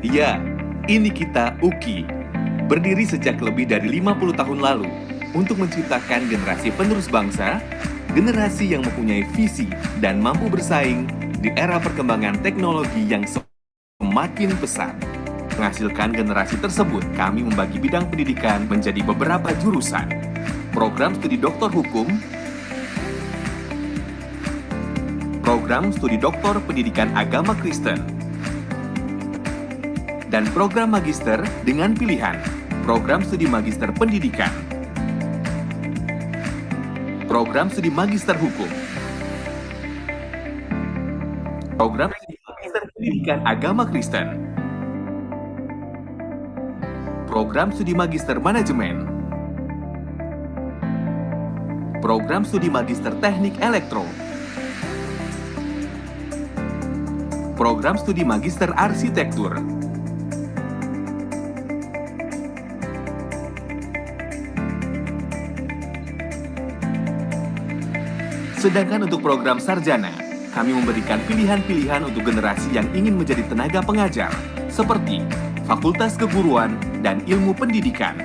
Ya, ini kita UKI, berdiri sejak lebih dari 50 tahun lalu untuk menciptakan generasi penerus bangsa, generasi yang mempunyai visi dan mampu bersaing di era perkembangan teknologi yang semakin pesat. Menghasilkan generasi tersebut, kami membagi bidang pendidikan menjadi beberapa jurusan. Program studi doktor hukum, program studi doktor pendidikan agama Kristen, dan program magister dengan pilihan program studi magister pendidikan, program studi magister hukum, program studi magister pendidikan agama Kristen, program studi magister manajemen, program studi magister teknik elektro, program studi magister arsitektur, sedangkan untuk program sarjana, kami memberikan pilihan-pilihan untuk generasi yang ingin menjadi tenaga pengajar, seperti Fakultas Keguruan dan Ilmu Pendidikan,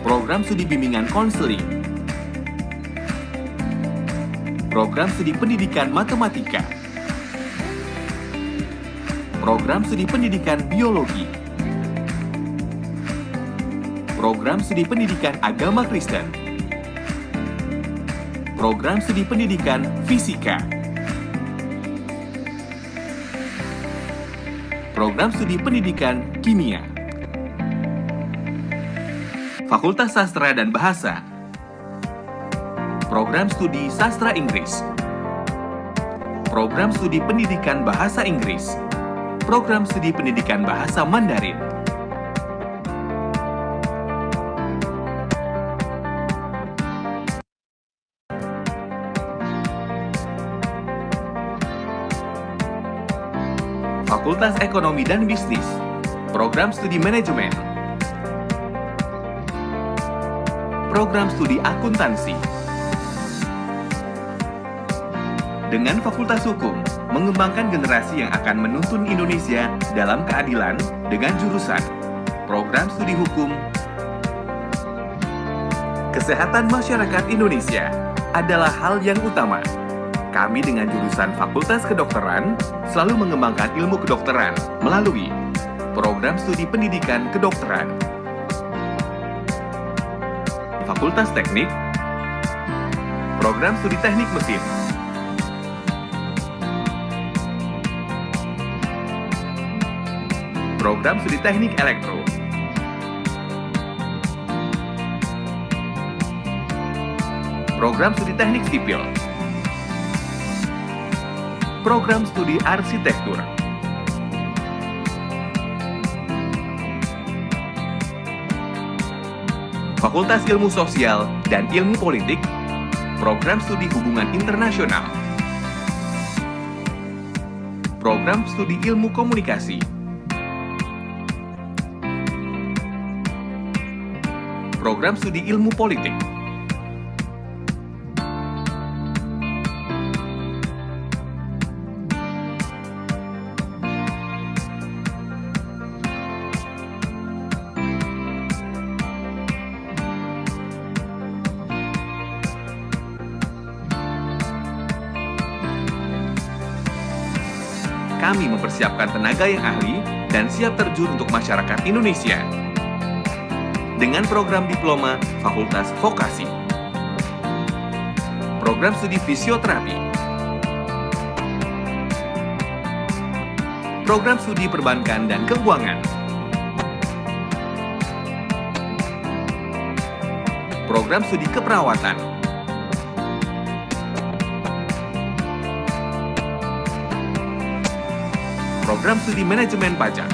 program studi bimbingan konseling, program studi pendidikan matematika, program studi pendidikan biologi, program studi pendidikan agama Kristen, program studi pendidikan fisika, program studi pendidikan kimia, Fakultas Sastra dan Bahasa, program studi Sastra Inggris, program studi pendidikan Bahasa Inggris, program studi pendidikan Bahasa Mandarin. Fakultas Ekonomi dan Bisnis, program studi manajemen, program studi akuntansi. Dengan Fakultas Hukum, mengembangkan generasi yang akan menuntun Indonesia dalam keadilan dengan jurusan program studi hukum. Kesehatan masyarakat Indonesia adalah hal yang utama. Kami dengan jurusan Fakultas Kedokteran selalu mengembangkan ilmu kedokteran melalui program studi pendidikan kedokteran. Fakultas Teknik, program studi teknik mesin, program studi teknik elektro, program studi teknik sipil, program studi arsitektur, Fakultas Ilmu Sosial dan Ilmu Politik, program studi hubungan internasional, program studi ilmu komunikasi, program studi ilmu politik, kami mempersiapkan tenaga yang ahli dan siap terjun untuk masyarakat Indonesia. Dengan program diploma Fakultas Vokasi, program studi fisioterapi, program studi perbankan dan keuangan, program studi keperawatan, program studi manajemen pajak,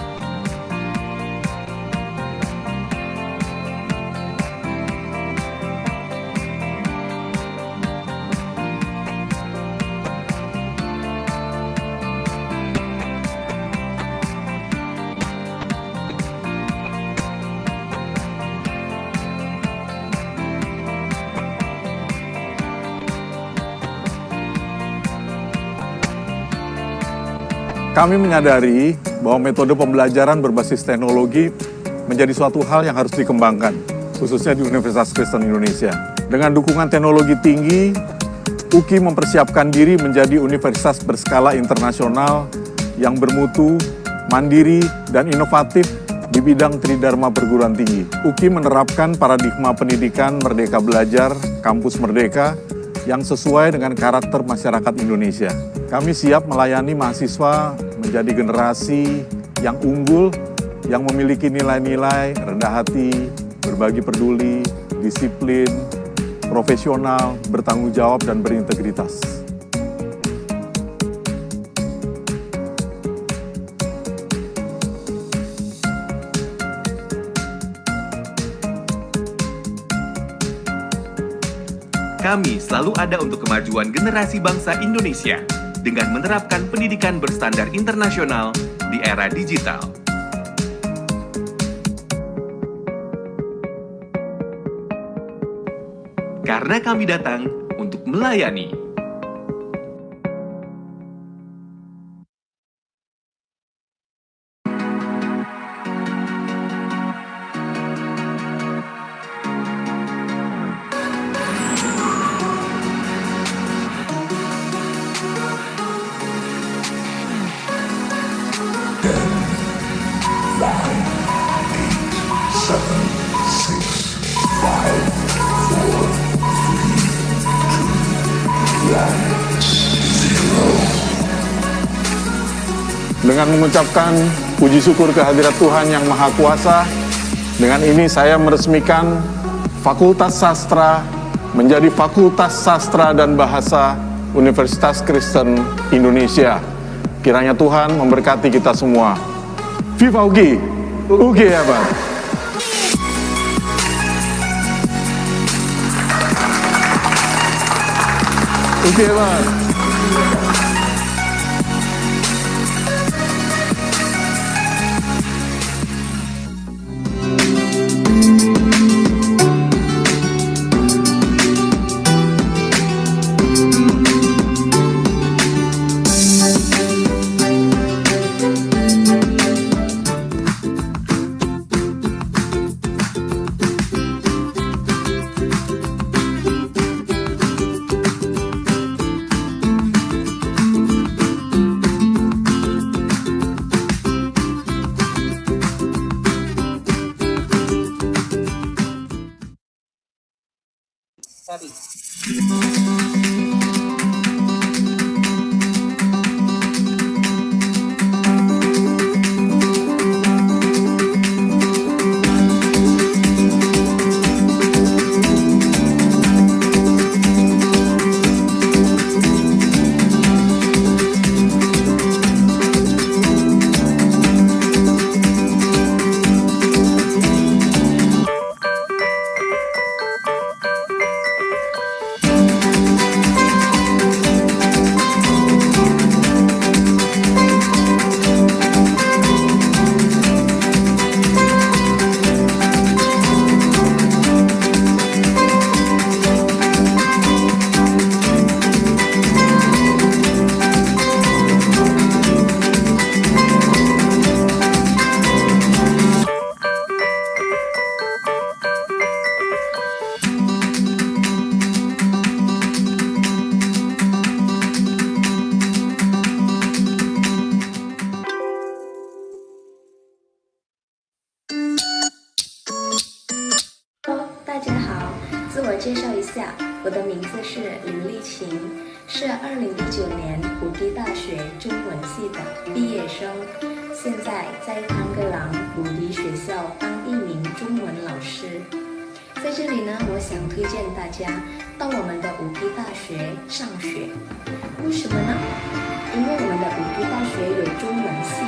Kami menyadari bahwa metode pembelajaran berbasis teknologi menjadi suatu hal yang harus dikembangkan, khususnya di Universitas Kristen Indonesia. Dengan dukungan teknologi tinggi, UKI mempersiapkan diri menjadi universitas berskala internasional yang bermutu, mandiri, dan inovatif di bidang tridharma perguruan tinggi. UKI menerapkan paradigma pendidikan merdeka belajar, kampus merdeka, yang sesuai dengan karakter masyarakat Indonesia. Kami siap melayani mahasiswa menjadi generasi yang unggul, yang memiliki nilai-nilai rendah hati, berbagi peduli, disiplin, profesional, bertanggung jawab, dan berintegritas. Kami selalu ada untuk kemajuan generasi bangsa Indonesia dengan menerapkan pendidikan berstandar internasional di era digital. Karena kami datang untuk melayani. Dengan mengucapkan puji syukur kehadirat Tuhan yang Maha Kuasa, dengan ini saya meresmikan Fakultas Sastra menjadi Fakultas Sastra dan Bahasa Universitas Kristen Indonesia. Kiranya Tuhan memberkati kita semua. Viva UGI! UGI hebat! UGI hebat!是2019年武帝大学中文系的毕业生，现在在汤格朗武迪学校当一名中文老师。在这里呢，我想推荐大家到我们的武帝大学上学。为什么呢？因为我们的武帝大学有中文系，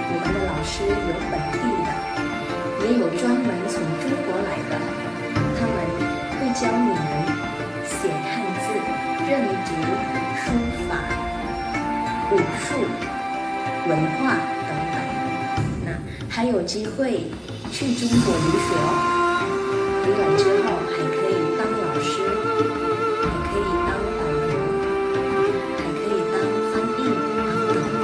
我们的老师有本地的，也有专门从中国来的，他们会教你们写汉字、认读、书法、武术、文化等等。还有机会去中国留学哦。回来之后还可以当老师，还可以当导游，还可以当翻译等等。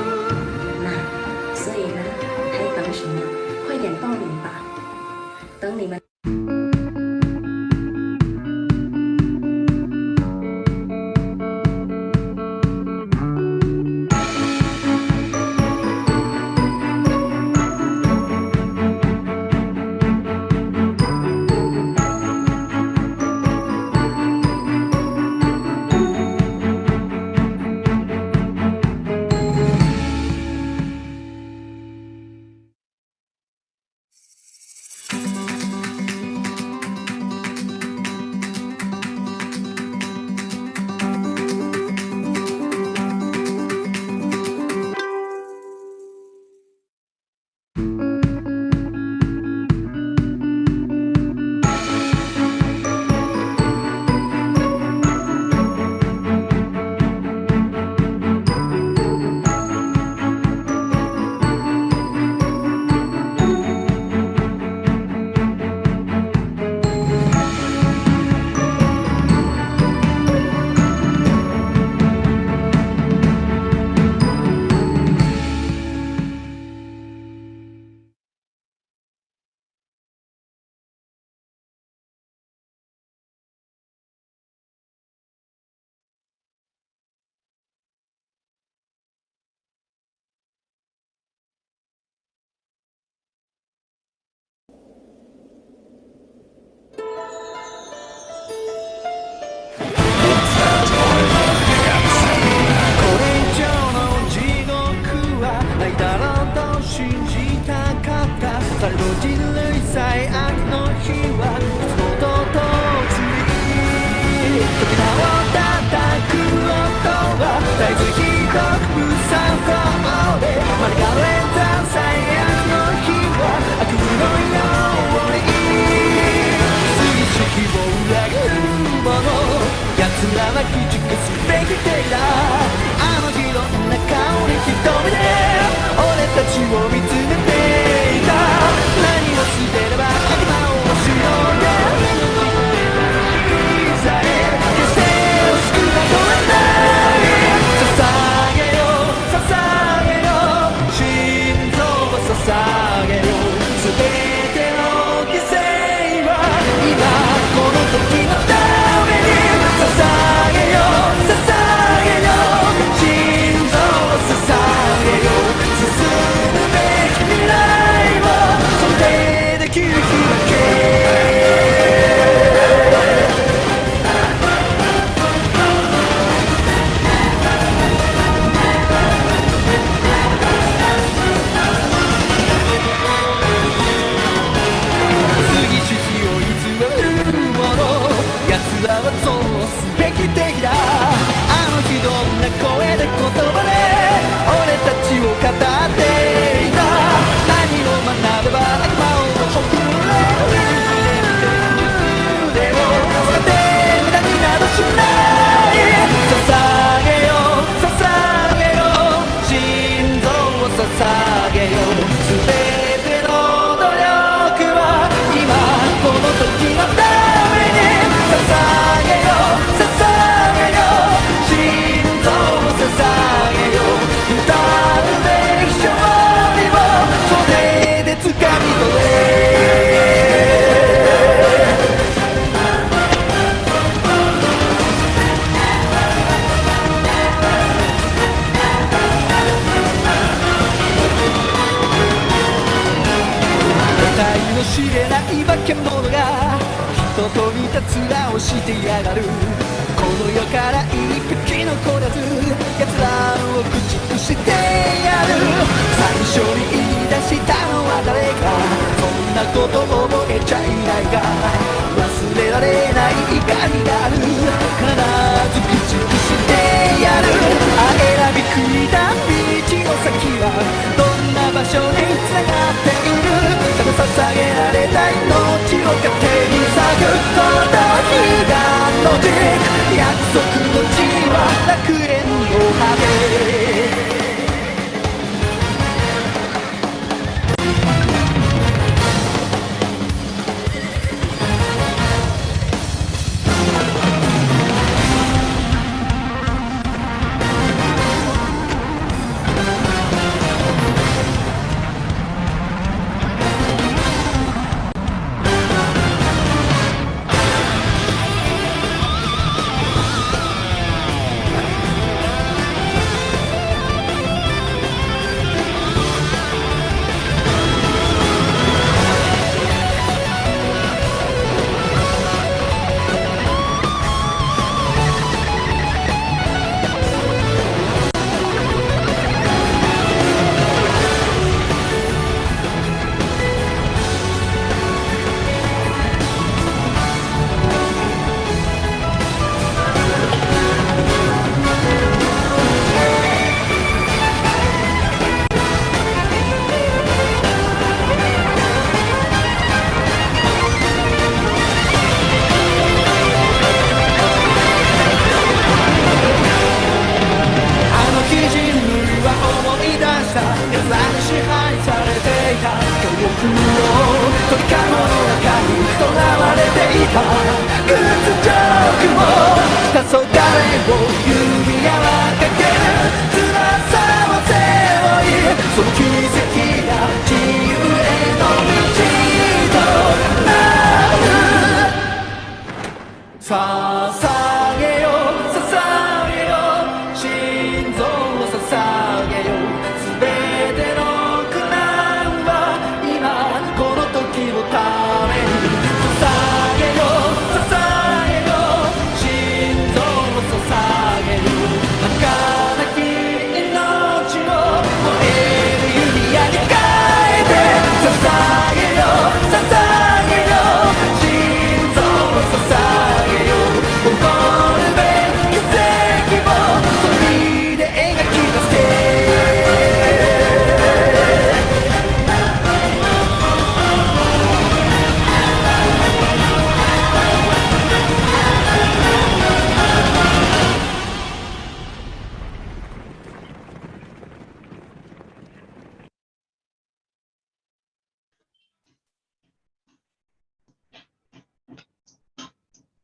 面をしてやがる。この世から一匹残らず奴らを駆逐してやる。最初に言い出したのは誰か、そんなこと覚えちゃいないが、忘れられない怒りがある。必ず駆逐してやる。選び食いた道の先はどんな場所に繋がっている。ただ捧げられた命を糧に咲くこの日がのち、約束の地は楽園の果て。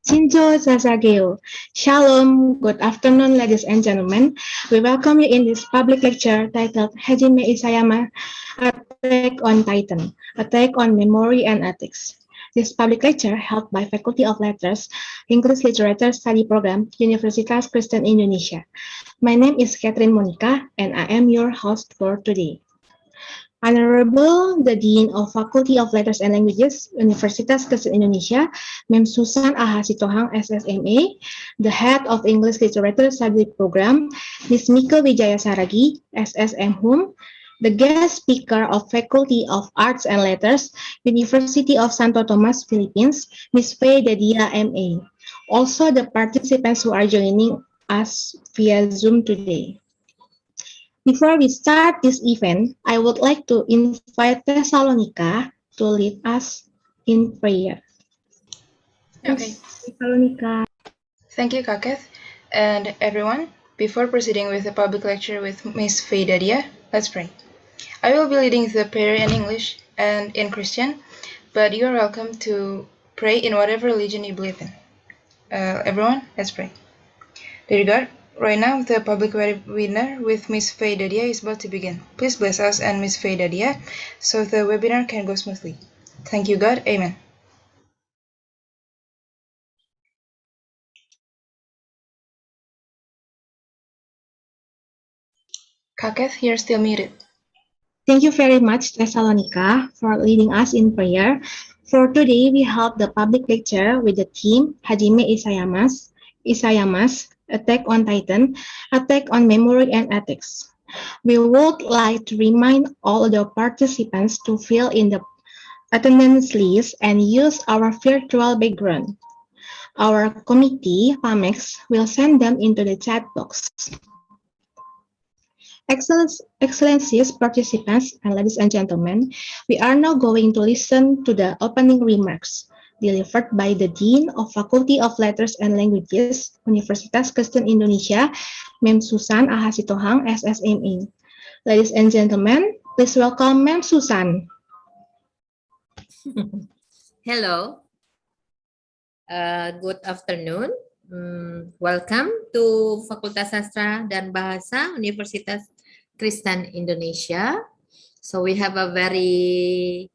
Shinjo Sasageo. Shalom, good afternoon, ladies and gentlemen. We welcome you in this public lecture titled Hajime Isayama, Attack on Titan, Attack on Memory and Ethics. This public lecture held by Faculty of Letters, English Literature Study Program, Universitas Kristen Indonesia. My name is Catherine Monica, and I am your host for today. Honorable the Dean of Faculty of Letters and Languages, Universitas Kristen Indonesia, Mem Susan Aha Sitohang, SSMA, the Head of English Literature Study Program, Ms. Mika Wijaya Saragi, SSM Hum, the guest speaker of Faculty of Arts and Letters, University of Santo Tomas, Philippines, Ms. Faye Dadia, MA. Also the participants who are joining us via Zoom today. Before we start this event, I would like to invite Thessalonica to lead us in prayer. Okay. Thessalonica. Thank you, Kaketh. And everyone, before proceeding with the public lecture with Ms. Faye Dadia, let's pray. I will be leading the prayer in English and in Christian, but you are welcome to pray in whatever religion you believe in. Everyone, let's pray. Dear God, right now the public webinar with Ms. Faye Dadia is about to begin. Please bless us and Ms. Faye Dadia so the webinar can go smoothly. Thank you, God. Amen. Kaketh, you're still muted. Thank you very much, Thessalonica, for leading us in prayer. For today, we held the public lecture with the theme Hajime Isayama's Attack on Titan, Attack on Memory and Ethics. We would like to remind all the participants to fill in the attendance list and use our virtual background. Our committee, PAMEX, will send them into the chat box. Excellencies, participants, and ladies and gentlemen, we are now going to listen to the opening remarks delivered by the Dean of Faculty of Letters and Languages, Universitas Kristen Indonesia, Mem Susan Ahasitohang, SSMA. Ladies and gentlemen, please welcome Mem Susan. Hello. Good afternoon. Welcome to Fakultas Sastra dan Bahasa Universitas Kristen Indonesia. So we have a very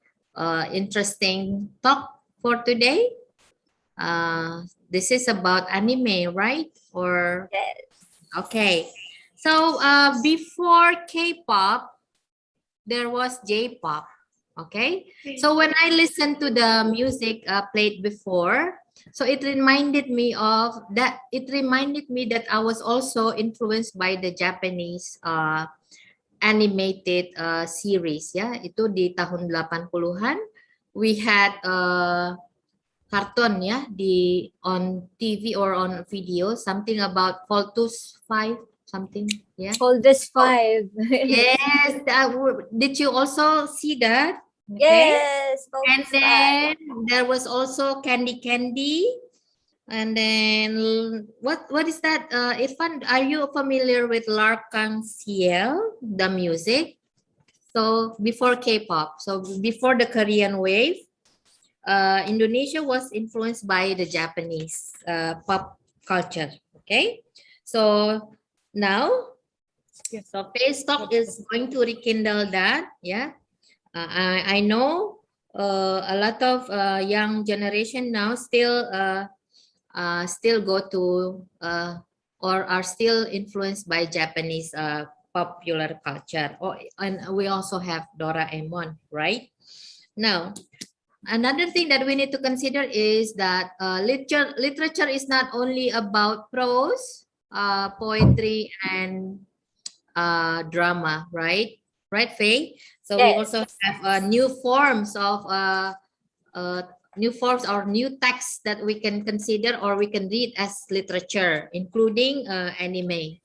interesting talk for today. This is about anime, right? Or Yes. okay. So before K-pop, there was J-pop. Okay. So when I listened to the music played before, so it reminded me that I was also influenced by the Japanese animated series ya. Itu di tahun 80-an we had cartoon ya on TV or on video, something about Fakultas 5 something yeah. Fakultas 5. Yes, did you also see that? Okay. Yes. And Fakultas 5. then there was also Candy. And then what is that? Irfan, are you familiar with Larkang Ciel, the music? So before K-pop, so before the Korean wave, Indonesia was influenced by the Japanese pop culture. Okay, so now, so Passcode is going to rekindle that. Yeah, I know a lot of young generation now still go to or are still influenced by Japanese popular culture. And we also have Doraemon, right? Now, another thing that we need to consider is that literature is not only about prose, poetry, and drama, right? Right, Faye? So we also have new forms or new texts that we can consider or we can read as literature, including anime,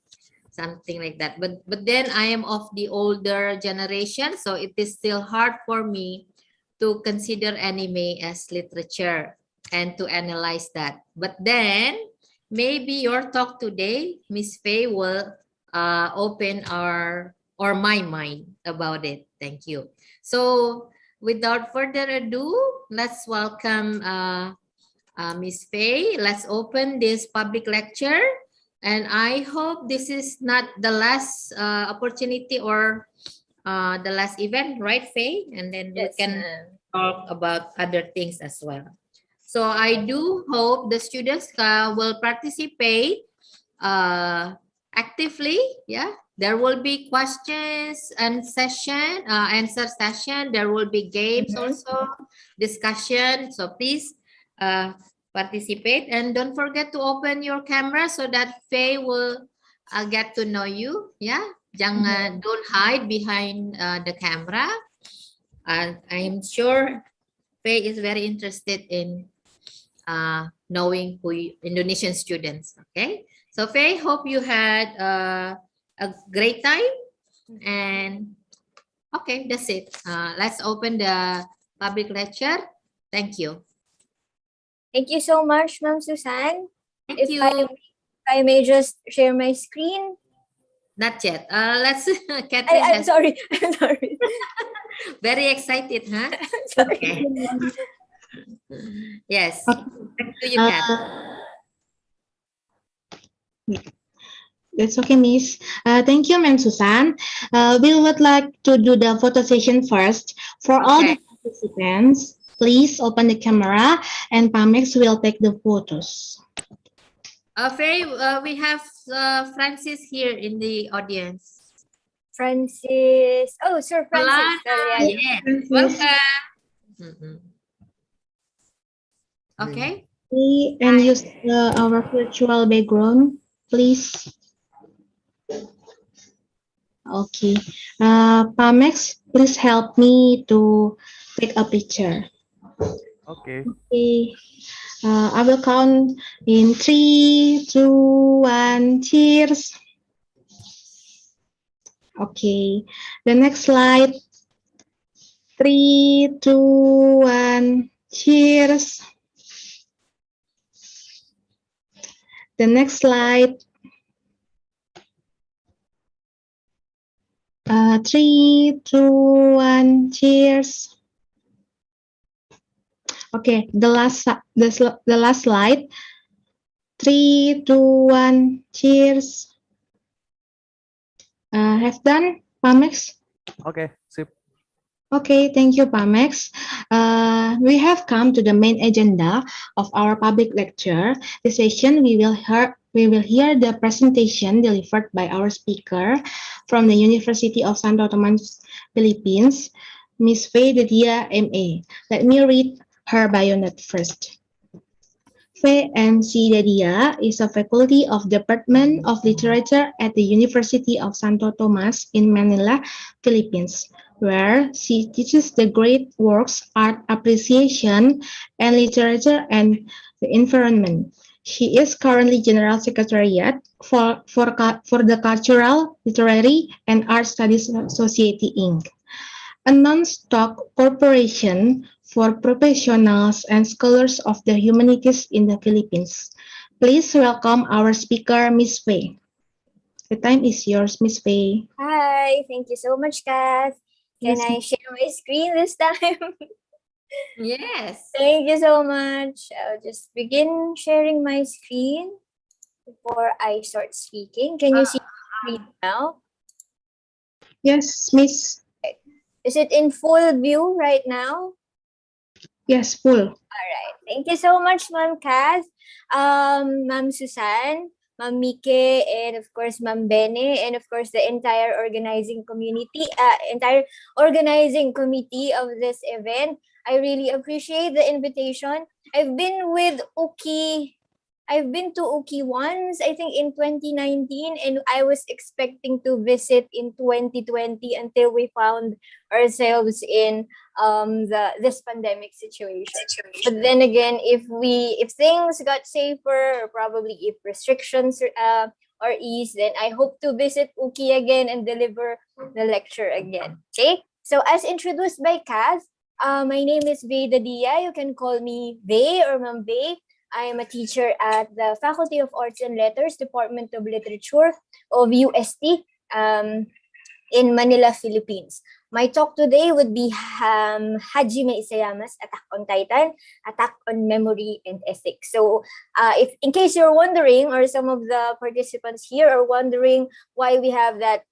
something like that. But then I am of the older generation, so it is still hard for me to consider anime as literature and to analyze that. But then maybe your talk today, Miss Faye, will open my mind about it. Thank you. So without further ado, let's welcome Miss Faye. Let's open this public lecture. And I hope this is not the last opportunity or the last event, right, Faye? And then we can talk about other things as well. So I do hope the students will participate actively. Yeah, there will be questions and answer session. There will be games also, discussion. So please participate and don't forget to open your camera so that Faye will get to know you. Yeah, jangan don't hide behind the camera. I am sure Faye is very interested in knowing Indonesian students. Okay, so Faye, hope you had a great time. And okay, that's it. Let's open the public lecture. Thank you. Thank you so much, Ma'am Susan. Thank you. I may just share my screen. Not yet. Let's Catherine. I'm sorry. I'm sorry. Very excited, huh? Sorry. Okay. Yes. Thank you, Kat. That's okay, Miss. Thank you, Ma'am Susan. We would like to do the photo session first. For all the participants, please open the camera and Pamex will take the photos. Faye, we have Francis here in the audience. Francis. Oh, Sir Francis. Malana, yes, Francis. welcome. Okay. And use our virtual background, please. Okay. Pamex, please help me to take a picture. Okay. Okay. I will count in 3, 2, 1. Cheers. Okay. The next slide. 3, 2, 1. Cheers. The next slide. 3, 2, 1. Cheers. Okay, the last slide. 3, 2, 1. Cheers. Have done, Pamex? Okay, sip. Okay, thank you, Pamex. We have come to the main agenda of our public lecture. This session, we will hear the presentation delivered by our speaker from the University of Santo, Tomas, Philippines, Miss Dadia, MA. Let me read her bionet first. VMC Dadia is a faculty of Department of Literature at the University of Santo Tomas in Manila, Philippines, where she teaches the great works, art appreciation, and literature and the environment. She is currently General Secretariat for the Cultural, Literary, and Art Studies Society, Inc., a non-stock corporation for professionals and scholars of the humanities in the Philippines. Please welcome our speaker, Miss Faye. The time is yours, Miss Faye. Hi, thank you so much, Kath. Can Yes. I share my screen this time? Yes. Thank you so much. I'll just begin sharing my screen before I start speaking. Can you see the screen now? Yes, Miss. Is it in full view right now? Yes, full. All right. Thank you so much, Ma'am Kath, Ma'am Susan, Ma'am Mike, and of course, Ma'am Bene, and of course, the entire organizing community, entire organizing committee of this event. I really appreciate the invitation. I've been with Uki. I've been to Uki once, I think in 2019, and I was expecting to visit in 2020 until we found ourselves in this pandemic situation. But then again, if things got safer, or probably if restrictions are eased, then I hope to visit Uki again and deliver the lecture again. Okay. So as introduced by Kaz, my name is Dadia. You can call me Vey or Ma'am Vey. I am a teacher at the Faculty of Arts and Letters, Department of Literature of UST in Manila, Philippines. My talk today would be Hajime Isayama's Attack on Titan, Attack on Memory and Ethics. So if in case you're wondering, or some of the participants here are wondering why we have that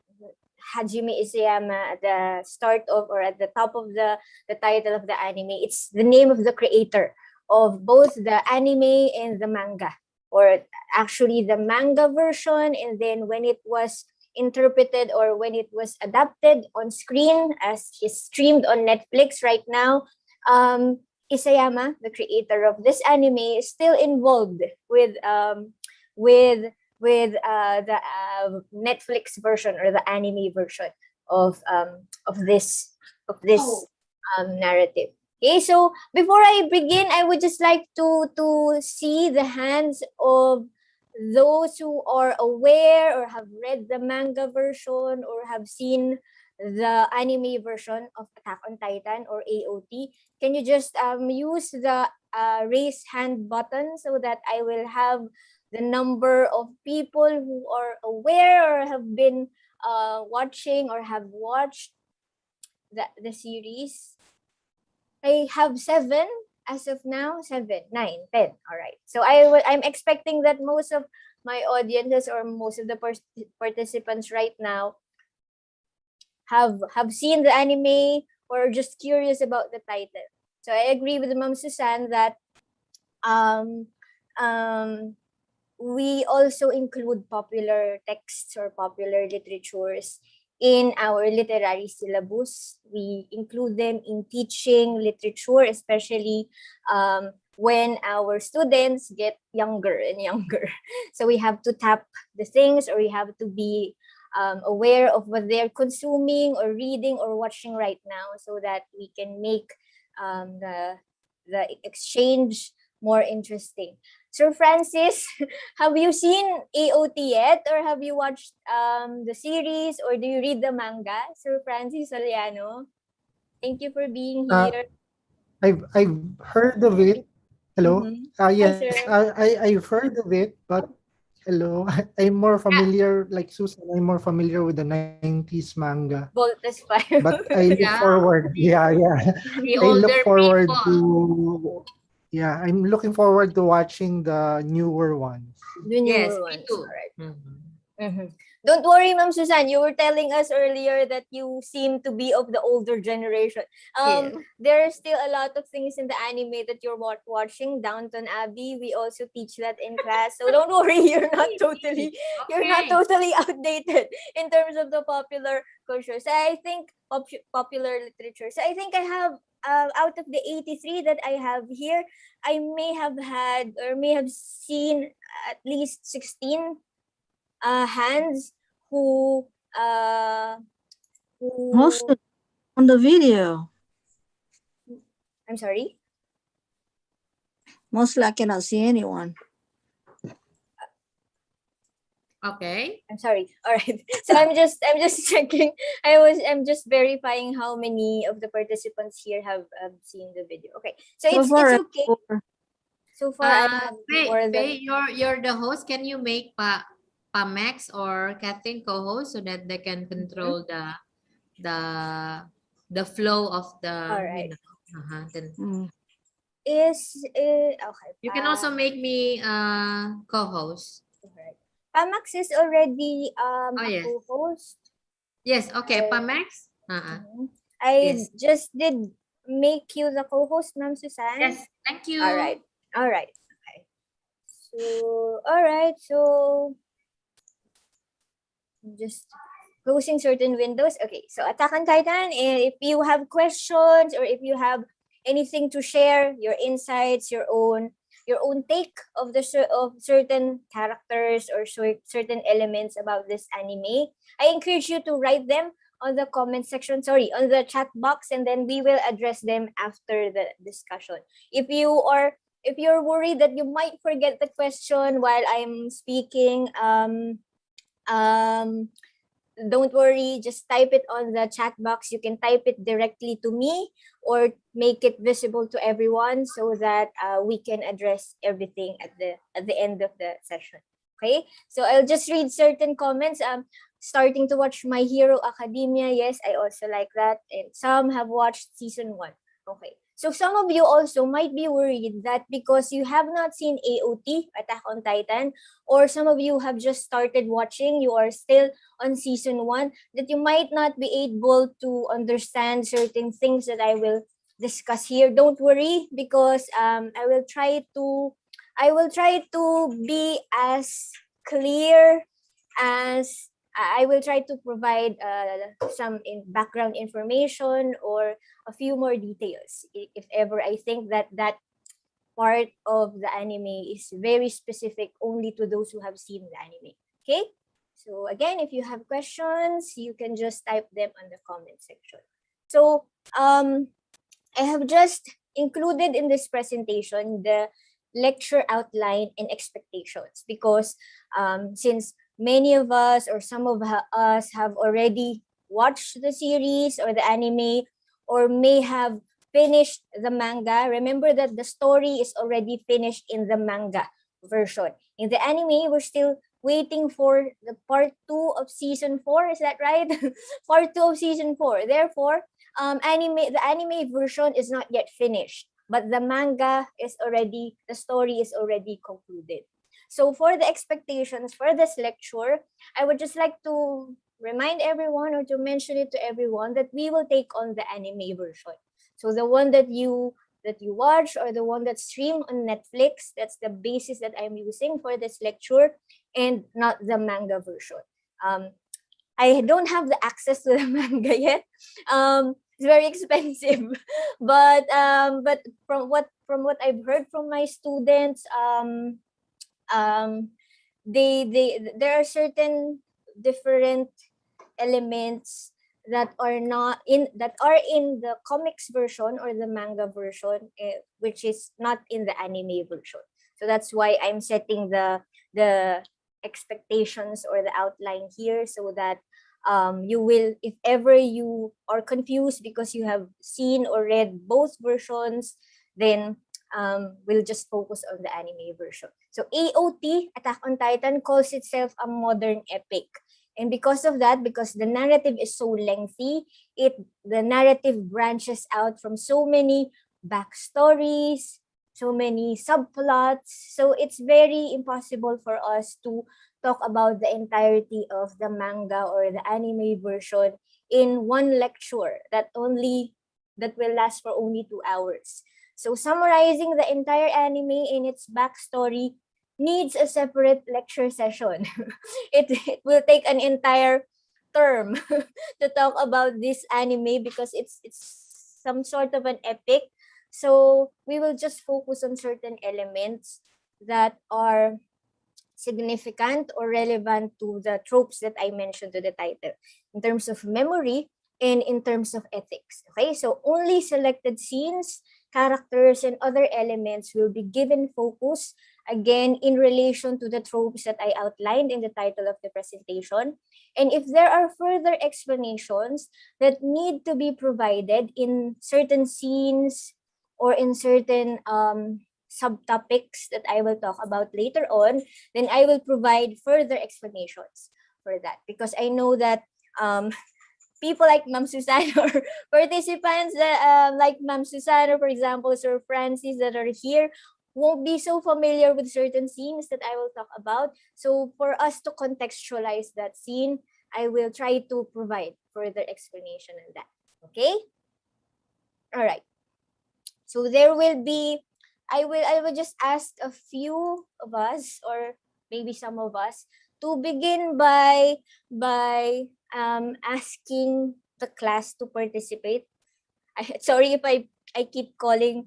Hajime Isayama at the start of, or at the top of the title of the anime, it's the name of the creator of both the anime and the manga, or actually the manga version, and then when it was interpreted or when it was adapted on screen as is streamed on Netflix right now, Isayama, the creator of this anime, is still involved with the Netflix version or the anime version of this narrative. Okay, so before I begin, I would just like to see the hands of those who are aware or have read the manga version or have seen the anime version of Attack on Titan or AOT. Can you just use the raise hand button so that I will have the number of people who are aware or have been watching or have watched the series? I have 7 as of now. 7, 9, 10. All right. So I'm expecting that most of my audiences or most of the participants right now have seen the anime or just curious about the title. So I agree with Ma'am Susan that we also include popular texts or popular literatures in our literary syllabus. We include them in teaching literature, especially when our students get younger and younger. So we have to tap the things, or we have to be aware of what they're consuming or reading or watching right now, so that we can make the exchange more interesting. Sir Francis, have you seen AOT yet, or have you watched the series, or do you read the manga? Sir Francis Soliano, thank you for being here. I've heard of it. Hello. Hi, Yes, sir. I've heard of it, but hello. I'm more familiar, like Susan. I'm more familiar with the 90s manga. Voltes 5. But I look Yeah. forward. Yeah. The I look older forward people. to. Yeah, I'm looking forward to watching the newer ones. The Yes, newer me ones. too. All right. Mhm. Don't worry, Ma'am Susan. You were telling us earlier that you seem to be of the older generation. Yeah. There are still a lot of things in the anime that you're watching. Downton Abbey, we also teach that in class. So don't worry, you're not totally outdated in terms of the popular culture. So I think popular literature. So I think I have out of the 83 that I have here, I may have had or may have seen at least 16 hands who Mostly on the video. I'm sorry. Mostly I cannot see anyone. Okay. I'm sorry. All right. So I'm just checking. I'm just verifying how many of the participants here have seen the video. Okay. So it's okay. So far I have more than Faye, you're the host. Can you make Max or Catherine co-host so that they can control the flow of the all right. Okay. You can also make me co-host. Right. Pamax is already a yes. co-host. Yes, okay, Pamax. I just did make you the co-host, Ma'am Susan. Yes, thank you. All right. Okay. So, all right. So, just closing certain windows. Okay. So, Attack on Titan. And if you have questions or if you have anything to share, your insights, your own take of certain characters or certain elements about this anime, I encourage you to write them on the comment section. On the chat box, and then we will address them after the discussion. If you're worried that you might forget the question while I'm speaking, don't worry, just type it on the chat box. You can type it directly to me or make it visible to everyone so that we can address everything at the end of the session. Okay, so I'll just read certain comments. Starting to watch My Hero Academia. Yes, I also like that. And some have watched season 1. Okay. So some of you also might be worried that because you have not seen AOT, Attack on Titan, or some of you have just started watching, you are still on season 1, that you might not be able to understand certain things that I will discuss here. Don't worry, because I will try to be as clear as I will try to provide some background information or a few more details if ever I think that part of the anime is very specific only to those who have seen the anime. Okay? So again, if you have questions, you can just type them on the comment section. So I have just included in this presentation the lecture outline and expectations, because since many of us or some of us have already watched the series or the anime, or may have finished the manga. Remember that the story is already finished in the manga version. In the anime, we're still waiting for the part 2 of season 4. Is that right? Part 2 of season 4. Therefore, the anime version is not yet finished, but the story is already concluded. So for the expectations for this lecture, I would just like to remind everyone or to mention it to everyone that we will take on the anime version. So the one that you watch or the one that's streamed on Netflix, that's the basis that I'm using for this lecture, and not the manga version. I don't have the access to the manga yet. It's very expensive, but from what I've heard from my students, there are certain different elements that are not in that are in the comics version or the manga version, which is not in the anime version. So that's why I'm setting the expectations or the outline here, so that you will, if ever you are confused because you have seen or read both versions, then we'll just focus on the anime version. So AOT, Attack on Titan, calls itself a modern epic. And because of that, because the narrative is so lengthy, the narrative branches out from so many backstories, so many subplots. So it's very impossible for us to talk about the entirety of the manga or the anime version in one lecture that will last for only 2 hours. So summarizing the entire anime in its backstory needs a separate lecture session. It will take an entire term to talk about this anime because it's some sort of an epic. So we will just focus on certain elements that are significant or relevant to the tropes that I mentioned to the title in terms of memory and in terms of ethics. Okay, so only selected scenes, characters, and other elements will be given focus, again in relation to the tropes that I outlined in the title of the presentation. And if there are further explanations that need to be provided in certain scenes or in certain subtopics that I will talk about later on, then I will provide further explanations for that, because I know that people like Ma'am Susan or participants that like Ma'am Susan or, for example, Sir Francis that are here won't be so familiar with certain scenes that I will talk about. So for us to contextualize that scene, I will try to provide further explanation on that. Okay? All right. So there will be, I will just ask a few of us, or maybe some of us, to begin by asking the class to participate. Sorry if I keep calling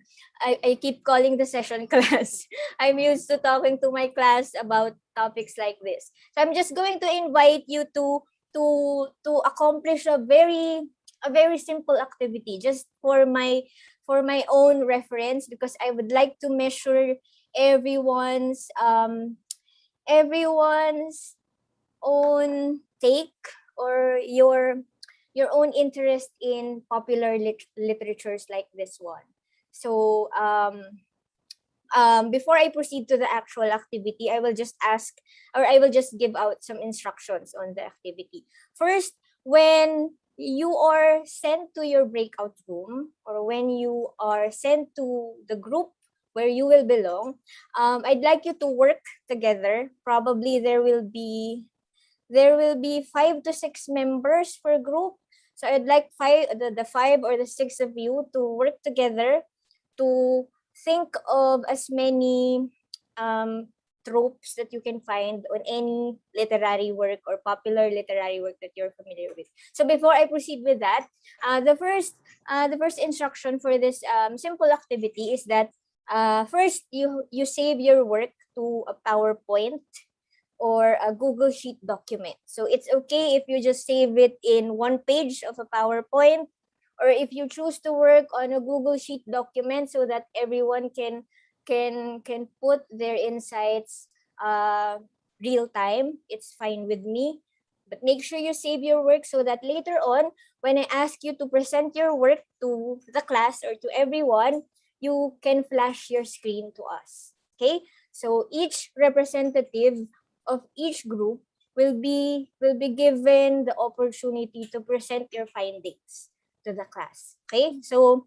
the session class. I'm used to talking to my class about topics like this. So I'm just going to invite you to accomplish a very simple activity, just for my own reference, because I would like to measure everyone's own take or your own interest in popular literatures like this one. So before I proceed to the actual activity, I will just give out some instructions on the activity. First, when you are sent to your breakout room, or when you are sent to the group where you will belong, I'd like you to work together. Probably there will be 5 to 6 members per group. So I'd like the 5 or the 6 of you to work together to think of as many tropes that you can find on any literary work or popular literary work that you're familiar with. So before I proceed with that, the first instruction for this simple activity is that first you save your work to a PowerPoint or a Google Sheet document. So it's okay if you just save it in one page of a PowerPoint, or if you choose to work on a Google Sheet document so that everyone can put their insights real time, it's fine with me. But make sure you save your work so that later on, when I ask you to present your work to the class or to everyone, you can flash your screen to us. Okay? So each representative of each group will be given the opportunity to present your findings to the class. Okay? So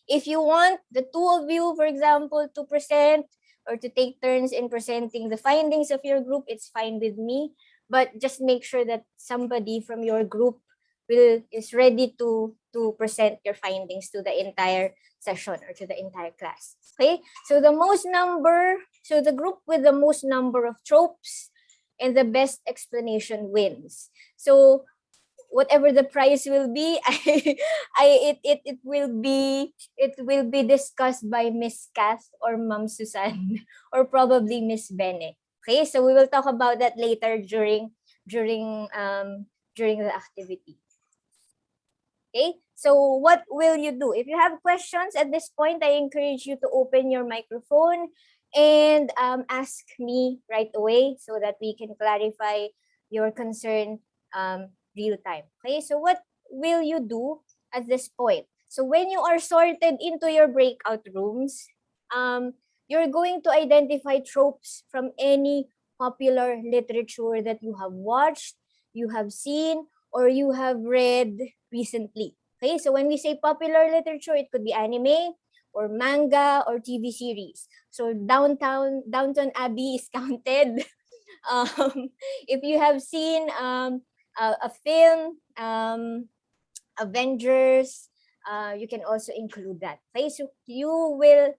if you want the 2 of you, for example, to present or to take turns in presenting the findings of your group, it's fine with me. But just make sure that somebody from your group is ready to present your findings to the entire session or to the entire class. Okay? So the group with the most number of tropes and the best explanation wins. So whatever the prize will be, it will be discussed by Miss Kath or Ma'am Susan or probably Miss Bene. Okay, so we will talk about that later during the activity. Okay, so what will you do? If you have questions at this point, I encourage you to open your microphone and ask me right away so that we can clarify your concern real time. Okay, so what will you do at this point? So when you are sorted into your breakout rooms, you're going to identify tropes from any popular literature that you have watched, you have seen, or you have read recently. Okay, so when we say popular literature, it could be anime or manga or TV series. So Downtown Abbey is counted. If you have seen a film, Avengers, you can also include that. Okay, so you will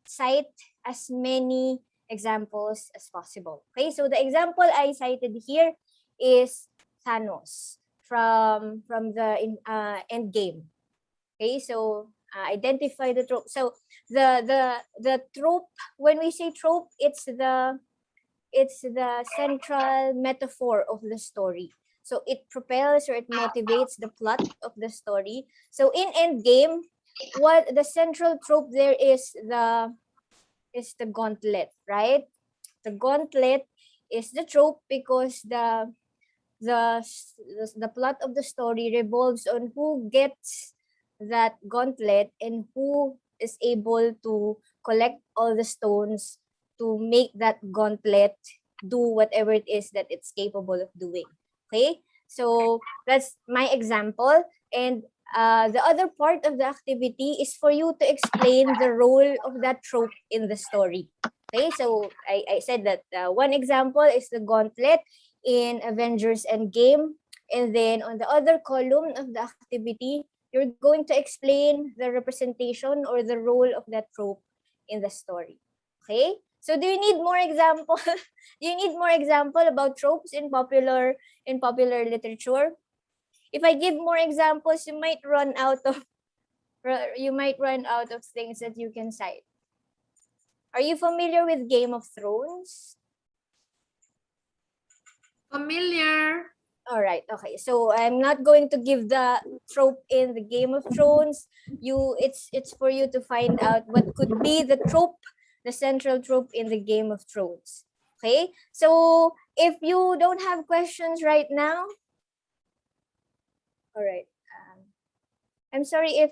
cite as many examples as possible. Okay, so the example I cited here is Thanos from the end game. Okay, so identify the trope. So the trope, when we say trope, it's the central metaphor of the story. So it propels or it motivates the plot of the story. So in Endgame, what the central trope there is the gauntlet, right? The gauntlet is the trope because the plot of the story revolves on who gets that gauntlet and who is able to collect all the stones to make that gauntlet do whatever it is that it's capable of doing. Okay, so that's my example. And the other part of the activity is for you to explain the role of that trope in the story. Okay, so I said that one example is the gauntlet in Avengers Endgame. And then on the other column of the activity, you're going to explain the representation or the role of that trope in the story. Okay, so do you need more example? Do you need more example about tropes in popular literature? If I give more examples, you might run out of things that you can cite. Are you familiar with Game of Thrones? Familiar. All right. Okay. So I'm not going to give the trope in the Game of Thrones. It's for you to find out what could be the trope, the central trope in the Game of Thrones. Okay. So if you don't have questions right now, all right. I'm sorry if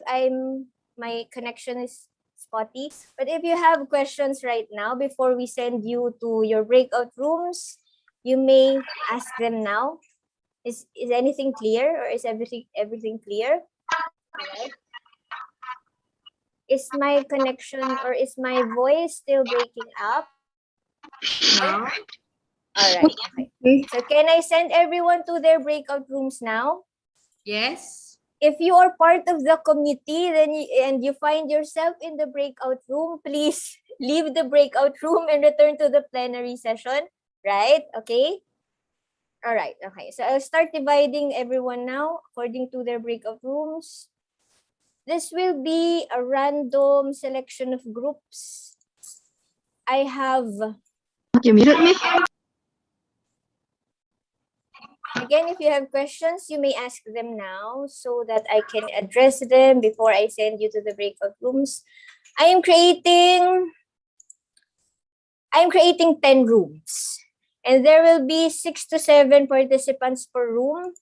my connection is spotty, but if you have questions right now before we send you to your breakout rooms, you may ask them now. Is anything clear, or is everything clear? All right. Is my connection or is my voice still breaking up? No. All right. Okay. So can I send everyone to their breakout rooms now? Yes. If you are part of the committee and you find yourself in the breakout room, please leave the breakout room and return to the plenary session. Right? Okay. All right. Okay. So I'll start dividing everyone now according to their breakout rooms. This will be a random selection of groups. I have... You muted me? Again, if you have questions, you may ask them now so that I can address them before I send you to the breakout rooms. I am creating 10 rooms. And there will be 6 to 7 participants per room.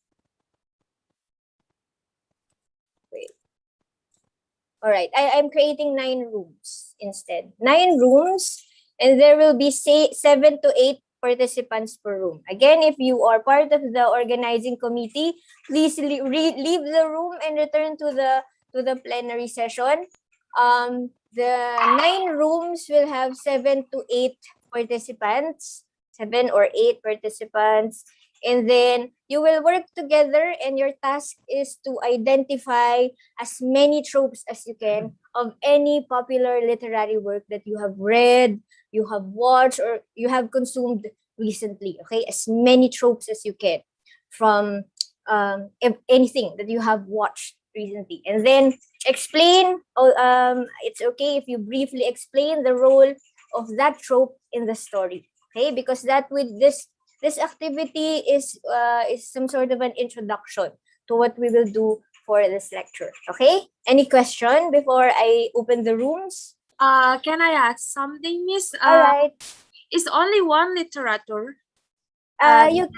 Wait. All right, I'm creating 9 rooms instead. 9 rooms, and there will be 7 to 8 participants per room. Again, if you are part of the organizing committee, please leave the room and return to the plenary session. The 9 rooms will have 7 to 8 participants. 7 or 8 participants, and then you will work together, and your task is to identify as many tropes as you can of any popular literary work that you have read, you have watched, or you have consumed recently. Okay, as many tropes as you can from anything that you have watched recently, and then explain. It's okay if you briefly explain the role of that trope in the story. Okay, because that with this activity is some sort of an introduction to what we will do for this lecture. Okay, any question before I open the rooms? Can I ask something, Miss? All right. Is only one literature? You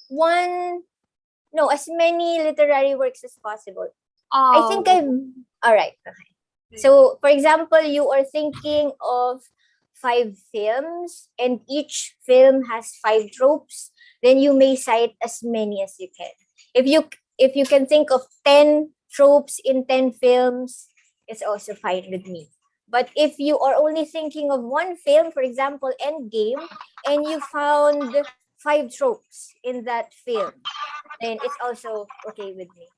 one no, as many literary works as possible. I think all right. Okay. So, for example, you are thinking of 5 films, and each film has 5 tropes. Then you may cite as many as you can. If you can think of 10 tropes in 10 films, it's also fine with me. But if you are only thinking of one film, for example, Endgame, and you found 5 tropes in that film, then it's also okay with me.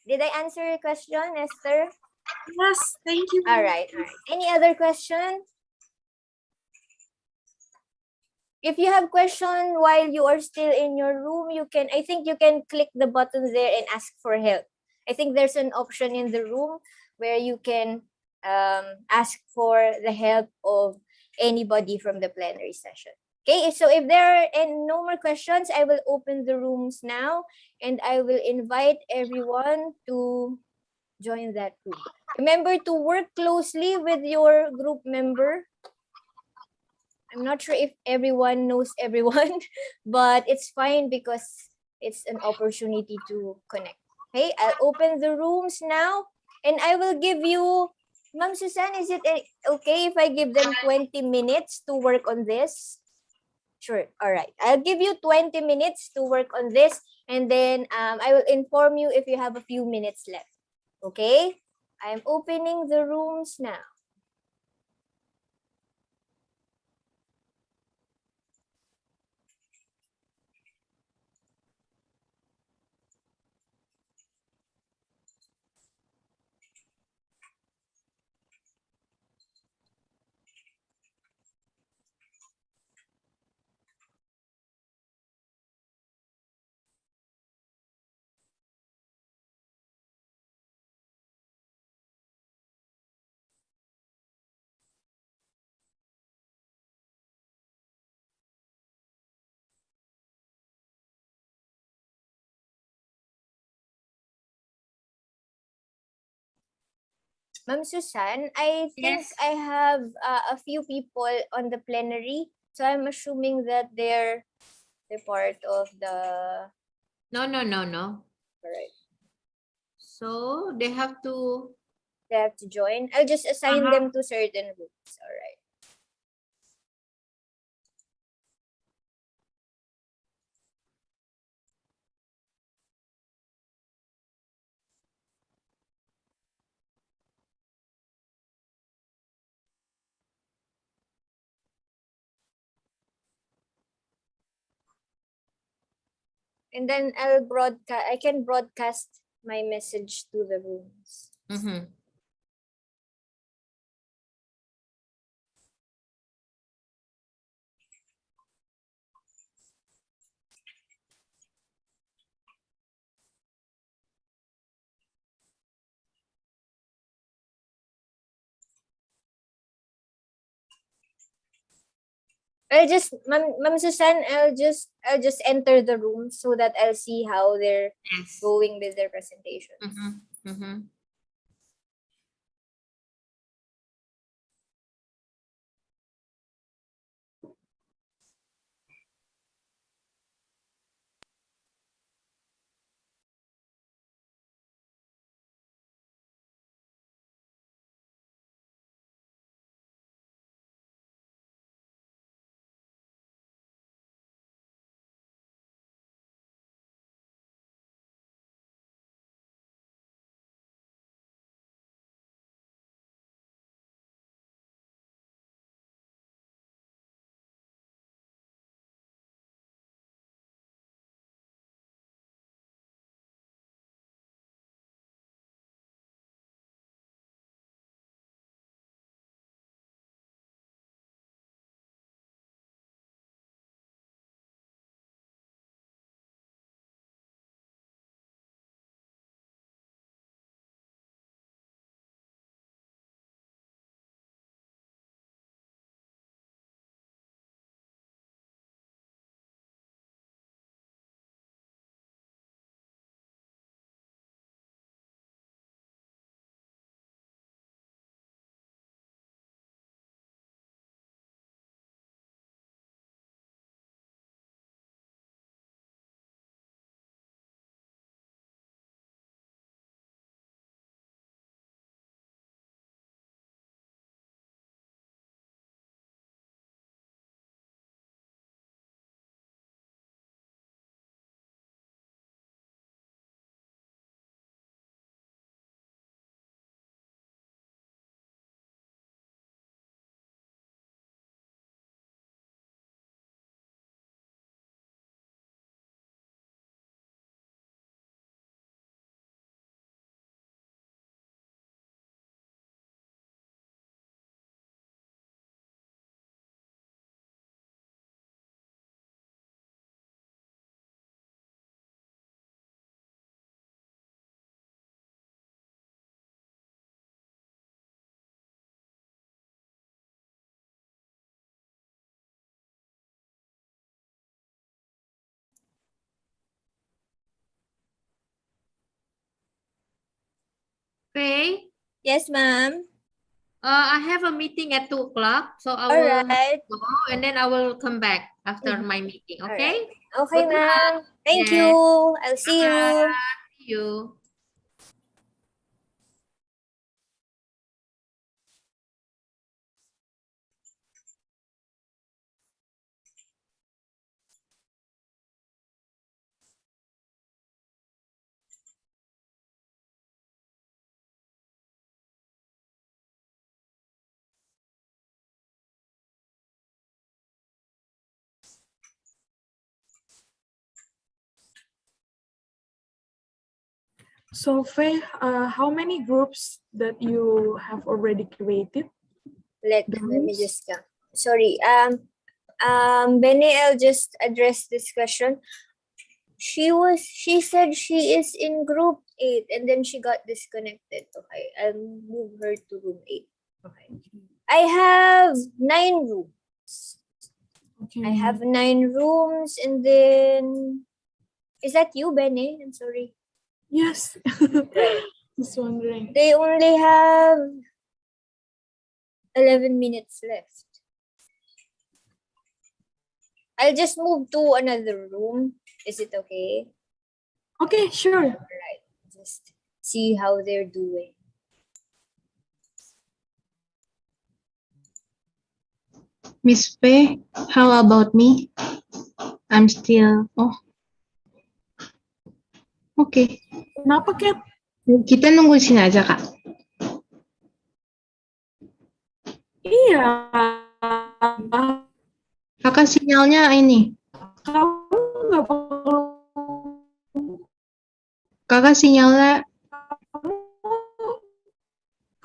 Did I answer your question, Esther? Yes, thank you. All right. Any other question? If you have question while you are still in your room, I think you can click the button there and ask for help. I think there's an option in the room where you can ask for the help of anybody from the plenary session. Okay, so if there are no more questions, I will open the rooms now, and I will invite everyone to join that room. Remember to work closely with your group member. I'm not sure if everyone knows everyone, but it's fine because it's an opportunity to connect. Okay, I'll open the rooms now, and I will give you, Ma'am Susan, is it okay if I give them 20 minutes to work on this? Sure. All right. I'll give you 20 minutes to work on this, and then I will inform you if you have a few minutes left. Okay? I'm opening the rooms now. Ma'am Susan, I think I have a few people on the plenary, so I'm assuming that they're part of the. No. All right. So they have to. They have to join. I'll just assign them to certain groups. All right. And then I can broadcast my message to the rooms. Ma'am Susan, I'll just enter the room so that I'll see how they're going with their presentations. Faye, Yes, ma'am. I have a meeting at 2 o'clock, so I All will right. go and then I will come back after my meeting, All okay? right. Okay, Good luck. ma'am. Thank Yes. you. I'll see you. See you. So Faye, how many groups that you have already created? Let me just sorry. Benny, I'll just address this question. She said she is in group 8 and then she got disconnected. Okay, I'll move her to room 8. Okay. I have 9 rooms. Okay. I have 9 rooms and then is that you, Benny? I'm sorry. Yes. Right. Just wondering. They only have 11 minutes left. I'll just move to another room. Is it okay? Okay, sure. Right. Just see how they're doing. Miss Faye, how about me? I'm still, okay. Kenapa, Kat? Kita nunggu sini aja, Kak. Iya. Kakak sinyalnya ini. Kamu nggak perlu. Kakak sinyalnya.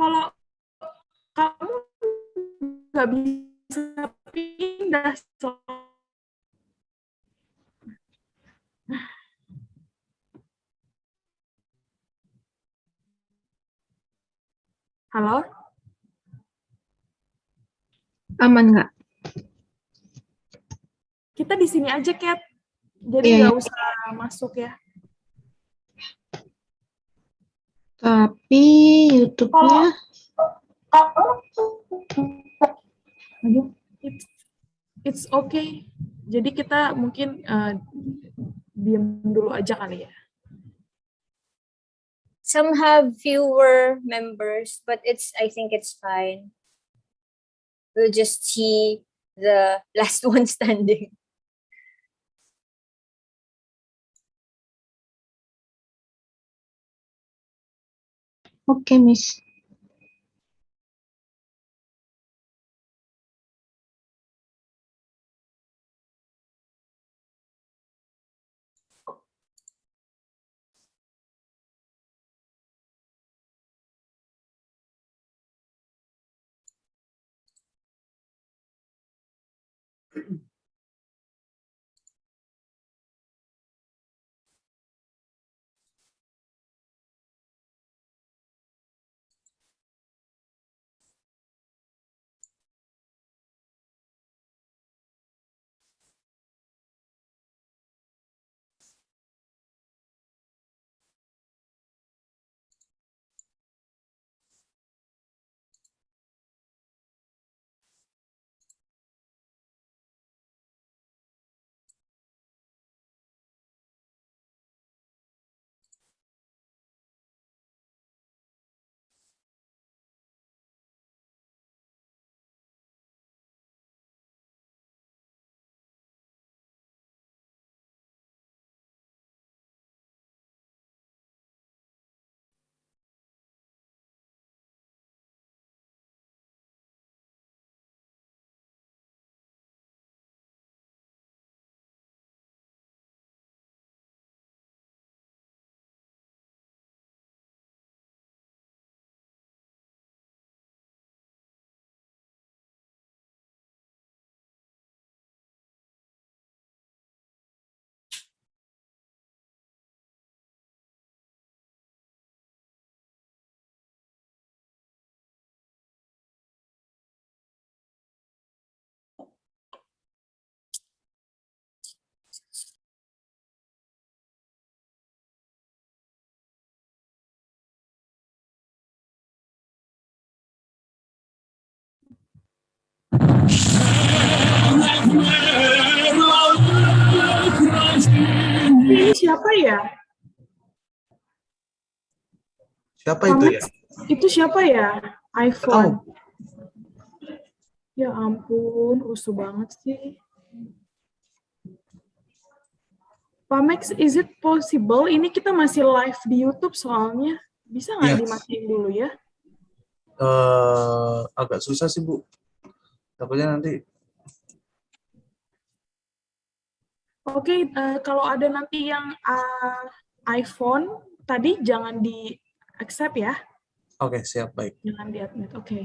Kalau kamu nggak bisa pindah. Halo? Aman nggak? Kita di sini aja, Kat. Jadi Iya, nggak iya. usah masuk ya. Tapi YouTube-nya. Aduh, it's okay. Jadi kita mungkin diam dulu aja kali ya. Some have fewer members, but I think it's fine. We'll just see the last one standing. Oke, Miss. Ini siapa ya? Siapa itu ya? Itu siapa ya? iPhone. Ya ampun, rusuh banget sih. Pak Max, is it possible? Ini kita masih live di YouTube soalnya. Bisa nggak dimatiin dulu ya? Agak susah sih, Bu. Takutnya nanti. Oke, kalau ada nanti yang iPhone, tadi jangan di accept ya. Oke, siap, baik. Jangan di admit, oke.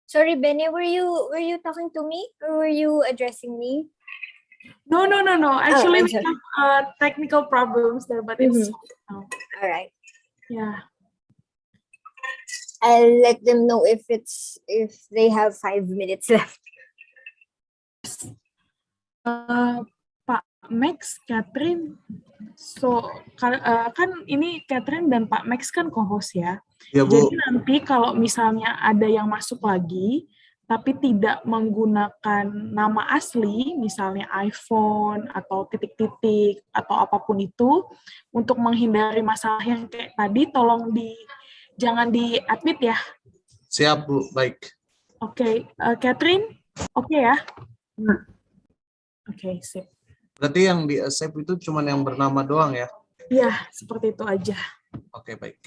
Sorry, Benny, were you talking to me or were you addressing me? No. Actually, I'm we sorry. have technical problems there, but it's solved now. All right. Yeah. I'll let them know if they have 5 minutes left. Pak Max, Catherine. So kan ini Catherine dan Pak Max kan co-host ya. Ya, Bu. Jadi nanti kalau misalnya ada yang masuk lagi, tapi tidak menggunakan nama asli, misalnya iPhone atau titik-titik atau apapun itu, untuk menghindari masalah yang kayak tadi, tolong jangan di-admit ya. Siap, Bu. Baik. Oke, Catherine, oke ya? Oke, sip. Berarti yang di-accept itu cuma yang bernama doang ya? Iya, seperti itu aja. Oke, baik.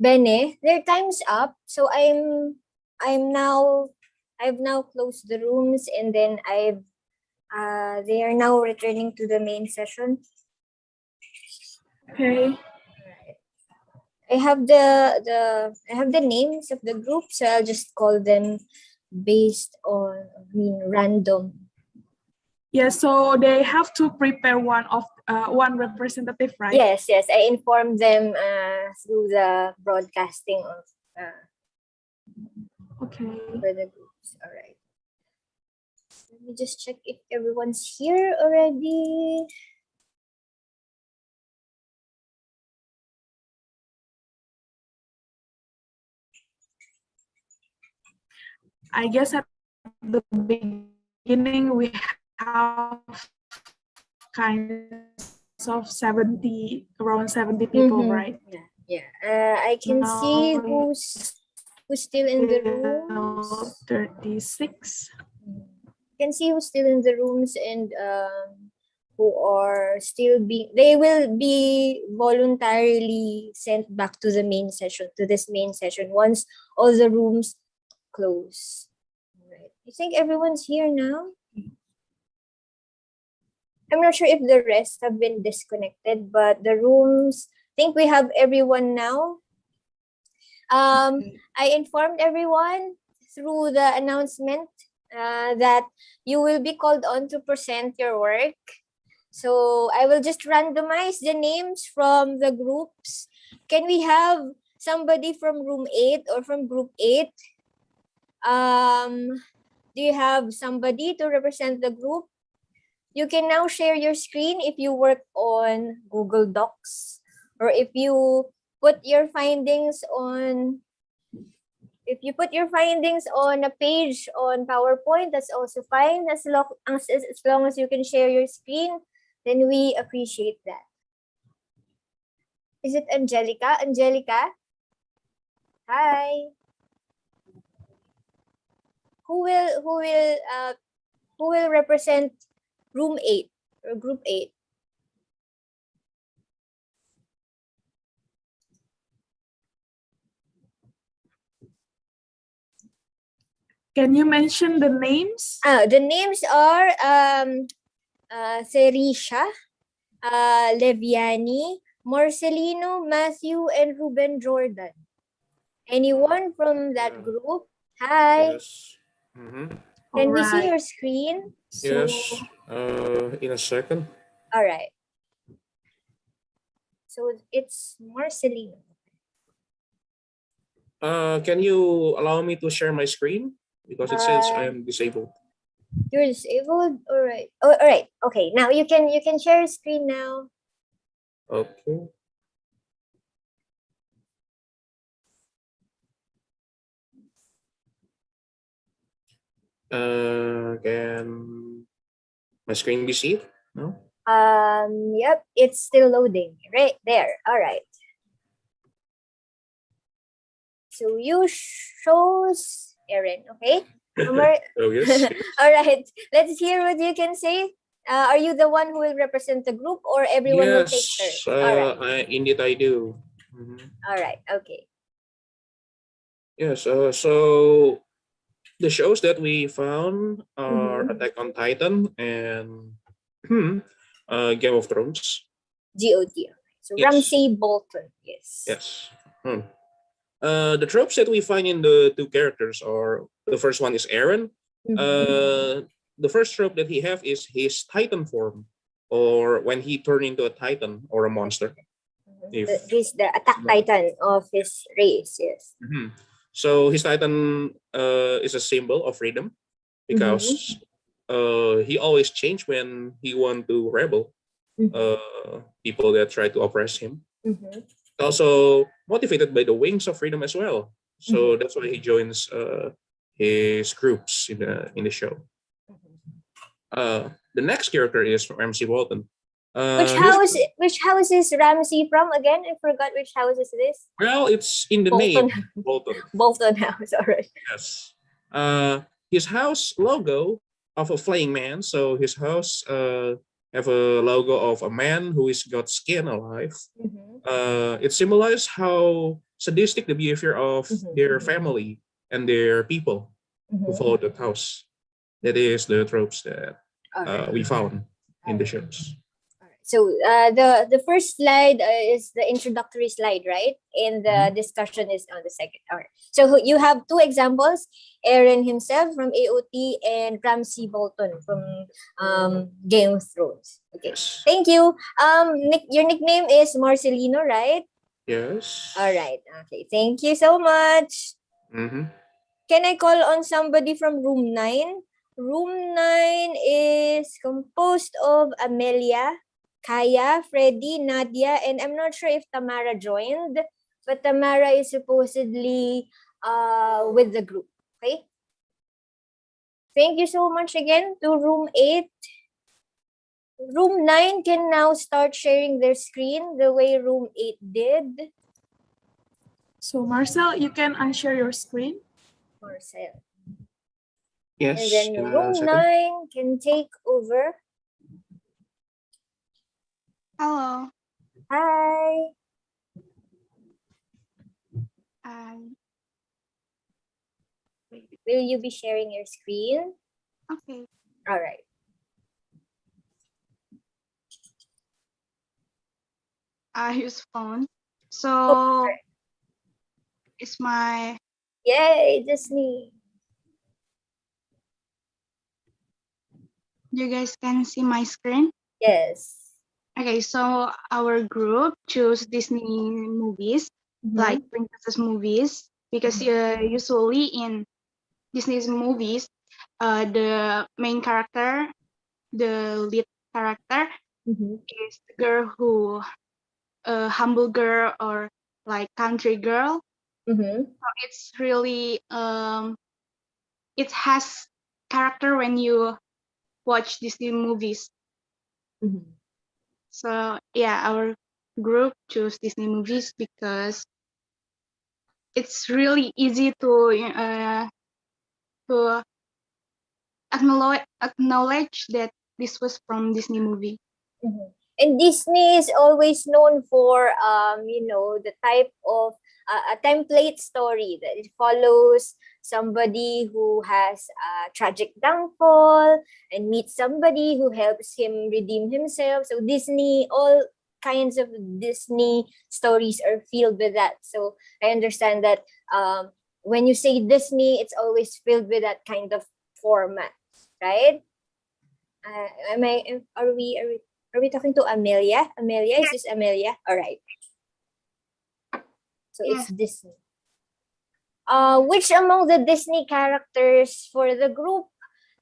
Bene, their time's up. So I've now closed the rooms, and then they are now returning to the main session. Okay. I have the names of the group, so I'll just call them based on random. Yeah, so they have to prepare one representative, right? Yes, I informed them through the broadcasting of Okay. for the groups. All right. Let me just check if everyone's here already. I guess at the beginning we have kind of around 70 people, right? Yeah. I can see who's still in the rooms. 36. Can see who's still in the rooms and who are still they will be voluntarily sent back to the main session, to this main session, once all the rooms close. Right. I think everyone's here now. I'm not sure if the rest have been disconnected, but the rooms, I think we have everyone now. I informed everyone through the announcement that you will be called on to present your work. So I will just randomize the names from the groups. Can we have somebody from room 8 or from group 8? Do you have somebody to represent the group? You can now share your screen if you work on Google Docs, or if you put your findings on a page on PowerPoint, that's also fine. As long as you can share your screen, then we appreciate that. Is it Angelica? Angelica? Hi. Who will represent room 8 or group 8? Can you mention the names? The names are Cerisha, Leviani, Marcelino, Matthew, and Ruben Jordan. Anyone from that group? Hi. Yes. Can we see your screen? Yes. In a second. All right. So it's Marcelino. Can you allow me to share my screen? Because it says I am disabled. You're disabled? All right. Oh, all right. Okay. Now you can share your screen now. Okay. Can my screen be seen? No? Yep, it's still loading. Right there. All right. So you shows Aaron, okay? Oh, yes. All right. Let's hear what you can say. Are you the one who will represent the group, or everyone will take turns? All right. Indeed, I do. All right. Okay. Yes. So the shows that we found are Attack on Titan and Game of Thrones. GOT. So Yes. Ramsay Bolton. Yes. Yes. The tropes that we find in the two characters are, the first one is Aaron. The first trope that he have is his Titan form, or when he turned into a Titan or a monster. He's the attack Titan of his race. Yes. So his Titan is a symbol of freedom, because he always changed when he want to rebel people that try to oppress him. Also motivated by the wings of freedom as well. So that's why he joins his groups in the show. The next character is from MC Bolton. Which house is Ramsay from again? I forgot which house is this. Well, it's in the Bolton. name. Bolton. Bolton house. All right. Yes. His house logo of a flaying man. So his house have a logo of a man who is got skin alive. It symbolizes how sadistic the behavior of their family and their people who follow that house. That is the tropes that we found in the shows. So the first slide is the introductory slide, right? And the discussion is on the second. All right. So you have two examples: Aaron himself from AOT and Ramsey Bolton from Game of Thrones. Okay. Thank you. Your nickname is Marcelino, right? Yes. All right. Okay. Thank you so much. Can I call on somebody from room 9? Room 9 is composed of Amelia, Kaya, Freddy, Nadia, and I'm not sure if Tamara joined, but Tamara is supposedly with the group. Okay. Thank you so much again to room 8. Room 9 can now start sharing their screen the way room 8 did. So Marcel, you can unshare your screen. Marcel. Yes. And then room 9 can take over. Hello. Hi. Will you be sharing your screen? Okay. All right. I use phone. So it's my. Yay, just me. You guys can see my screen? Yes. Okay, so our group chose Disney movies, like princess movies, because usually in Disney's movies, the main character, the lead character, is the girl who, a humble girl or like country girl. So it's really, it has character when you watch Disney movies. So yeah, our group chose Disney movies because it's really easy to acknowledge that this was from Disney movie. And Disney is always known for the type of a template story that it follows somebody who has a tragic downfall and meets somebody who helps him redeem himself. So Disney, all kinds of Disney stories are filled with that. So I understand that when you say Disney, it's always filled with that kind of format, right? Are we talking to Amelia? Amelia, is this Amelia? All right. So it's Disney. Which among the Disney characters for the group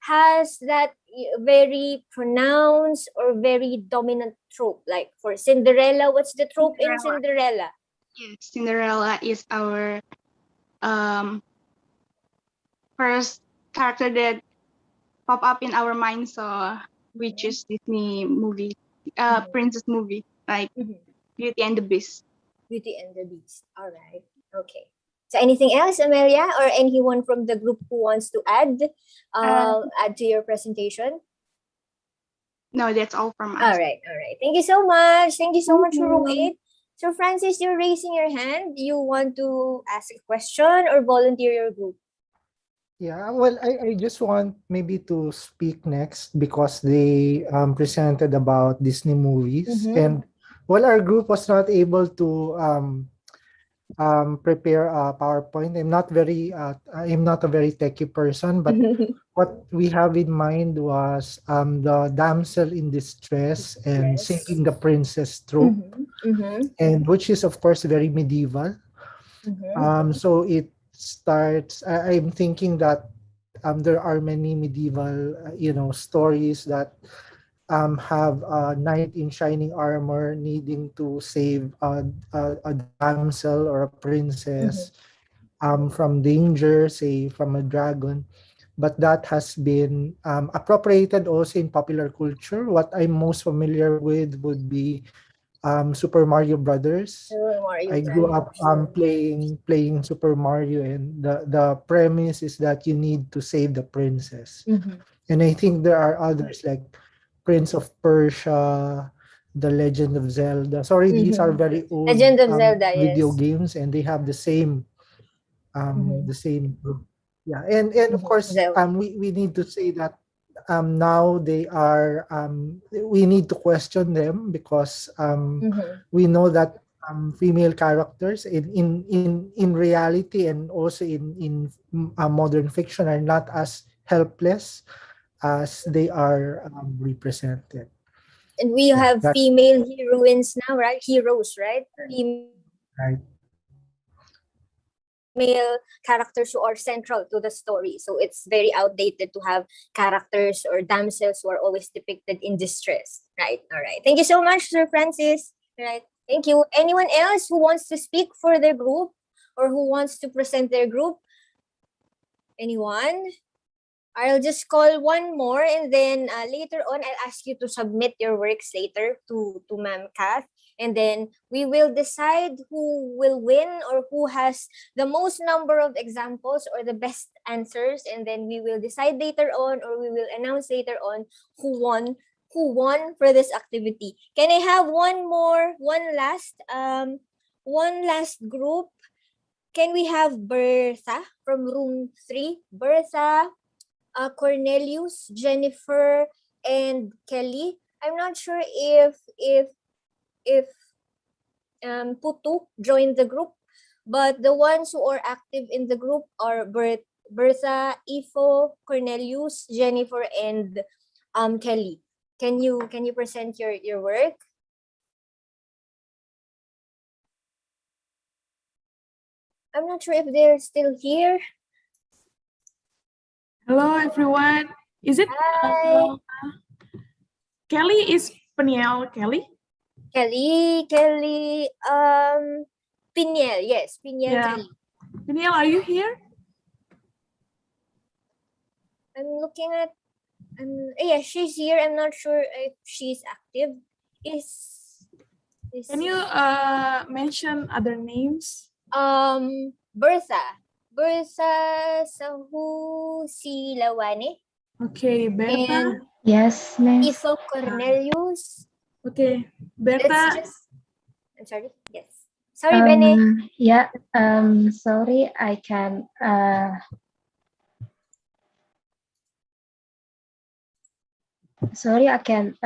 has that very pronounced or very dominant trope? Like for Cinderella, what's the trope in Cinderella? Yes, Cinderella is our first character that pop up in our mind. So we choose Disney movie, princess movie, like Beauty and the Beast. Beauty and the Beast. All right. Okay. So anything else, Amelia, or anyone from the group who wants to add to your presentation? No, that's all from us. All right. All right. Thank you so much. Thank you so much, room 8. So Francis, you're raising your hand. You want to ask a question or volunteer your group? Yeah, well, I just want maybe to speak next because they presented about Disney movies. And while our group was not able to prepare a PowerPoint, I'm not a very techie person, but what we have in mind was the damsel in distress and saving the princess trope, and which is of course very medieval. So it starts. I'm thinking that there are many medieval, stories that have a knight in shining armor needing to save a damsel or a princess from danger, say from a dragon. But that has been appropriated also in popular culture. What I'm most familiar with would be Super Mario Brothers. I grew up playing Super Mario, and the premise is that you need to save the princess. And I think there are others like Prince of Persia, The Legend of Zelda. Sorry, these are very old Legend of Zelda, video yes. games, and they have the same group. Yeah, and of course, Zelda. we need to say that now they are we need to question them because we know that female characters in reality and also in modern fiction are not as helpless as they are represented. And we Yeah, have that's female heroines now, right? Heroes, right? right. Male characters who are central to the story. So it's very outdated to have characters or damsels who are always depicted in distress. Right. All right. Thank you so much, Sir Francis. Right. Thank you. Anyone else who wants to speak for their group or who wants to present their group? Anyone? I'll just call one more, and then later on, I'll ask you to submit your works later to Ma'am Kath. And then we will decide who will win or who has the most number of examples or the best answers. And then we will decide later on, or we will announce later on who won for this activity. Can I have one last group? Can we have Bertha from room 3? Bertha, Cornelius, Jennifer, and Kelly. I'm not sure if Putu joined the group, but the ones who are active in the group are Bertha, Ifo, Cornelius, Jennifer, and Kelly. Can you present your work? I'm not sure if they're still here. Hello, everyone. Is it Kelly? Is Peniel Kelly? Kelly, Piniel, yes, Piniel Yeah. Kelly. Peniel, are you here? I'm looking at, yeah, she's here. I'm not sure if she's active. Can you mention other names? Bertha Sahu Silawane. Okay, Bertha. And Yes, ma'am. Ifo Cornelius. Okay, Bertha. I'm sorry. Yes. Sorry, Bene. Yeah. Sorry, I can. Sorry, I can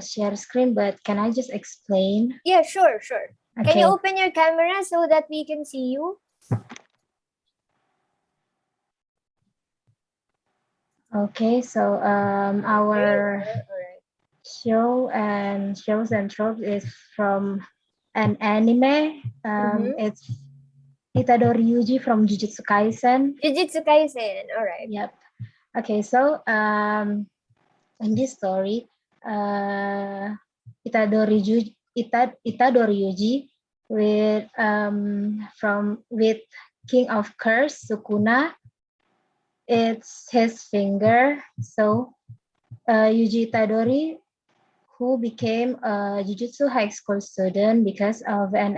share screen, but can I just explain? Yeah, sure. Okay. Can you open your camera so that we can see you? Okay, so our shows and tropes is from an anime. It's Itadori Yuji from Jujutsu Kaisen. All right. Yep. Okay, so in this story, Itadori Yuji with King of Curse Sukuna. It's his finger. So Yuji Itadori, who became a Jujutsu high school student because of an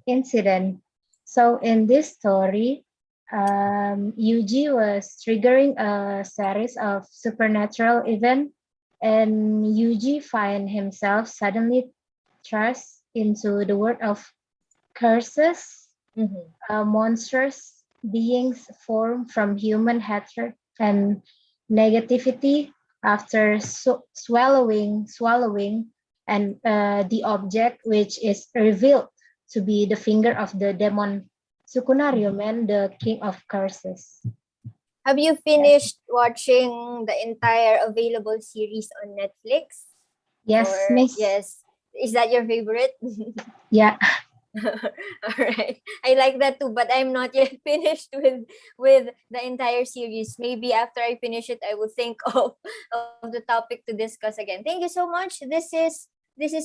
incident. So in this story, Yuji was triggering a series of supernatural events, and Yuji find himself suddenly thrust into the world of curses, monstrous beings formed from human hatred and negativity after swallowing and the object, which is revealed to be the finger of the demon Sukuna Ryomen, the king of curses. Have you finished watching the entire available series on Netflix? Yes, miss. Yes. Is that your favorite? Yeah. All right. I like that too, but I'm not yet finished with the entire series. Maybe after I finish it, I will think of the topic to discuss again. Thank you so much. This is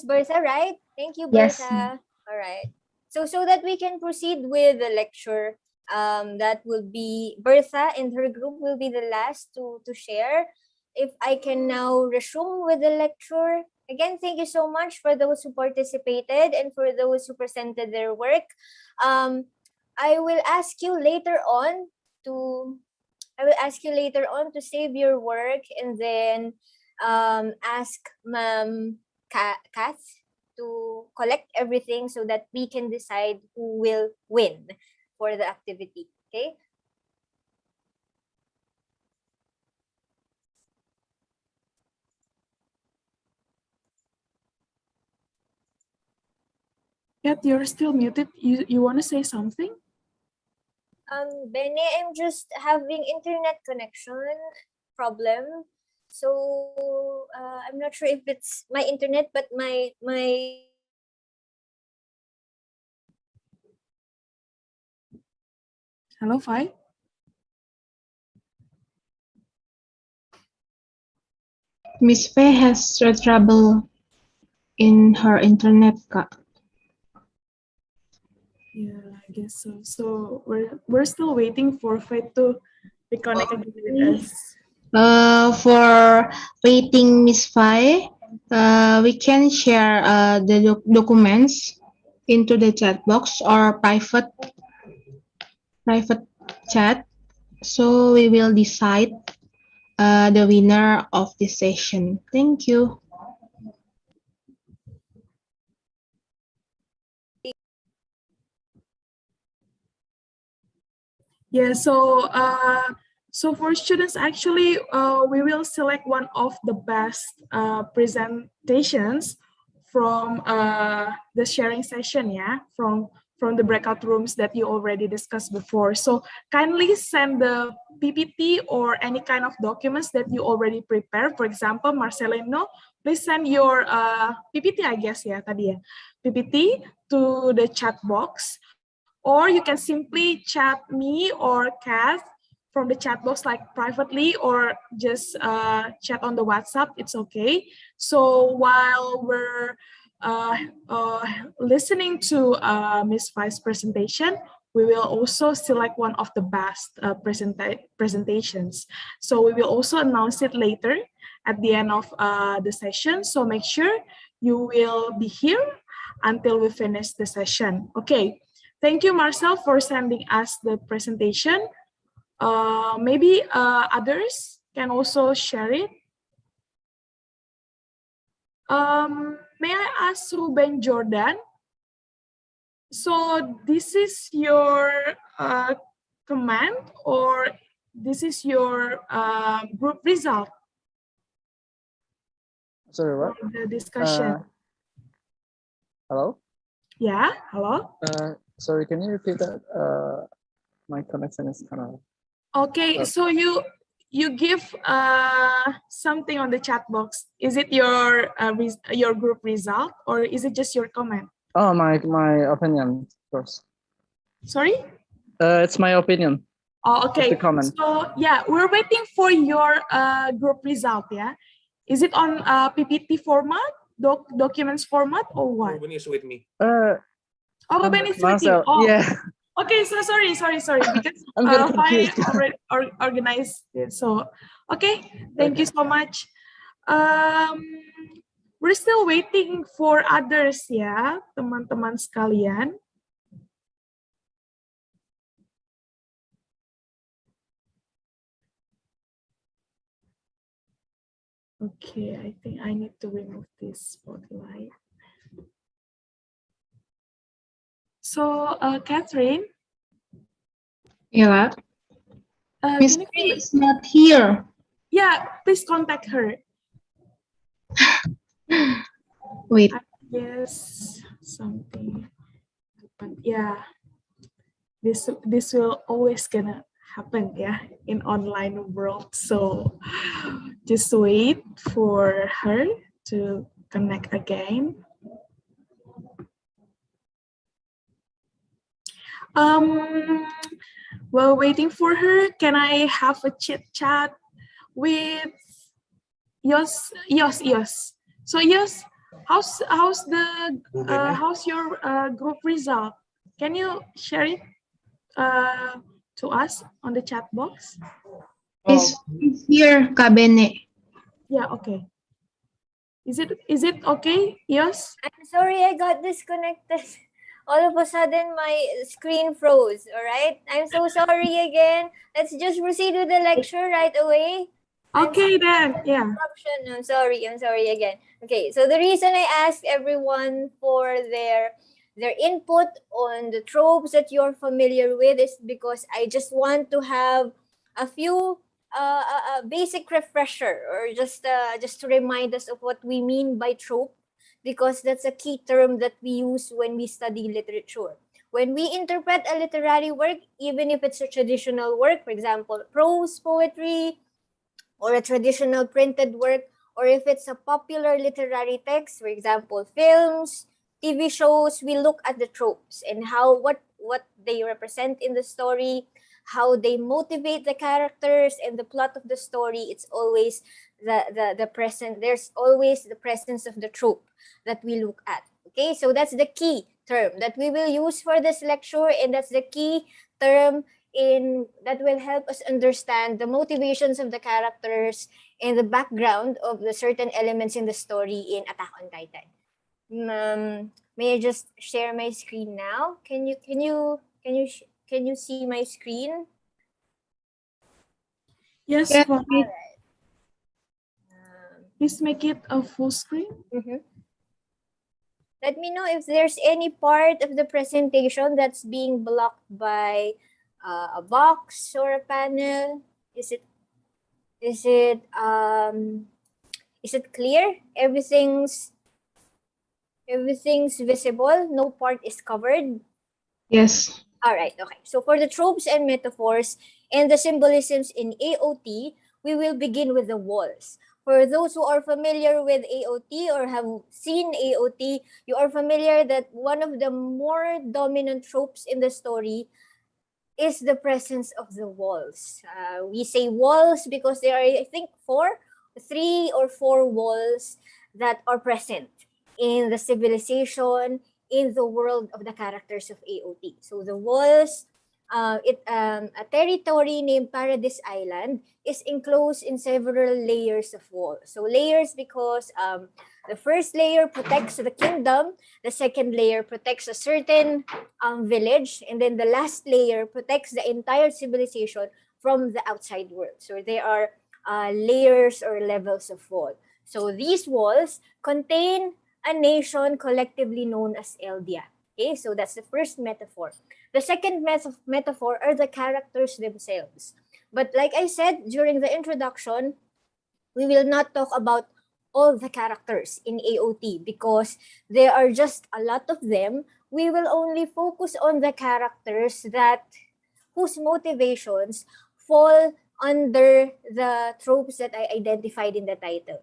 Bertha, right? Thank you, Bertha. Yes. All right. So that we can proceed with the lecture, that will be Bertha and her group will be the last to share. If I can now resume with the lecture. Again, thank you so much for those who participated and for those who presented their work. I will ask you later on to save your work and then ask Ma'am Kath to collect everything so that we can decide who will win for the activity. Okay. Kat, you're still muted. You want to say something? Bene, I'm just having internet connection problem. So I'm not sure if it's my internet, but my Hello, Fai? Miss Faye has trouble in her internet, Kak. Yeah, I guess so. So we're still waiting for Faye to reconnect again with us. For waiting Miss Faye, we can share the documents into the chat box or private chat. So we will decide the winner of this session. Thank you. Yeah, so for students, actually, we will select one of the best presentations from the sharing session, yeah, from the breakout rooms that you already discussed before. So kindly send the PPT or any kind of documents that you already prepared. For example, Marcelino, please send your PPT, I guess, yeah, tadi ya, PPT to the chat box. Or you can simply chat me or Kath from the chat box, like privately, or just chat on the WhatsApp. It's okay. So while we're listening to Ms. Fai's presentation, we will also select one of the best presentations. So we will also announce it later at the end of the session. So make sure you will be here until we finish the session. Okay. Thank you, Marcel, for sending us the presentation. Maybe others can also share it. May I ask Ruben Jordan? So this is your command, or this is your group result? Sorry, what? For the discussion. Hello? Yeah, hello? Sorry, can you repeat that? My connection is kind of... Okay, so you give something on the chat box. Is it your group result, or is it just your comment? Oh, my opinion first. Sorry? It's my opinion. Oh, okay. The comment. So yeah, we're waiting for your group result. Yeah, is it on PPT format, documents format, or what? Ruben is with me. Oh, Ruben is with you. Oh, yeah. Okay, so sorry, because I'm very I confused. already organized it. So, okay, thank you so much. We're still waiting for others ya, teman-teman sekalian. Okay, I think I need to remove this spotlight. So, Catherine. Yeah. Miss Faye is not here. Yeah, please contact her. Wait. Yes, something happened. Yeah, this will always gonna happen, yeah, in online world. So just wait for her to connect again. While waiting for her, can I have a chit chat with Yos? So Yos, how's your group result? Can you share it to us on the chat box? Is here, Kabene. Yeah, okay. Is it okay? Yes. I'm sorry, I got disconnected. All of a sudden, my screen froze. All right, I'm so sorry again. Let's just proceed with the lecture right away. Okay, then, yeah. Interruption. I'm sorry again. Okay, so the reason I asked everyone for their input on the tropes that you're familiar with is because I just want to have a few a basic refresher, or just to remind us of what we mean by trope, because that's a key term that we use when we study literature. When we interpret a literary work, even if it's a traditional work, for example, prose poetry, or a traditional printed work, or if it's a popular literary text, for example, films, TV shows, we look at the tropes and how what they represent in the story, how they motivate the characters and the plot of the story. It's always the present. There's always the presence of the trope that we look at. Okay, so that's the key term that we will use for this lecture, and that's the key term that will help us understand the motivations of the characters and the background of the certain elements in the story in Attack on Titan. May I just share my screen now? Can you see my screen? Yes, Yeah. Fahmi. Please make it a full screen. Let me know if there's any part of the presentation that's being blocked by a box or a panel. Is it clear? Everything's visible. No part is covered. Yes. All right. Okay. So for the tropes and metaphors and the symbolisms in AOT, we will begin with the walls. For those who are familiar with AOT or have seen AOT, you are familiar that one of the more dominant tropes in the story is the presence of the walls. We say walls because there are, I think, 3 or 4 walls that are present in the civilization, in the world of the characters of AOT. So the walls, a territory named Paradise Island is enclosed in several layers of walls. So layers because the first layer protects the kingdom, the second layer protects a certain village, and then the last layer protects the entire civilization from the outside world. So there are layers or levels of wall. So these walls contain a nation collectively known as Eldia. Okay, so that's the first metaphor. The second metaphor are the characters themselves. But like I said during the introduction, we will not talk about all the characters in AOT because there are just a lot of them. We will only focus on the characters whose motivations fall under the tropes that I identified in the title,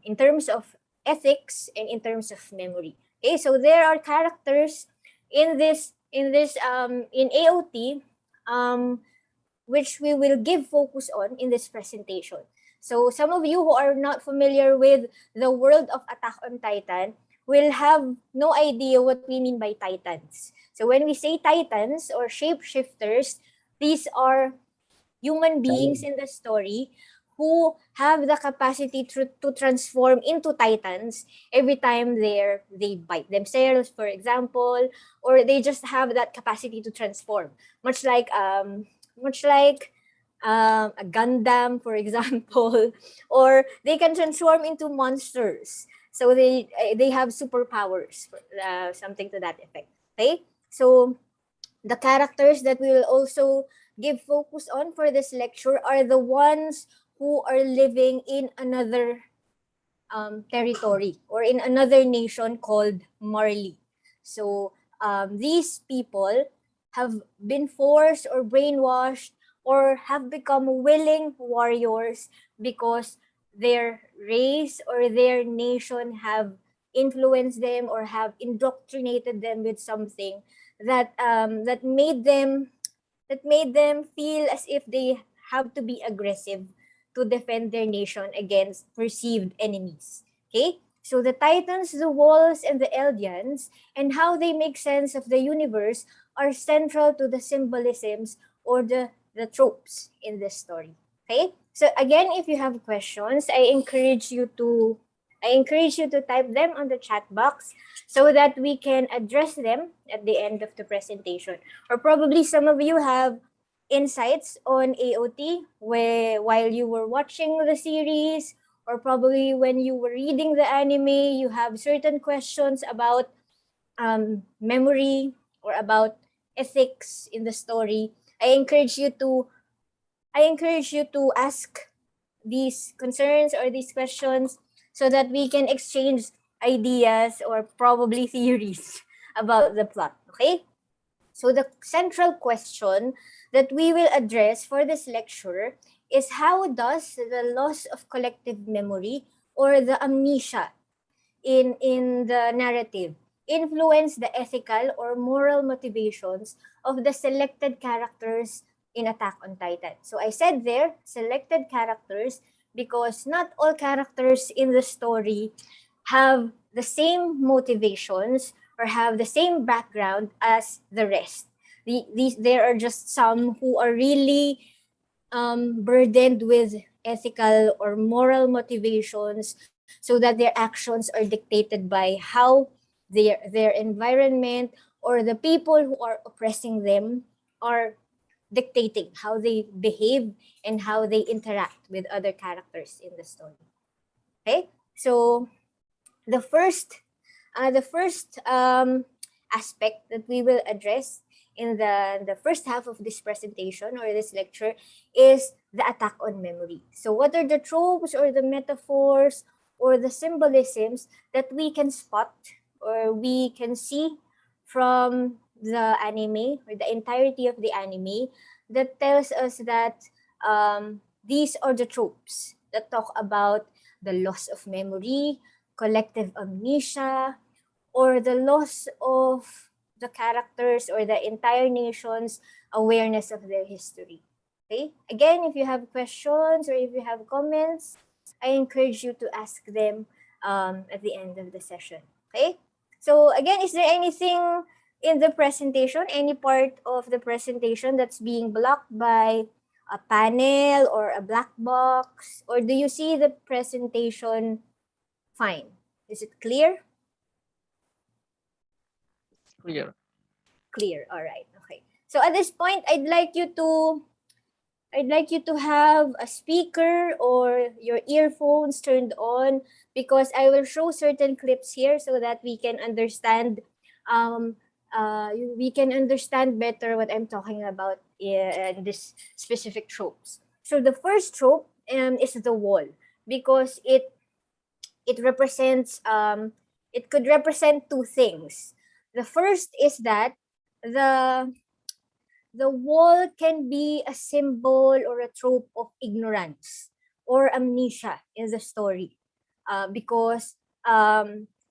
in terms of ethics and in terms of memory. Okay, so there are characters in AOT, which we will give focus on in this presentation. So some of you who are not familiar with the world of Attack on Titan will have no idea what we mean by titans. So when we say titans or shapeshifters, these are human beings in the story who have the capacity to transform into titans every time they bite themselves, for example, or they just have that capacity to transform, much like a Gundam, for example, or they can transform into monsters. So they have superpowers, something to that effect. Okay, so the characters that we will also give focus on for this lecture are the ones who are living in another territory or in another nation called Marley. So these people have been forced or brainwashed or have become willing warriors because their race or their nation have influenced them or have indoctrinated them with something that made them feel as if they have to be aggressive to defend their nation against perceived enemies. Okay? So the Titans, the Walls, and the Eldians, and how they make sense of the universe are central to the symbolisms or the tropes in this story. Okay? So again, if you have questions, I encourage you to type them on the chat box so that we can address them at the end of the presentation. Or probably some of you have insights on AOT while you were watching the series, or probably when you were reading the anime, you have certain questions about memory or about ethics in the story. I encourage you to ask these concerns or these questions so that we can exchange ideas or probably theories about the plot. Okay? So the central question that we will address for this lecture is, how does the loss of collective memory or the amnesia in the narrative influence the ethical or moral motivations of the selected characters in Attack on Titan? So I said there, selected characters, because not all characters in the story have the same motivations or have the same background as the rest. There are just some who are really burdened with ethical or moral motivations, so that their actions are dictated by how their environment or the people who are oppressing them are dictating how they behave and how they interact with other characters in the story. Okay, so the first aspect that we will address in the first half of this presentation or this lecture is the attack on memory. So what are the tropes or the metaphors or the symbolisms that we can spot or we can see from the anime or the entirety of the anime that tells us that these are the tropes that talk about the loss of memory, collective amnesia, or the loss of the characters or the entire nation's awareness of their history. Okay? Again, if you have questions or if you have comments, I encourage you to ask them at the end of the session. Okay? So again, is there anything in the presentation, any part of the presentation that's being blocked by a panel or a black box? Or do you see the presentation fine? Is it clear? Clear. Clear. All right. Okay. So at this point, I'd like you to have a speaker or your earphones turned on, because I will show certain clips here so that we can understand better what I'm talking about in this specific tropes. So the first trope is the wall, because it represents it could represent two things. The first is that the wall can be a symbol or a trope of ignorance or amnesia in the story, because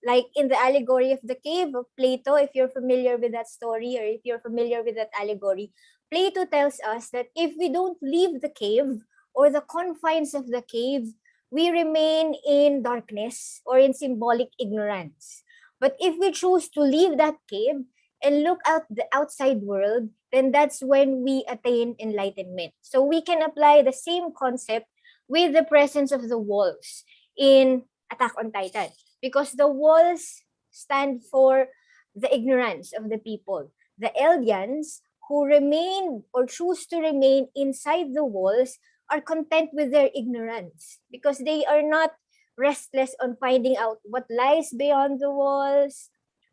like in the allegory of the cave of Plato, if you're familiar with that story or if you're familiar with that allegory, Plato tells us that if we don't leave the cave or the confines of the cave, we remain in darkness or in symbolic ignorance. But if we choose to leave that cave and look out the outside world, then that's when we attain enlightenment. So we can apply the same concept with the presence of the walls in Attack on Titan, because the walls stand for the ignorance of the people. The Eldians who remain or choose to remain inside the walls are content with their ignorance, because they are not restless on finding out what lies beyond the walls.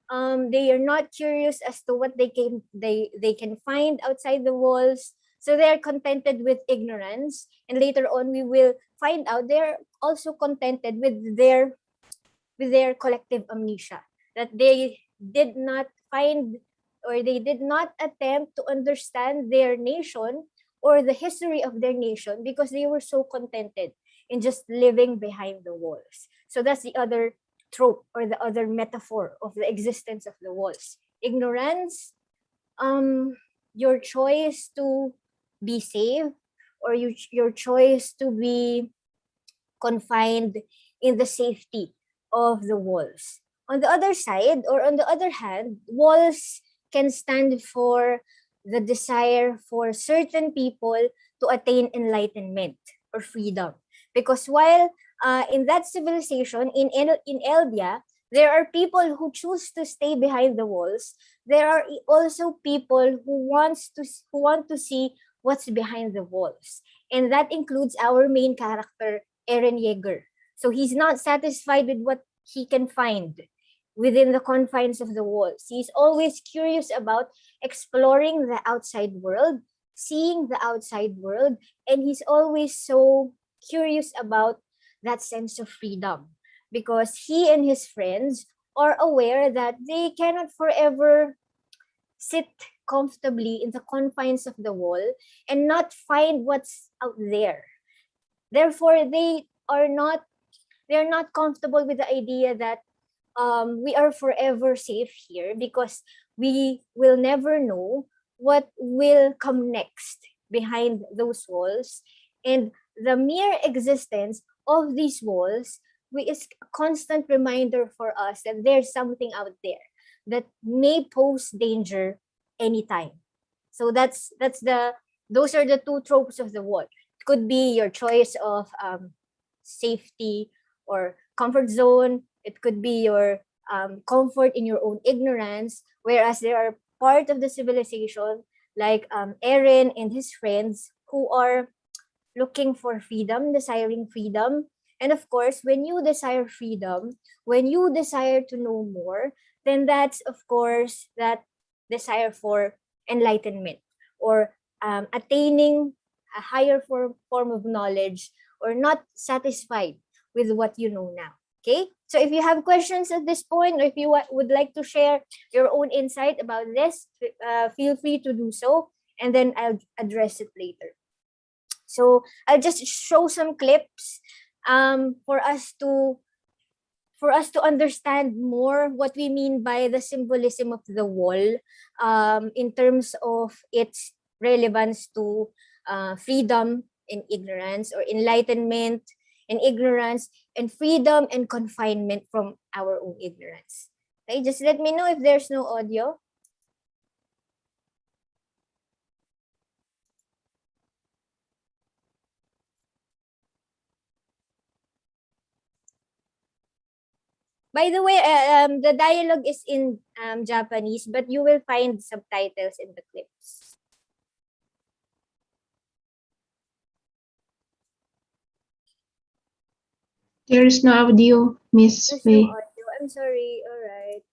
They are not curious as to what they can find outside the walls. So they are contented with ignorance, and later on we will find out they're also contented with their collective amnesia, that they did not find or they did not attempt to understand their nation or the history of their nation, because they were so contented in just living behind the walls. So that's the other trope or the other metaphor of the existence of the walls. Ignorance, your choice to be safe, or your choice to be confined in the safety of the walls. On the other side, or on the other hand, walls can stand for the desire for certain people to attain enlightenment or freedom. Because while in that civilization, in Eldia, there are people who choose to stay behind the walls. There are also people who want to see what's behind the walls. And that includes our main character, Eren Yeager. So he's not satisfied with what he can find within the confines of the walls. He's always curious about exploring the outside world, seeing the outside world, and he's always so curious about that sense of freedom because he and his friends are aware that they cannot forever sit comfortably in the confines of the wall and not find what's out there. Therefore, they're not comfortable with the idea that we are forever safe here because we will never know what will come next behind those walls. And the mere existence of these walls is a constant reminder for us that there's something out there that may pose danger anytime. So those are the two tropes of the wall. It could be your choice of safety or comfort zone. It could be your comfort in your own ignorance, whereas there are part of the civilization like Eren and his friends who are looking for freedom, desiring freedom. And of course, when you desire freedom, when you desire to know more, then that's, of course, that desire for enlightenment or attaining a higher form of knowledge or not satisfied with what you know now. Okay, so if you have questions at this point or if you would like to share your own insight about this, feel free to do so, and then I'll address it later. So I'll just show some clips for us to understand more what we mean by the symbolism of the wall in terms of its relevance to freedom and ignorance, or enlightenment and ignorance, and freedom and confinement from our own ignorance. Okay, just let me know if there's no audio. By the way, the dialogue is in Japanese, but you will find subtitles in the clips. There is no audio, Miss There's Faye. no audio. I'm sorry. All right.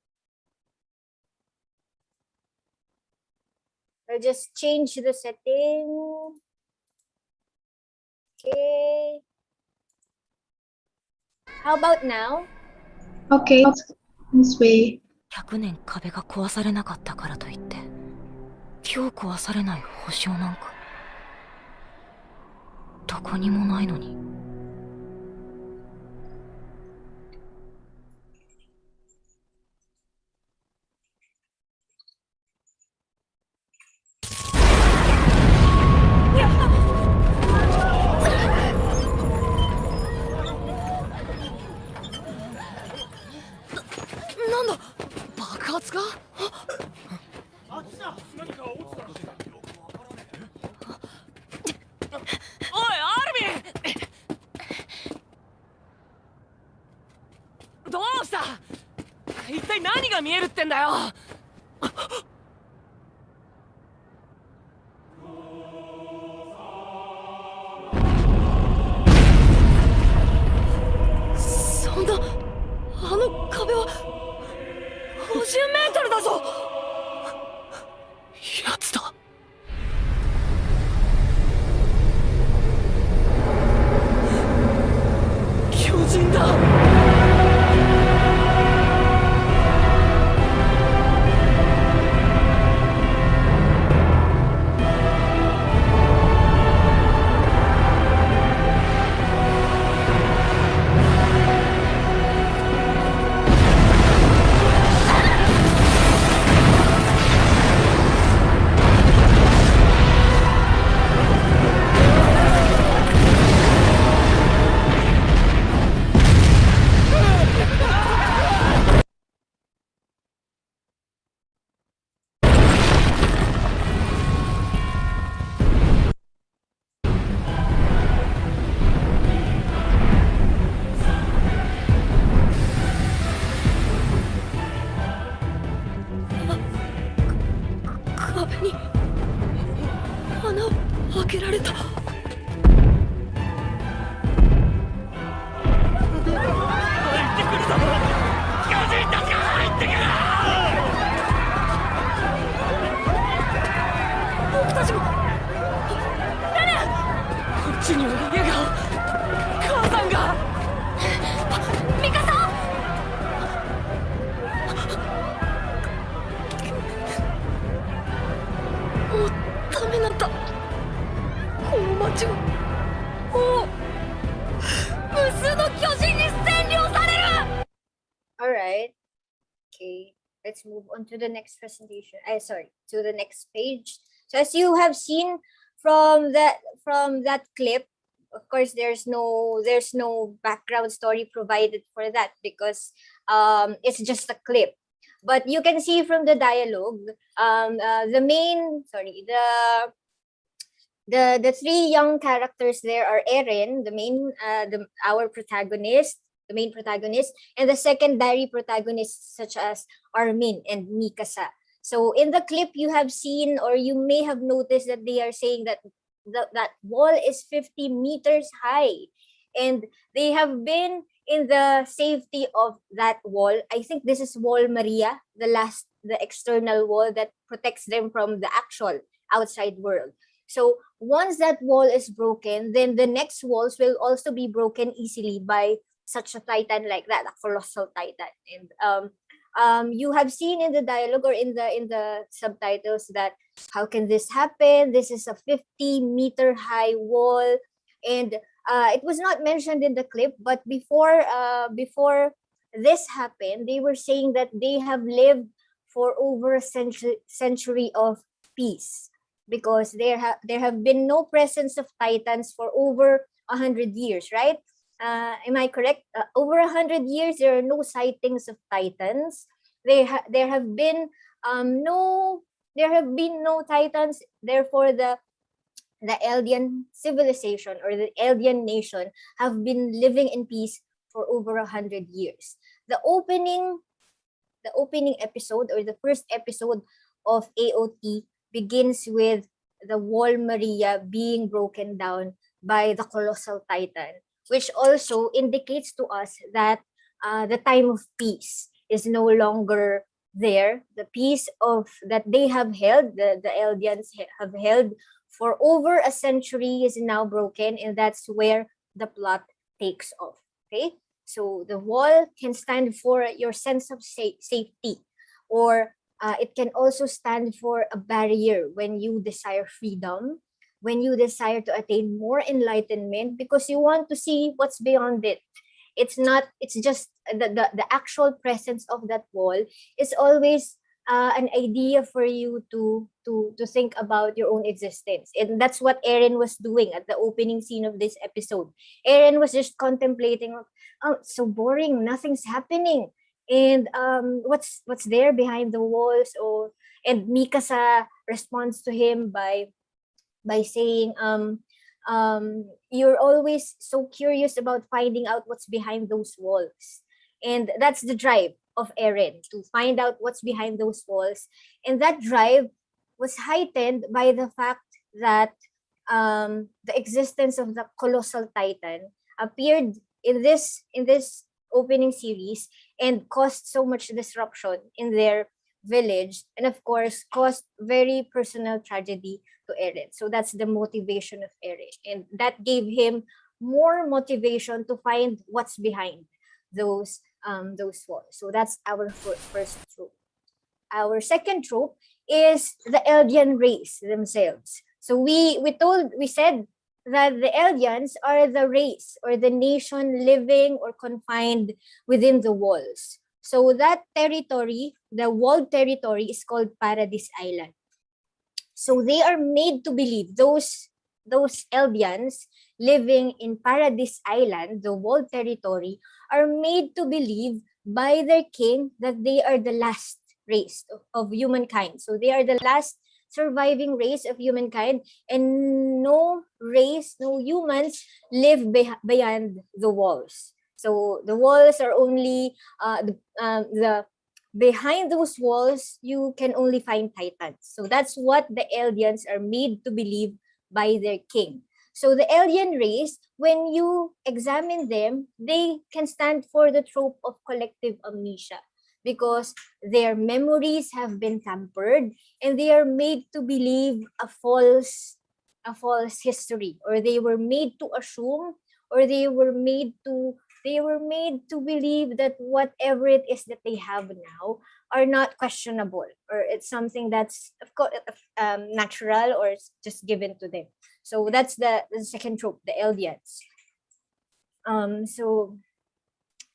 I'll just change the setting. Okay. How about now? Okay, Miss Faye. 100年壁が壊されなかったからといって今日壊されない保証なんかどこにもないのに。なんだ爆発か？あっちだ。何か落ちたらしい。おいアルビン、どうした？一体何が見えるってんだよ。そんなあの壁は50メートルだぞ。やつだ。巨人だ。壁に穴を。開けられた。僕たちも。誰？こっちには家が、母さんが。ミカサ。もうダメなんだ。この町はもう無数の巨人に占領される。 Alright. Okay. Let's move on to the next presentation. Sorry, to the next page. So as you have seen from that clip, of course, there's no background story provided for that because it's just a clip. But you can see from the dialogue, the three young characters there are Eren, our protagonist, the main protagonist, and the secondary protagonists such as Armin and Mikasa. So in the clip, you have seen, or you may have noticed that they are saying that that wall is 50 meters high, and they have been in the safety of that wall. I think this is Wall Maria, the external wall that protects them from the actual outside world. So once that wall is broken, then the next walls will also be broken easily by such a titan like that, a colossal titan. And you have seen in the dialogue or in the subtitles that how can this happen? This is a 50-meter high wall, and it was not mentioned in the clip, but before this happened, they were saying that they have lived for over a century of peace, because there have been no presence of titans for over 100 years, right? Am I correct? Over 100 years, there are no sightings of titans. There have been no titans. Therefore, the Eldian civilization or the Eldian nation have been living in peace for over 100 years. The opening episode, or the first episode of AOT, begins with the Wall Maria being broken down by the colossal titan, which also indicates to us that the time of peace is no longer there. The peace that they have held, the Eldians have held for over a century, is now broken, and that's where the plot takes off. Okay, so the wall can stand for your sense of safety, or it can also stand for a barrier when you desire freedom, when you desire to attain more enlightenment, because you want to see what's beyond it. It's just the actual presence of that wall is always an idea for you to think about your own existence. And that's what Eren was doing at the opening scene of this episode. Eren was just contemplating, oh, it's so boring, nothing's happening. And what's there behind the walls? And Mikasa responds to him by saying, you're always so curious about finding out what's behind those walls. And that's the drive of Eren, to find out what's behind those walls. And that drive was heightened by the fact that the existence of the colossal titan appeared in this opening series and caused so much disruption in their village, and of course caused very personal tragedy to Eren. So that's the motivation of Eren, and that gave him more motivation to find what's behind those walls. So that's our first trope. Our second trope is the Eldian race themselves. So we said that the Eldians are the race or the nation living or confined within the walls. So that territory, the walled territory, is called Paradise Island. So they are made to believe, those Eldians living in Paradise Island, the walled territory, are made to believe by their king that they are the last race of humankind. So they are the last surviving race of humankind, and no humans live beyond the walls. So the walls are only behind those walls, you can only find titans. So that's what the Eldians are made to believe by their king. So the alien race, when you examine them, they can stand for the trope of collective amnesia because their memories have been tampered and they are made to believe a false history, or they were made to assume, or they were made to believe that whatever it is that they have now are not questionable, or it's something that's of course natural, or it's just given to them. So that's the second trope, the aliens. So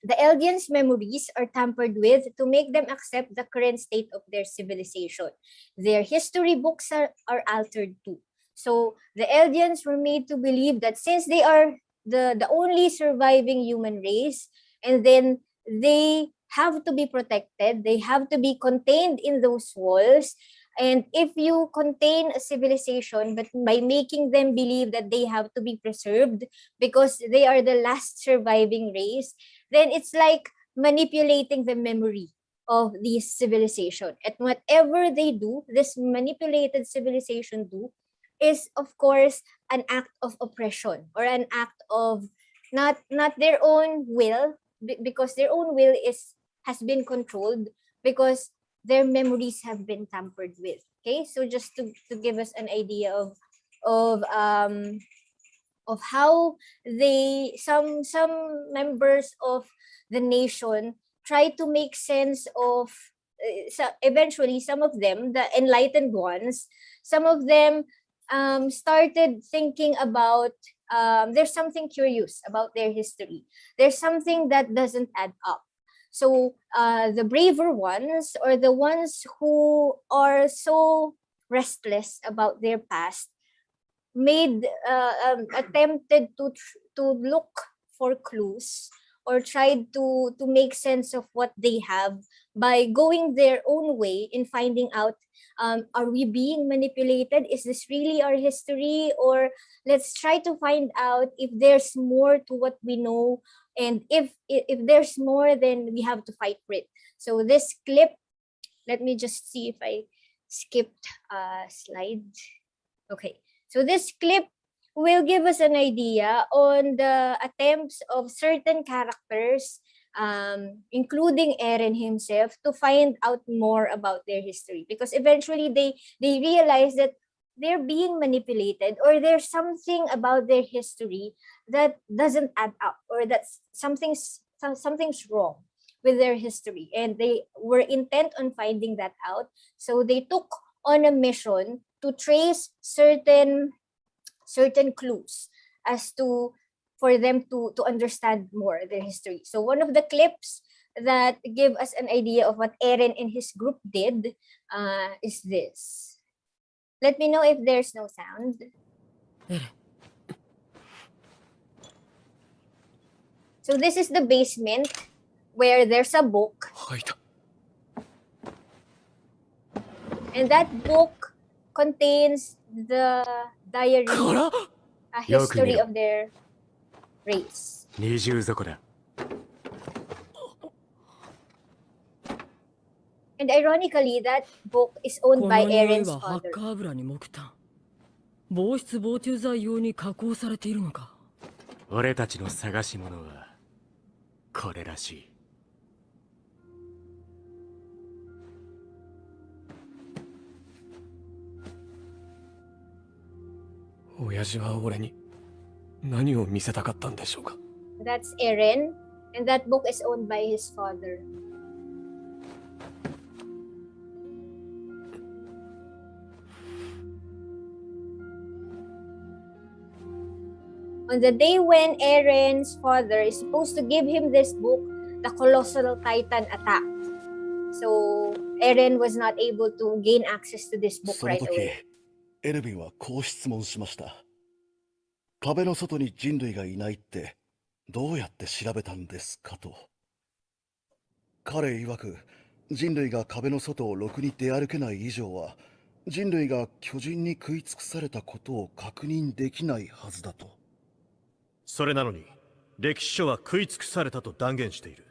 the aliens' memories are tampered with to make them accept the current state of their civilization. Their history books are altered too. So the aliens were made to believe that since they are the only surviving human race, and then they have to be protected, they have to be contained in those walls. And if you contain a civilization, but by making them believe that they have to be preserved because they are the last surviving race, then it's like manipulating the memory of this civilization. And whatever they do, this manipulated civilization do, is of course an act of oppression, or an act of not their own will, because their own will has been controlled because their memories have been tampered with. Okay, so just to give us an idea of how some members of the nation try to make sense of so eventually some of them, the enlightened ones, some of them started thinking about there's something curious about their history. There's something that doesn't add up. So the braver ones, or the ones who are so restless about their past, attempted to look for clues, or tried to make sense of what they have by going their own way in finding out, are we being manipulated? Is this really our history? Or let's try to find out if there's more to what we know. And if there's more, then we have to fight for it. So this clip, let me just see if I skipped a slide. Okay, so this clip will give us an idea on the attempts of certain characters, including Eren himself, to find out more about their history, because eventually they realize that they're being manipulated, or there's something about their history that doesn't add up, or that something's wrong with their history, and they were intent on finding that out. So they took on a mission to trace certain clues as to for them to understand more their history. So one of the clips that give us an idea of what Eren and his group did is this. Let me know if there's no sound. So this is the basement where there's a book. And that book contains the diary, a history of their race. And ironically, that book is owned by Eren's father. 防湿防虫剤用に加工されているのか。俺たちの探し物はこれらしい。親父は俺に何を見せたかったんでしょうか。That's Eren, and that book is owned by his father. On the day when Eren's father is supposed to give him this book, the colossal titan attacked. So Eren was not able to gain access to this book right away. エルヴィンはこう質問しました。壁の外に人類がいないってどうやって調べたんですかと。彼曰く、人類が壁の外をろくに出歩けない以上は、人類が巨人に食い尽くされたことを確認できないはずだと。それなのに、歴史書は食い尽くされたと断言している。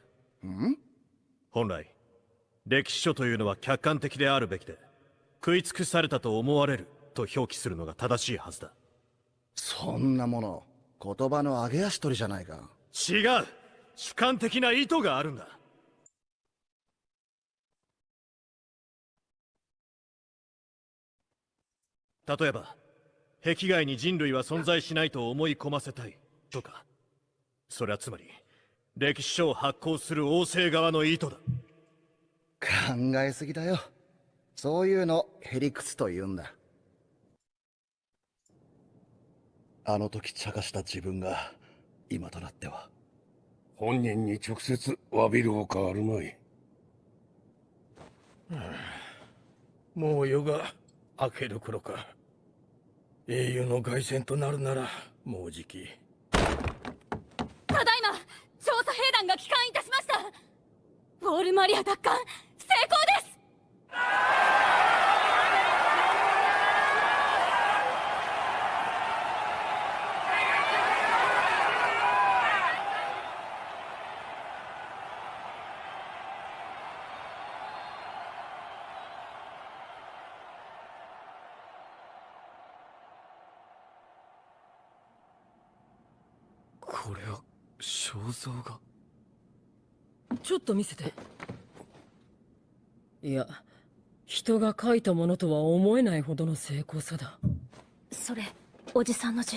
本来、歴史書というのは客観的であるべきで、食い尽くされたと思われると表記するのが正しいはずだ。そんなもの、言葉の上げ足取りじゃないか。違う。主観的な意図があるんだ。例えば、壁外に人類は存在しないと思い込ませたいとか。それはつまり、歴史書を発行する王政側の意図だ。考えすぎだよ。そういうのへりくつと言うんだ。あの時茶化した自分が今となっては。本人に直接詫びるほかあるまい。もう夜が明ける頃か。英雄の凱旋となるならもうじき。ただいま調査兵団が帰還いたしました。ウォールマリア奪還成功です。これは肖像画。ちょっと見せて。いや、人が描いたものとは思えないほどの精巧さだ。それおじさんの字。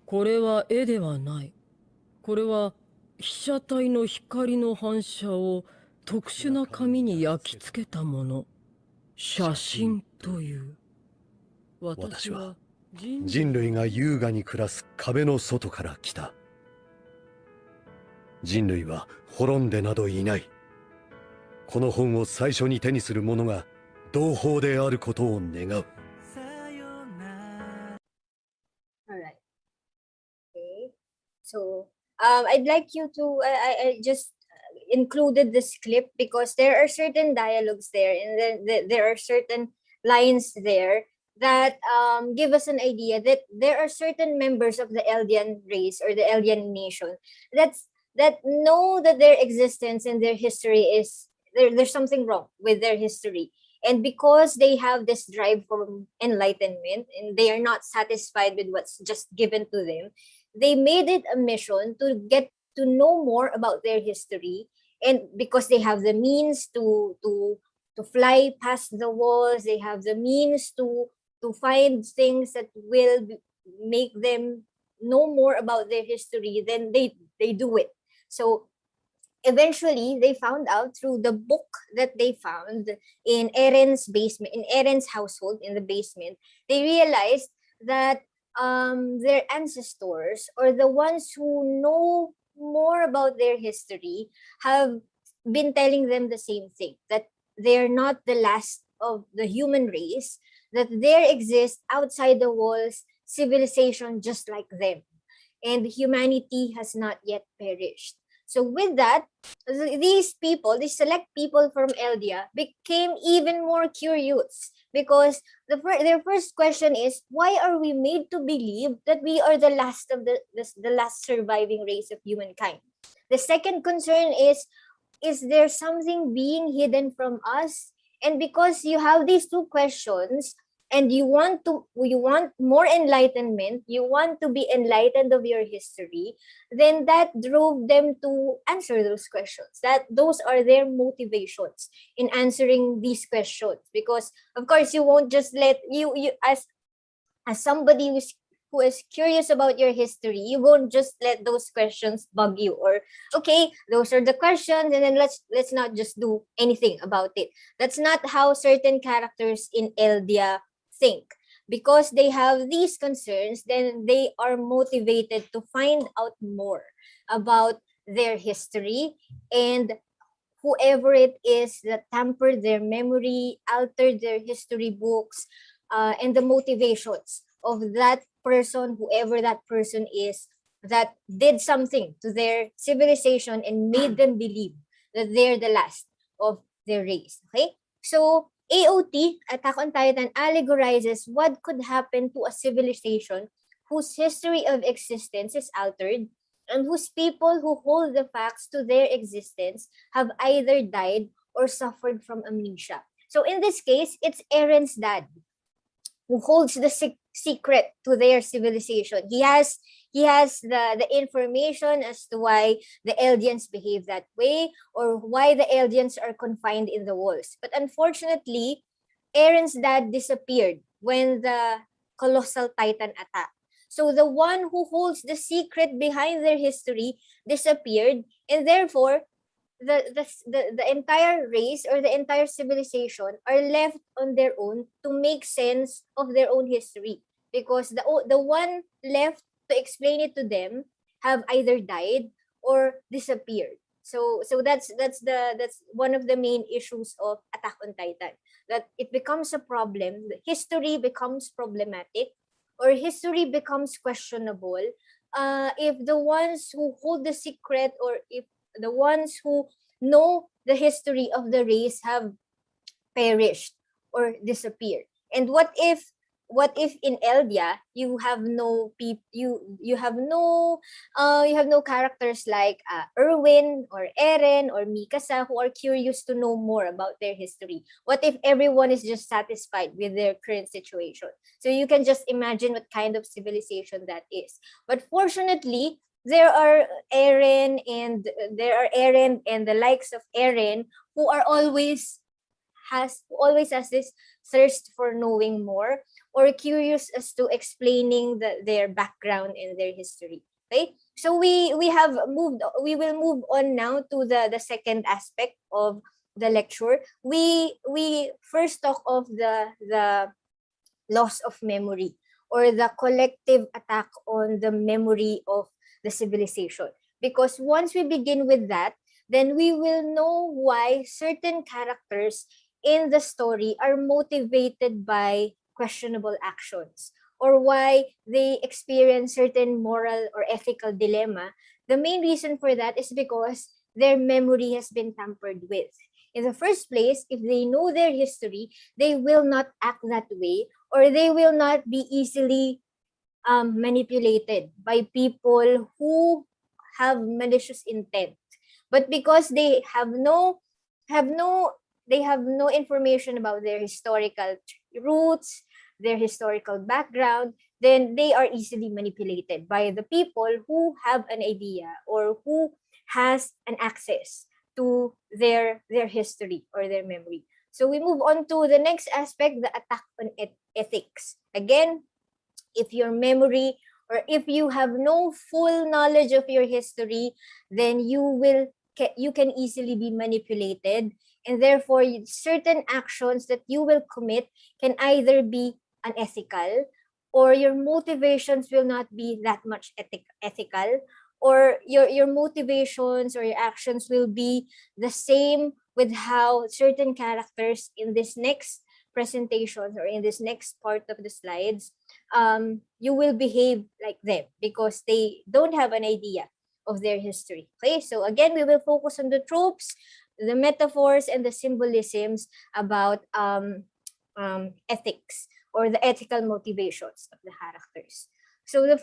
これは絵ではない。これは被写体の光の反射を特殊な紙に焼き付けたもの。写真という。私は人類が優雅に暮らす壁の外から来た。人類は滅んでなどいない。この本を最初に手にする者が同胞であることを願う。Alright. Okay. So, I'd like you to, I just included this clip because there are certain dialogues there and then there are certain lines there that give us an idea that there are certain members of the Eldian race or the Eldian nation that know that their existence and their history is there's something wrong with their history, and because they have this drive for enlightenment and they are not satisfied with what's just given to them, they made it a mission to get to know more about their history, and because they have the means to fly past the walls, they have the means to find things that will make them know more about their history, then they do it. So eventually they found out through the book that they found in Eren's basement, in Eren's household in the basement, they realized that their ancestors, or the ones who know more about their history, have been telling them the same thing, that they're not the last of the human race, that there exists outside the walls civilization just like them, and humanity has not yet perished. So with that, these people, these select people from Eldia, became even more curious, because their first question is, why are we made to believe that we are the last of the last surviving race of humankind? The second concern is there something being hidden from us? And because you have these two questions, and you want more enlightenment, you want to be enlightened of your history, then that drove them to answer those questions. Those are their motivations in answering these questions. Because of course you won't just let you as somebody who is curious about your history, you won't just let those questions bug you, or okay, those are the questions and then let's not just do anything about it. That's not how certain characters in Eldia think. Because they have these concerns, then they are motivated to find out more about their history, and whoever it is that tampered their memory, altered their history books, and the motivations of that person, whoever that person is, that did something to their civilization and made them believe that they're the last of their race. Okay? So AOT, Attack on Titan, allegorizes what could happen to a civilization whose history of existence is altered, and whose people who hold the facts to their existence have either died or suffered from amnesia. So in this case, it's Eren's dad. who holds the secret to their civilization. He has the information as to why the Eldians behave that way, or why the Eldians are confined in the walls. But unfortunately, Eren's dad disappeared when the colossal titan attacked. So the one who holds the secret behind their history disappeared, and therefore the entire race or the entire civilization are left on their own to make sense of their own history, because the one left to explain it to them have either died or disappeared. So that's one of the main issues of Attack on Titan, that it becomes a problem. History becomes problematic, or history becomes questionable, if the ones who hold the secret, or if the ones who know the history of the race have perished or disappeared. And what if in Eldia you have no you have no characters like Erwin or Eren or Mikasa who are curious to know more about their history? What if everyone is just satisfied with their current situation? So you can just imagine what kind of civilization that is. But fortunately, there are Eren and the likes of Eren who are always has this thirst for knowing more, or curious as to explaining their background and their history. Okay, so we will move on now to the second aspect of the lecture. We first talk of the loss of memory, or the collective attack on the memory of the civilization. Because once we begin with that, then we will know why certain characters in the story are motivated by questionable actions, or why they experience certain moral or ethical dilemma. The main reason for that is because their memory has been tampered with. In the first place, if they know their history, they will not act that way, or they will not be easily manipulated by people who have malicious intent. But because they have no information about their historical roots, their historical background, then they are easily manipulated by the people who have an idea, or who has an access to their history or their memory. So we move on to the next aspect, the attack on ethics. Again, if your memory, or if you have no full knowledge of your history, then you can easily be manipulated, and therefore certain actions that you will commit can either be unethical, or your motivations will not be that much ethical, or your motivations or your actions will be the same with how certain characters in this next presentation, or in this next part of the slides, you will behave like them, because they don't have an idea of their history. Okay, so again, we will focus on the tropes, the metaphors, and the symbolisms about ethics, or the ethical motivations of the characters. So the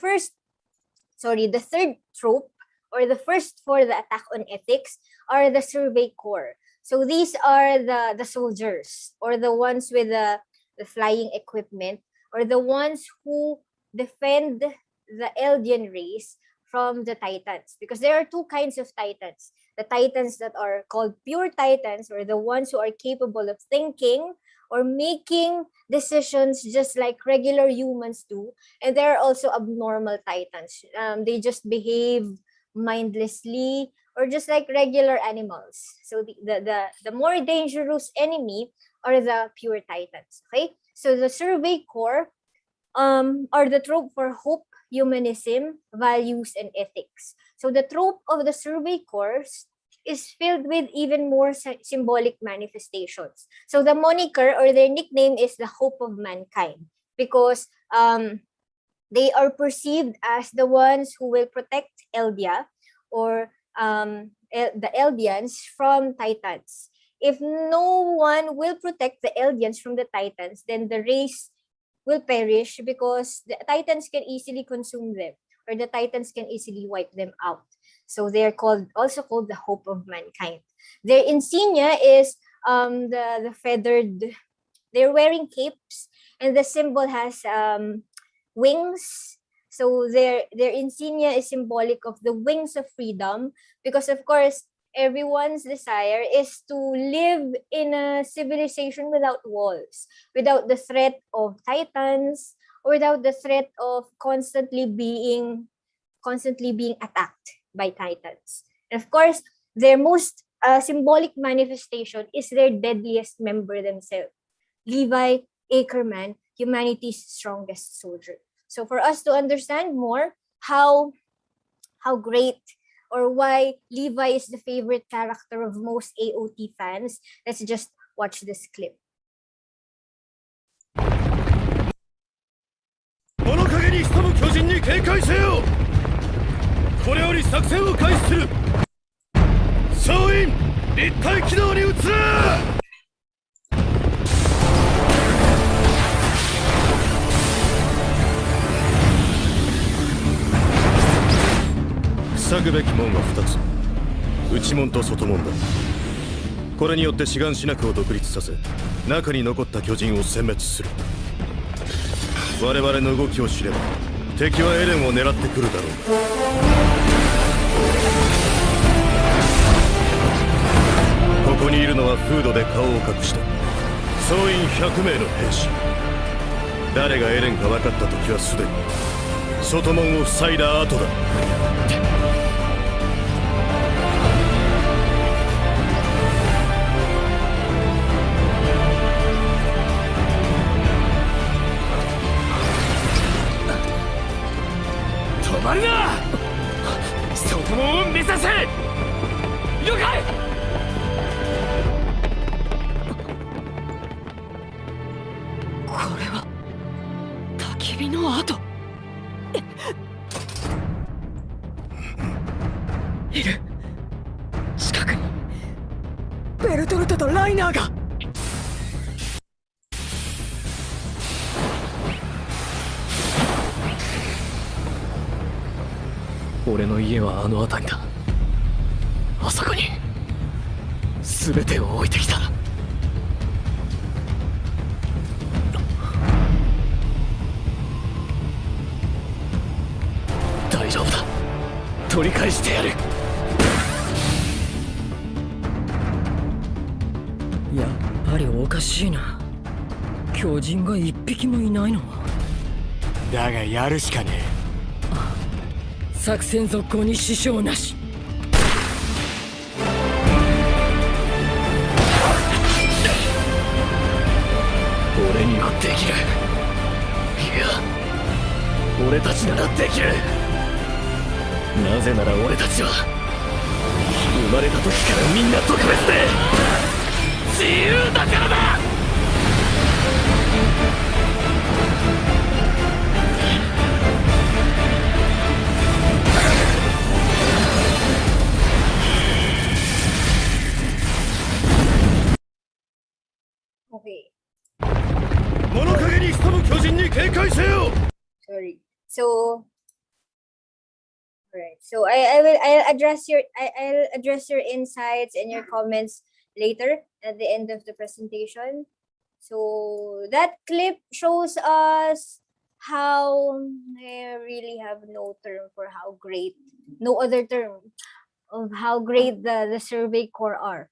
third trope, or the first for the attack on ethics, are the survey corps. So these are the soldiers, or the ones with the flying equipment, or the ones who defend the Eldian race from the Titans. Because there are two kinds of Titans. The Titans that are called pure Titans, or the ones who are capable of thinking or making decisions just like regular humans do. And there are also abnormal Titans. They just behave mindlessly, or just like regular animals. So the more dangerous enemy are the pure Titans. Okay, so the survey corps are the trope for hope, humanism, values, and ethics. So the trope of the survey corps is filled with even more symbolic manifestations. So the moniker, or their nickname, is the hope of mankind, because they are perceived as the ones who will protect Eldia, or the Eldians, from Titans. If no one will protect the Eldians from the Titans, then the race will perish, because the Titans can easily consume them, or the Titans can easily wipe them out. So they're also called the hope of mankind. Their insignia is the feathered They're wearing capes, and the symbol has wings. So their insignia is symbolic of the wings of freedom, because of course everyone's desire is to live in a civilization without walls, without the threat of titans, or without the threat of constantly being attacked by titans. And of course, their most symbolic manifestation is their deadliest member themselves, Levi Ackerman, humanity's strongest soldier. So for us to understand more how great or why Levi is the favorite character of most AOT fans, let's just watch this clip. 物陰に潜む巨人に警戒せよ。これより作戦を開始する。総員立体機動に移れ。塞ぐべき門は2つ、内門と外門だ。これによって志願しなくを独立させ、中に残った巨人を殲滅する。我々の動きを知れば、敵はエレンを狙ってくるだろう。ここにいるのはフードで顔を隠した総員100名の兵士。誰がエレンか分かった時はすでに外門を塞いだ後だ。止まるな！外門を目指せ！了解！これは焚き火の跡。いる。近くにベルトルトとライナーが。俺の家はあの辺りだ。あそこに全てを置いてきた。大丈夫だ。取り返してやる。やっぱりおかしいな。巨人が一匹もいないのは。だがやるしかねえ。作戦続行に支障なし。俺にはできる。いや、俺たちならできる。なぜなら俺たちは生まれた時からみんな特別で自由だからだ。Okay. 物陰に潜む巨人に警戒せよ。 Sorry. So, alright. So I'll address your insights and your comments later at the end of the presentation. So that clip shows us how I really have no term for how great, no other term of how great the Survey Corps are.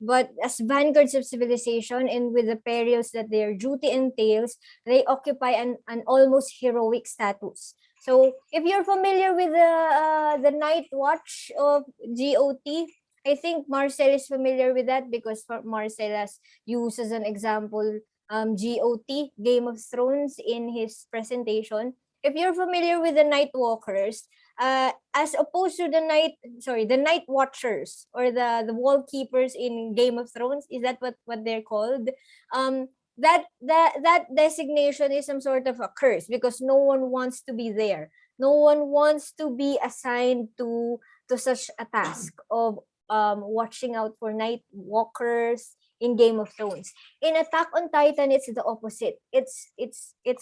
But as vanguards of civilization and with the perils that their duty entails, they occupy an almost heroic status. So if you're familiar with the Night Watch of GOT, I think Marcel is familiar with that because Marcel has used as an example GOT, Game of Thrones, in his presentation. If you're familiar with the Night Walkers, as opposed to the Night Watchers or the Wall Keepers in Game of Thrones, is that what they're called? That designation is some sort of a curse because no one wants to be there. No one wants to be assigned to such a task of watching out for Night Walkers in Game of Thrones. In Attack on Titan, it's the opposite. It's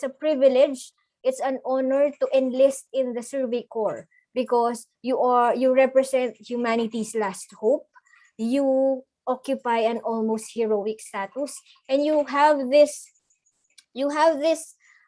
a privilege. It's an honor to enlist in the Survey Corps because you represent humanity's last hope. You occupy an almost heroic status, and you have this,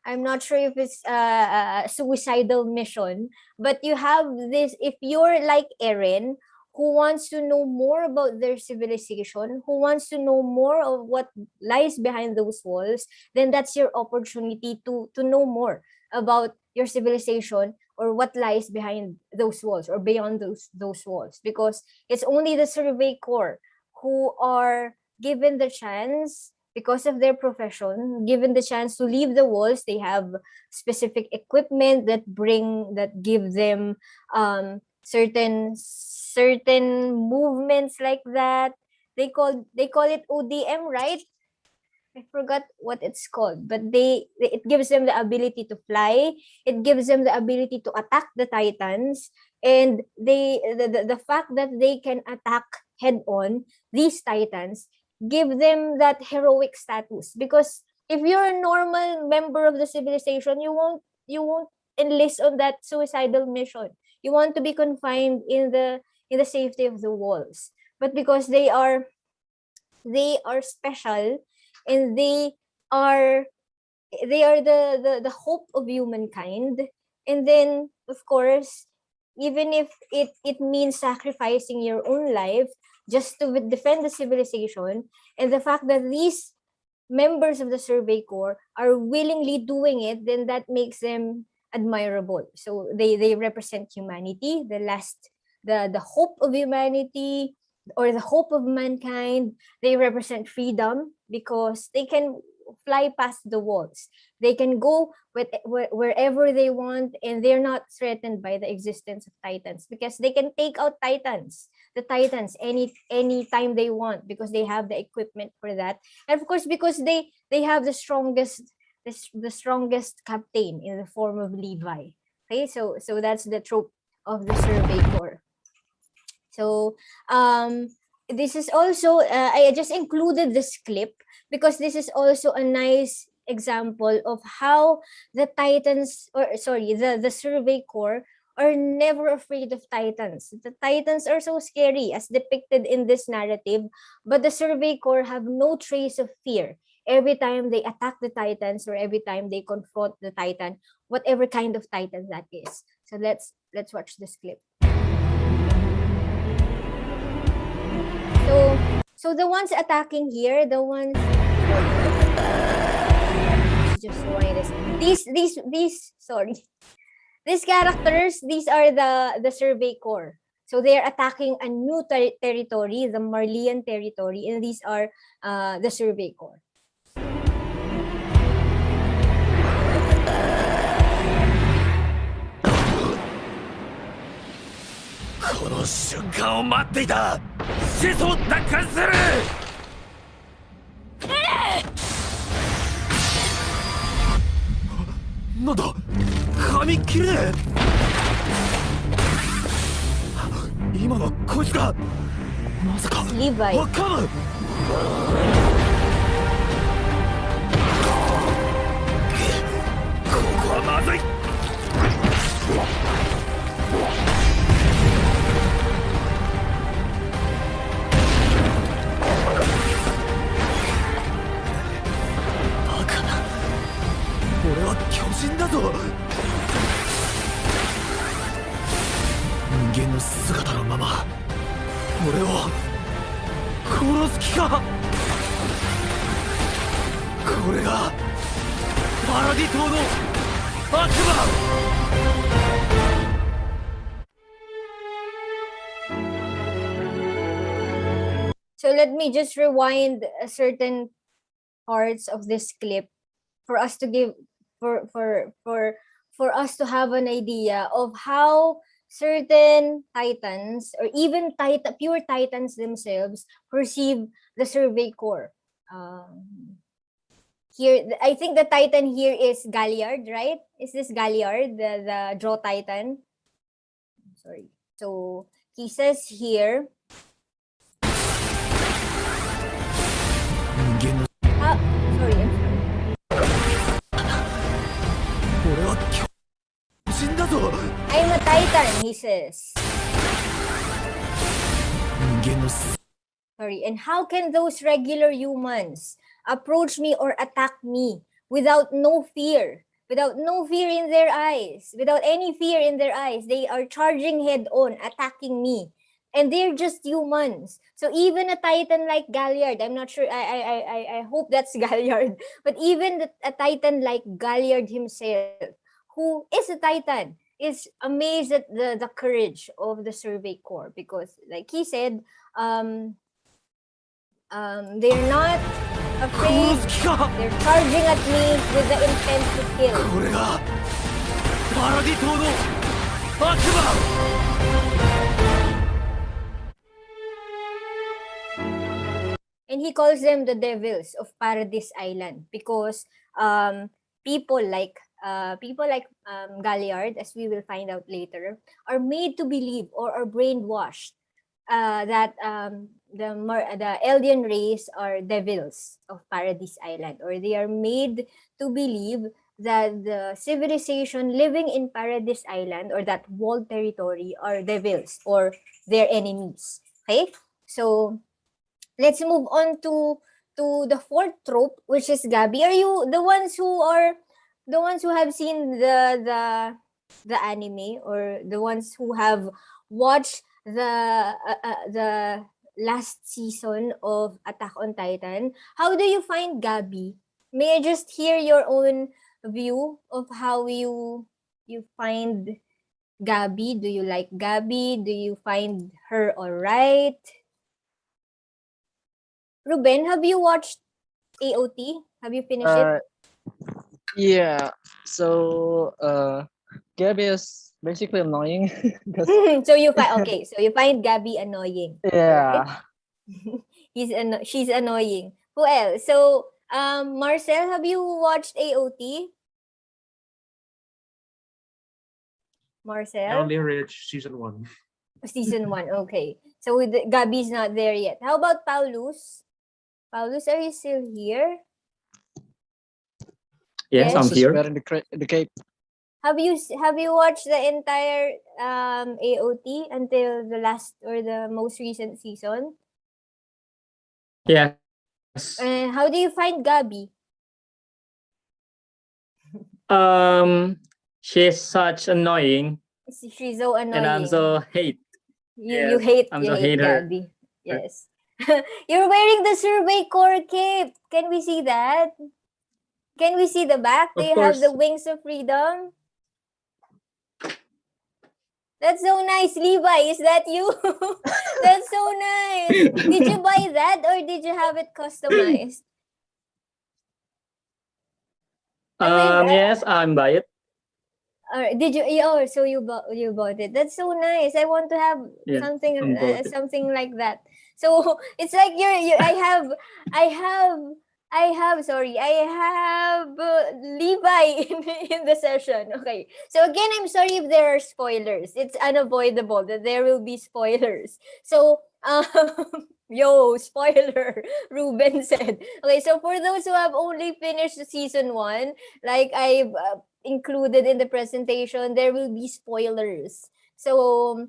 I'm not sure if it's a suicidal mission, but you have this, if you're like Eren, who wants to know more about their civilization, who wants to know more of what lies behind those walls, then that's your opportunity to know more about your civilization or what lies behind those walls or beyond those walls, because it's only the Survey Corps who are given the chance, because of their profession, given the chance to leave the walls. They have specific equipment that give them certain movements like that. They call it ODM, right? I forgot what it's called, but it gives them the ability to fly. It gives them the ability to attack the Titans, and the fact that they can attack head on these Titans give them that heroic status. Because if you're a normal member of the civilization, you won't enlist on that suicidal mission. You want to be confined in the safety of the walls. But because they are special, and they are the hope of humankind, and then of course, even if it means sacrificing your own life just to defend the civilization, and the fact that these members of the Survey Corps are willingly doing it, then that makes them admirable. So they represent humanity, the hope of humanity, or the hope of mankind. They represent freedom because they can fly past the walls. They can go wherever they want, and they're not threatened by the existence of Titans, because they can take out the Titans any time they want, because they have the equipment for that. And of course, because they have the strongest captain in the form of Levi. Okay, so that's the trope of the Survey Corps. So this is also I just included this clip because this is also a nice example of how the Titans, or sorry, the Survey Corps are never afraid of Titans. The Titans are so scary as depicted in this narrative, but the Survey Corps have no trace of fear every time they attack the Titans, or every time they confront the Titan, whatever kind of Titan that is. So let's watch this clip. So the ones attacking here, the ones just showing this. These characters, these are the Survey Corps. So they are attacking a new territory, the Marleyan territory, and these are the Survey Corps. この瞬間を待っていた。始祖を奪還する。なんだ、紙切れ。今のこいつがまさかアカム。ここはまずい。 俺は巨人だぞ。人間の姿のまま俺を殺す気か。これがパラディ島の悪魔。 So let me just rewind certain parts of this clip for us to give for us to have an idea of how certain Titans, or even pure Titans themselves, perceive the Survey Corps. Here, I think the Titan here is Galliard, right? Is this Galliard, the Draw Titan? Sorry. So he says here. Sorry, I'm sorry. I'm a Titan, he says. Sorry. And how can those regular humans approach me or attack me without no fear? Without no fear in their eyes, without any fear in their eyes, they are charging head on, attacking me. And they're just humans. So even a titan like Galliard, I'm not sure, I hope that's Galliard, but even a titan like Galliard himself, who is a titan, is amazed at the courage of the Survey Corps, because like he said, they're not afraid, they're charging at me with the intent to kill. And he calls them the devils of Paradise Island, because people like Galliard, as we will find out later, are made to believe or are brainwashed that the alien race are devils of Paradise Island, or they are made to believe that the civilization living in Paradise Island or that walled territory are devils or their enemies. Okay, so let's move on to the fourth trope, which is Gabi. Are you the ones who have seen the anime, or the ones who have watched the last season of Attack on Titan? How do you find Gabi? May I just hear your own view of how you find Gabi? Do you like Gabi? Do you find her alright? Ruben, have you watched AOT? Have you finished it? Yeah. So Gabby is basically annoying. So you find Gabi annoying. Yeah. Right? She's annoying. Who else? So Marcel, have you watched AOT? Marcel? I only reached season 1. Season 1, okay. So Gabi's not there yet. How about Paulus? Paulus, are you still here? Yes, I'm here. Wearing the cape. Have you watched the entire AOT until the last or the most recent season? Yes. How do you find Gabi? She's such annoying. She's so annoying. And I'm so hate. You hate her. Gabi. Yes. You're wearing the Survey Corps cape. Can we see that? Can we see the back? Do you have the wings of freedom? That's so nice, Levi. Is that you? That's so nice. Did you buy that or did you have it customized? Yes, I'm buy it. Did you? Oh, so you bought it. That's so nice. I want to have something like that. So it's like I have Levi in the session. Okay. So again, I'm sorry if there are spoilers. It's unavoidable that there will be spoilers. So yo, spoiler, Ruben said. Okay, so for those who have only finished season 1, like I've included in the presentation, there will be spoilers. So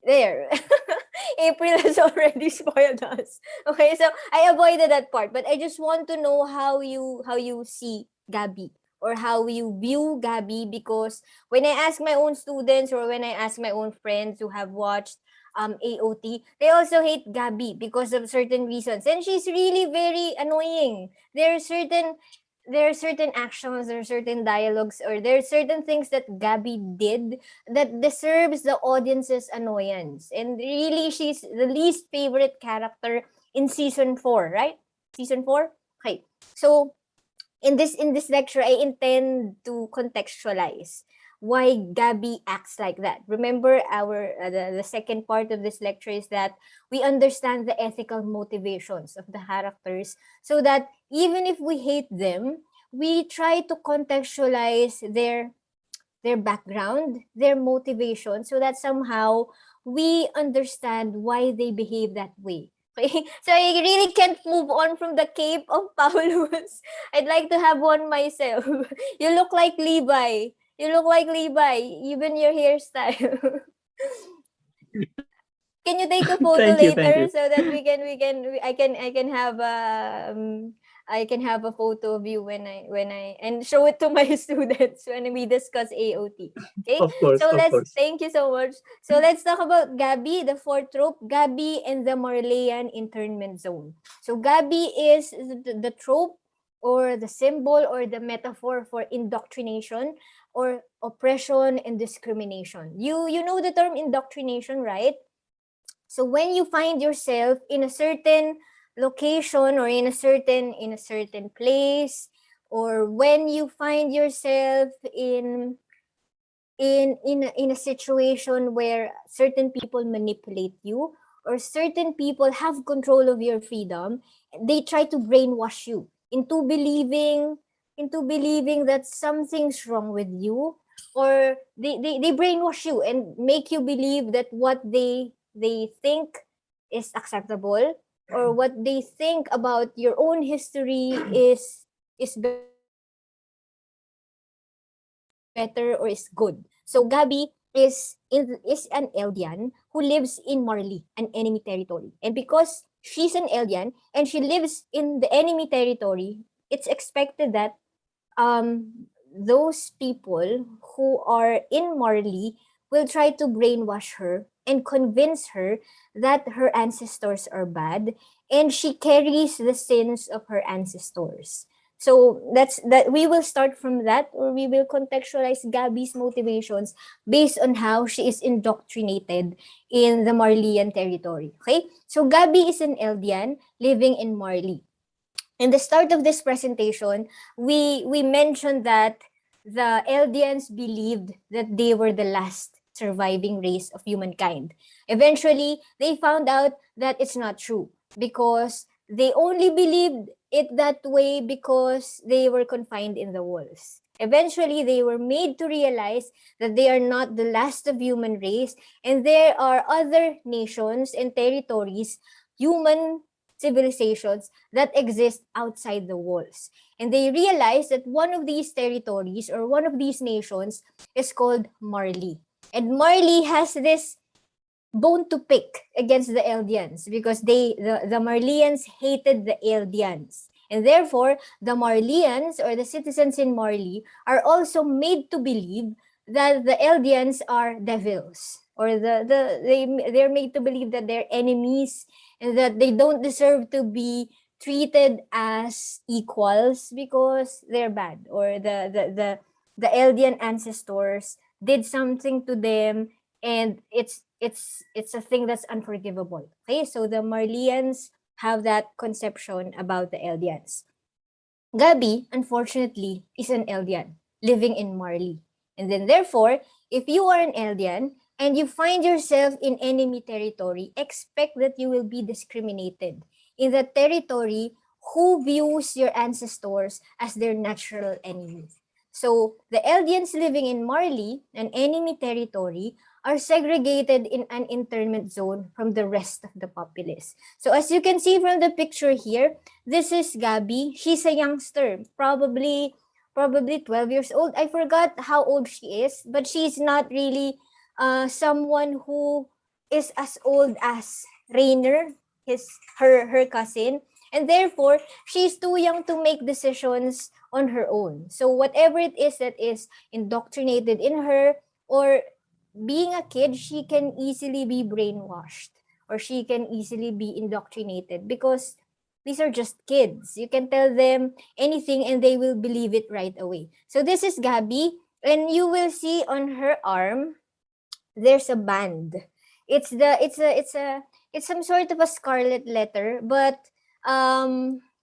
there. April has already spoiled us. Okay, so I avoided that part, but I just want to know how you see Gabi or how you view Gabi, because when I ask my own students or when I ask my own friends who have watched AOT, they also hate Gabi because of certain reasons, and she's really very annoying. There are certain actions or certain dialogues or there are certain things that Gabi did that deserves the audience's annoyance. And really, she's the least favorite character in season 4, right? Season 4? Okay. So in this lecture, I intend to contextualize why Gabi acts like that. Remember, the second part of this lecture is that we understand the ethical motivations of the characters, so that even if we hate them, we try to contextualize their background, their motivation, so that somehow we understand why they behave that way. Okay? So I really can't move on from the cape of Paulus. I'd like to have one myself. You look like Levi. You look like Levi, even your hairstyle. Can you take a photo Thank you, later so that I can have a photo of you when I and show it to my students when we discuss AOT. Okay? Of course, So of course. thank you so much. So let's talk about Gabi, the fourth trope, Gabi and the Marleyan internment zone. So Gabi is the trope or the symbol or the metaphor for indoctrination or oppression and discrimination. You know the term indoctrination, right? So when you find yourself in a certain location or in a certain place, or when you find yourself in a situation where certain people manipulate you or certain people have control of your freedom, they try to brainwash you into believing that something's wrong with you, or they brainwash you and make you believe that what they think is acceptable, or what they think about your own history is better or is good. So Gabi is an Eldian who lives in Marley, an enemy territory. And because she's an Eldian and she lives in the enemy territory, it's expected that those people who are in Marley will try to brainwash her and convince her that her ancestors are bad and she carries the sins of her ancestors. So that we will start from that, or we will contextualize Gabi's motivations based on how she is indoctrinated in the Marleyan territory. Okay? So Gabi is an Eldian living in Marley. In the start of this presentation, we mentioned that the Eldians believed that they were the last surviving race of humankind. Eventually, they found out that it's not true because they only believed it that way because they were confined in the walls. Eventually, they were made to realize that they are not the last of human race and there are other nations and territories, human civilizations that exist outside the walls. And they realized that one of these territories or one of these nations is called Marley. And Marley has this bone to pick against the Eldians because the Marleyans hated the Eldians. And therefore, the Marleyans or the citizens in Marley are also made to believe that the Eldians are devils, or they're made to believe that they're enemies and that they don't deserve to be treated as equals because they're bad, or the Eldian ancestors did something to them and it's a thing that's unforgivable. Okay, so the Marleyans have that conception about the Eldians. Gabi, unfortunately, is an Eldian living in Marley. And then therefore, if you are an Eldian and you find yourself in enemy territory, expect that you will be discriminated in the territory who views your ancestors as their natural enemies. So the Eldians living in Marley, an enemy territory, are segregated in an internment zone from the rest of the populace. So as you can see from the picture here, this is Gabi. She's a youngster, probably 12 years old. I forgot how old she is, but she's not really someone who is as old as Rainer, her cousin. And therefore, she's too young to make decisions on her own. So whatever it is that is indoctrinated in her, or being a kid, she can easily be brainwashed or she can easily be indoctrinated because these are just kids. You can tell them anything and they will believe it right away. So this is Gabi, and you will see on her arm there's a band. It's some sort of a scarlet letter, but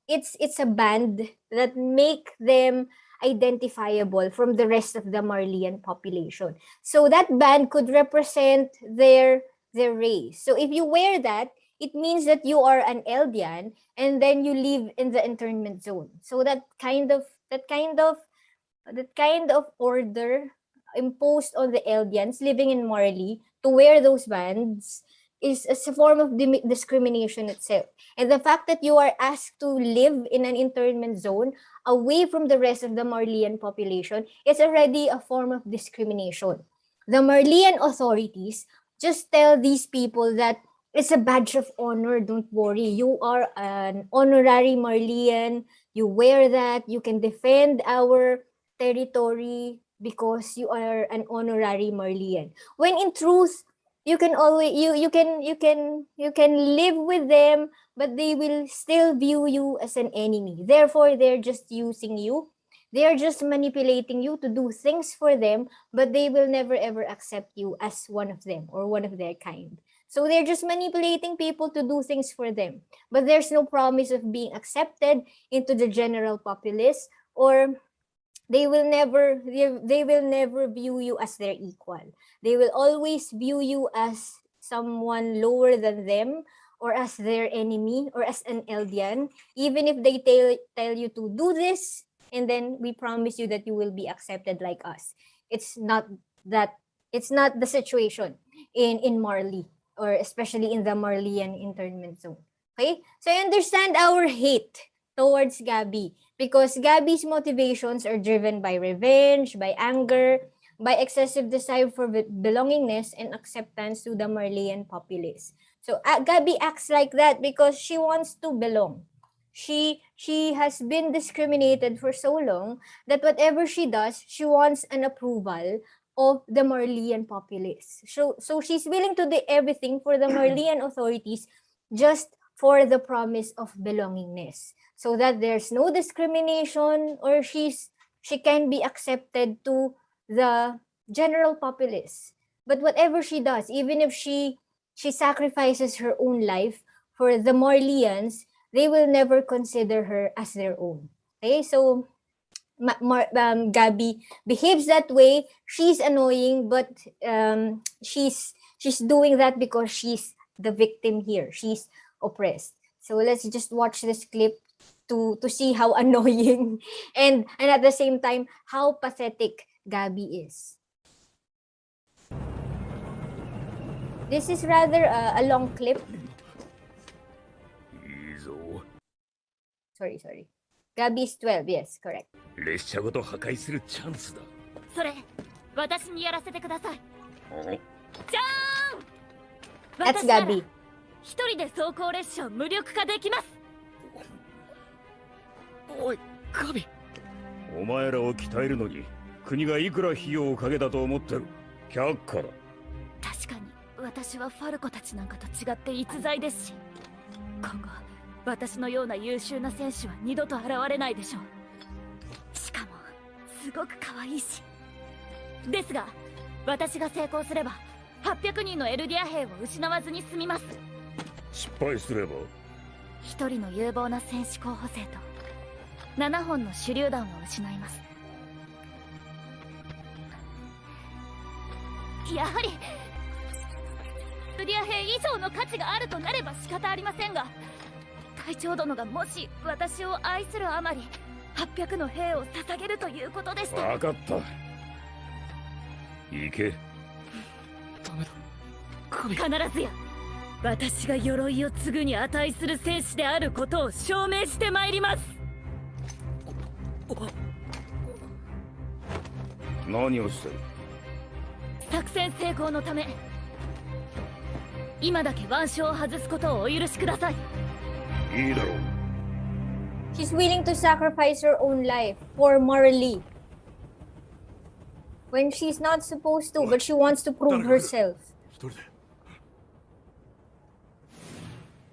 it's a band that make them identifiable from the rest of the Marleyan population. So that band could represent their race. So if you wear that, it means that you are an Eldian and then you live in the internment zone. So that kind of order imposed on the Eldians living in Marley to wear those bands is a form of discrimination itself. And the fact that you are asked to live in an internment zone away from the rest of the Marleyan population is already a form of discrimination. The Marleyan authorities just tell these people that It's a badge of honor. Don't worry. You are an honorary Marlian. You wear that. You can defend our territory because you are an honorary Marlian. When in truth, you can always you can live with them, but they will still view you as an enemy. Therefore, they're just using you. They are just manipulating you to do things for them, but they will never ever accept you as one of them or one of their kind. So they're just manipulating people to do things for them. But there's no promise of being accepted into the general populace, or they will never view you as their equal. They will always view you as someone lower than them, or as their enemy, or as an Eldian, even if they tell you to do this, and then we promise you that you will be accepted like us. It's not the situation in Marley, or especially in the Marleyan internment zone. Okay? So I understand our hate towards Gabby, because Gabby's motivations are driven by revenge, by anger, by excessive desire for belongingness and acceptance to the Marleyan populace. So Gabby acts like that because she wants to belong. She has been discriminated for so long that whatever she does, she wants an approval of the Marleyan populace. So she's willing to do everything for the Marleyan authorities just for the promise of belongingness, so that there's no discrimination, or she can be accepted to the general populace. But whatever she does, even if she sacrifices her own life for the Marleyans, they will never consider her as their own. Okay, so Gabby behaves that way. She's annoying, but she's doing that because she's the victim here. She's oppressed. So let's just watch this clip to see how annoying and at the same time how pathetic Gabby is. This is rather a long clip. Sorry. Gabby is 12, yes, correct. 列車ごと破壊するチャンスだ。それ、私にやらせてください。じゃーん。 That's Gabby. 一人で走行列車を無力化できます。おい、ガビ。お前らを鍛えるのに国がいくら費用をかけたと思ってる。却下だ。確かに私はファルコたちなんかと違って逸材ですし、今後私のような優秀な選手は二度と現れないでしょう。しかもすごく可愛いし。ですが私が成功すれば800人のエルディア兵を失わずに済みます。失敗すれば一人の有望な戦士候補生と7本の手榴弾を失います。やはりエルディア兵以上の価値があるとなれば仕方ありませんが、隊長殿がもし私を愛するあまり800の兵を捧げるということでしたら。分かった。行け。ダメだ。必ずや私が鎧を継ぐに値する戦士であることを証明してまいります。何をしてる？作戦成功のため、今だけ腕章を外すことをお許しください。いいだろう。She's willing to sacrifice her own life for Marley when she's not supposed to, but she wants to prove herself.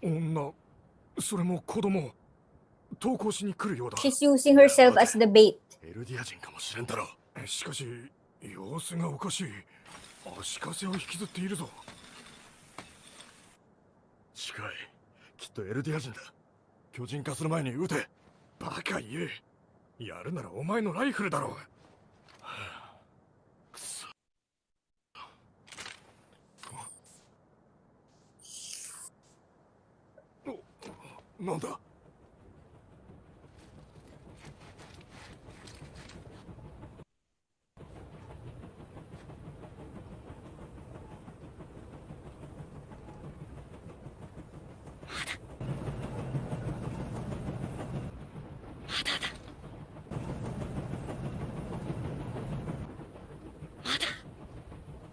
女、それも子供、投稿しに来るようだ。She's using herself as the bait. エルディア人かもしれんだろ。しかし、様子がおかしい。足かせを引きずっているぞ。近い。きっとエルディア人だ。巨人化する前に撃て。バカ言え。やるならお前のライフルだろう。くそ。なんだ。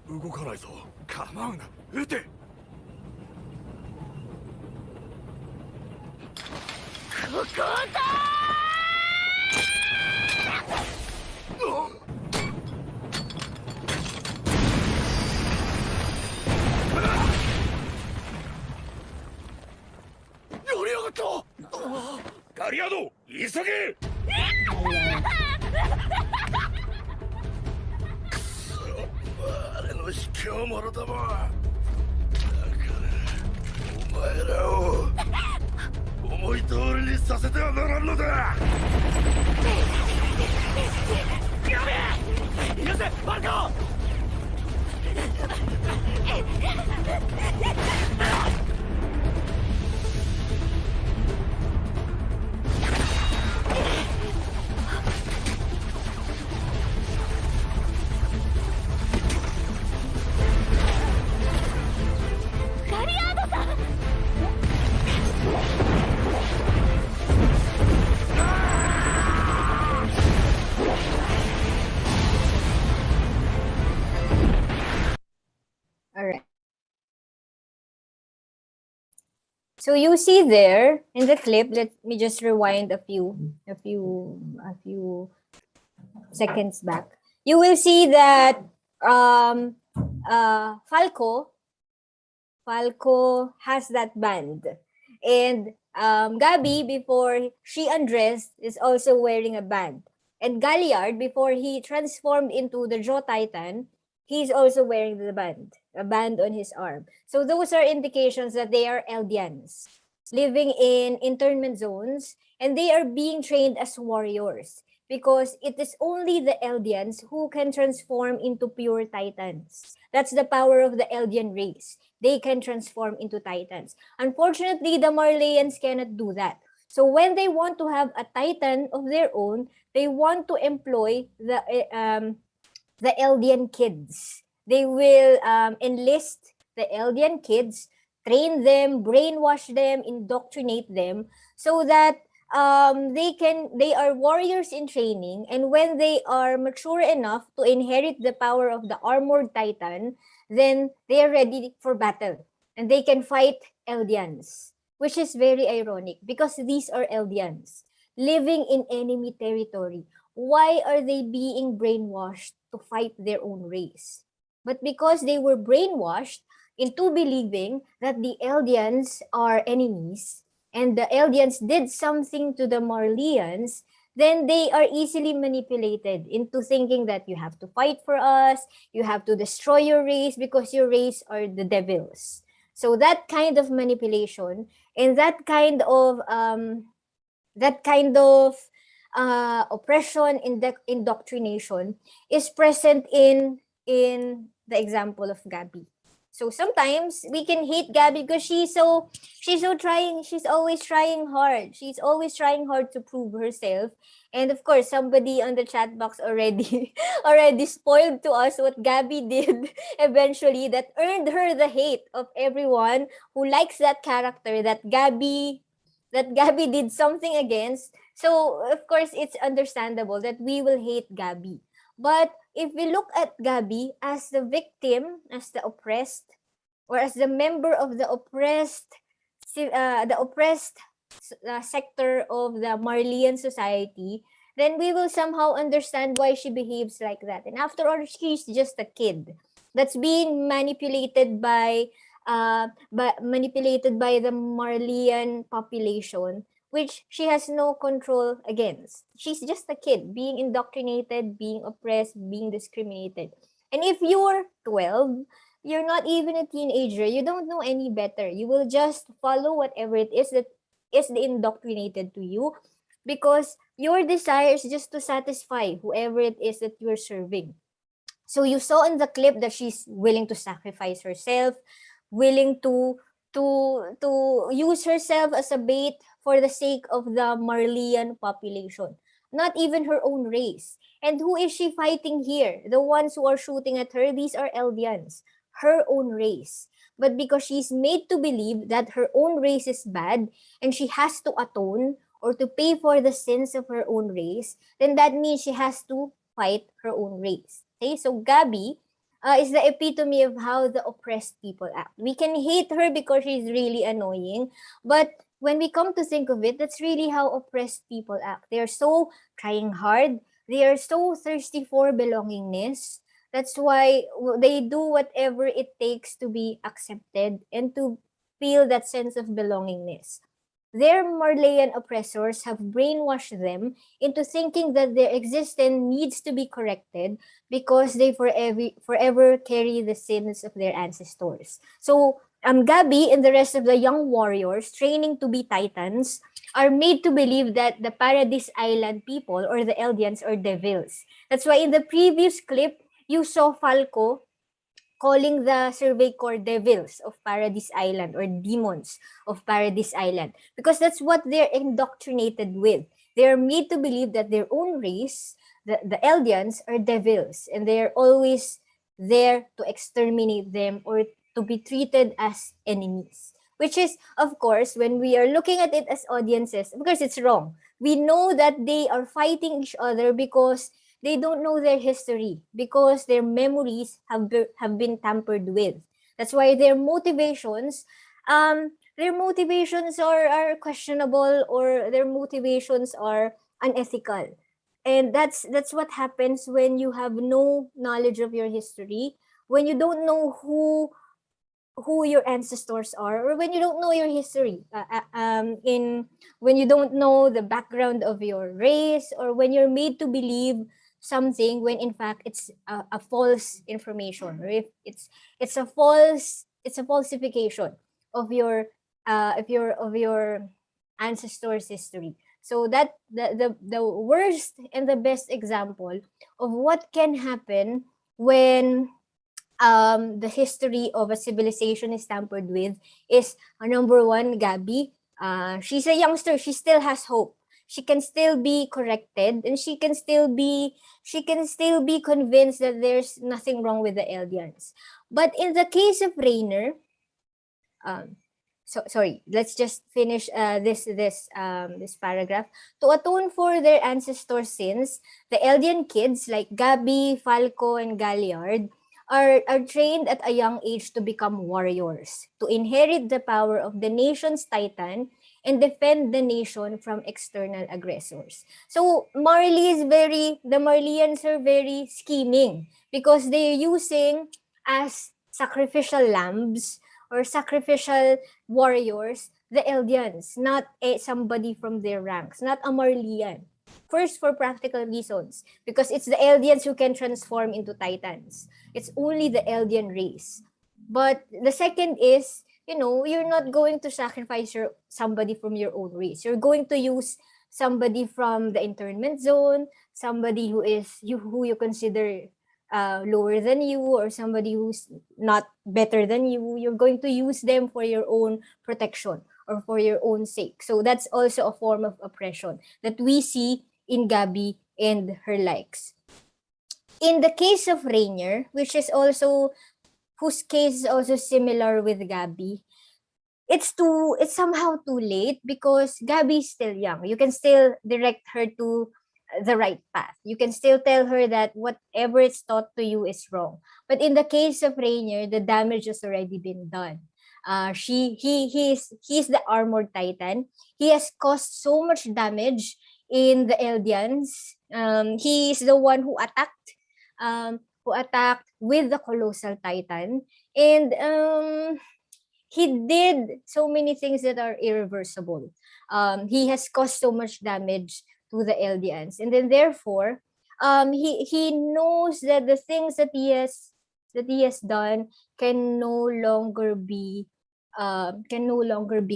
動かないぞ。構うな。撃て。ガリアード、急げ。くそ、あれの卑怯者だもん。だからお前らを思い通りにさせてはならんのだ。やべえ、よせバルコ。All right. So you see there in the clip, let me just rewind a few seconds back. You will see that Falco has that band, and Gabi, before she undressed, is also wearing a band, and Galliard, before he transformed into the Jaw Titan, he's also wearing the band, a band on his arm. So those are indications that they are Eldians living in internment zones, and they are being trained as warriors because it is only the Eldians who can transform into pure Titans. That's the power of the Eldian race. They can transform into Titans. Unfortunately, the Marleyans cannot do that. So when they want to have a Titan of their own, they want to employ the Eldian kids. They will enlist the Eldian kids, train them, brainwash them, indoctrinate them, so that they are warriors in training, and when they are mature enough to inherit the power of the armored Titan, then they are ready for battle and they can fight Eldians, which is very ironic because these are Eldians living in enemy territory. Why are they being brainwashed to fight their own race? But because they were brainwashed into believing that the Eldians are enemies and the Eldians did something to the Marleyans, then they are easily manipulated into thinking that you have to fight for us, you have to destroy your race because your race are the devils. So that kind of manipulation and that kind of oppression and indoctrination is present in the example of Gabi. So sometimes we can hate Gabi because she's always trying hard. She's always trying hard to prove herself. And of course, somebody on the chat box already spoiled to us what Gabi did eventually that earned her the hate of everyone who likes that character that Gabi did something against. So of course, it's understandable that we will hate Gabi. But if we look at Gabi as the victim, as the oppressed, or as the member of the oppressed sector of the Marleyan society, then we will somehow understand why she behaves like that. And after all, she's just a kid that's being manipulated by the Marleyan population, which she has no control against. She's just a kid being indoctrinated, being oppressed, being discriminated. And if you're 12, you're not even a teenager, you don't know any better. You will just follow whatever it is that is indoctrinated to you because your desire is just to satisfy whoever it is that you're serving. So you saw in the clip that she's willing to sacrifice herself, willing to use herself as a bait for the sake of the Marleyan population, not even her own race. And who is she fighting here? The ones who are shooting at her, these are Eldians, her own race. But because she's made to believe that her own race is bad and she has to atone or to pay for the sins of her own race, then that means she has to fight her own race. Okay, so Gabi is the epitome of how the oppressed people act. We can hate her because she's really annoying, but when we come to think of it, that's really how oppressed people act. They are so trying hard. They are so thirsty for belongingness. That's why they do whatever it takes to be accepted and to feel that sense of belongingness. Their Marleyan oppressors have brainwashed them into thinking that their existence needs to be corrected because they forever carry the sins of their ancestors. So, Gabi and the rest of the young warriors training to be titans are made to believe that the Paradise Island people or the Eldians are devils. That's why in the previous clip, you saw Falco calling the Survey Corps devils of Paradise Island or demons of Paradise Island because that's what they're indoctrinated with. They're made to believe that their own race, the Eldians, are devils and they're always there to exterminate them or to be treated as enemies. Which is, of course, when we are looking at it as audiences, because it's wrong. We know that they are fighting each other because they don't know their history, because their memories have been tampered with. That's why their motivations are questionable or their motivations are unethical. And that's what happens when you have no knowledge of your history, when you don't know who your ancestors are, or when you don't know your history, when you don't know the background of your race, or when you're made to believe something when in fact it's a false information, or if it's a falsification of your ancestors' history. So that the worst and the best example of what can happen when the history of a civilization is tampered with is number one, Gabi. She's a youngster. She still has hope. She can still be corrected, and she can still be convinced that there's nothing wrong with the Eldians. But in the case of Rainer, sorry, let's just finish this paragraph. To atone for their ancestors' sins, the Eldian kids like Gabi, Falco, and Galliard are trained at a young age to become warriors, to inherit the power of the nation's titan and defend the nation from external aggressors. So the Marleyans are very scheming because they're using as sacrificial lambs or sacrificial warriors the Eldians, not somebody from their ranks, not a Marleyan. First, for practical reasons, because it's the Eldians who can transform into titans. It's only the Eldian race. But the second is, you're not going to sacrifice somebody from your own race. You're going to use somebody from the internment zone, somebody who you consider lower than you, or somebody who's not better than you. You're going to use them for your own protection or for your own sake. So that's also a form of oppression that we see in Gabi and her likes. In the case of Rainier, whose case is also similar with Gabi, it's somehow too late because Gabi is still young. You can still direct her to the right path. You can still tell her that whatever is taught to you is wrong. But in the case of Rainier, the damage has already been done. He's the armored titan. He has caused so much damage in the Eldians. He's the one who attacked with the colossal titan, and he did so many things that are irreversible. He has caused so much damage to the Eldians, and then therefore, he knows that the things that he has done can no longer be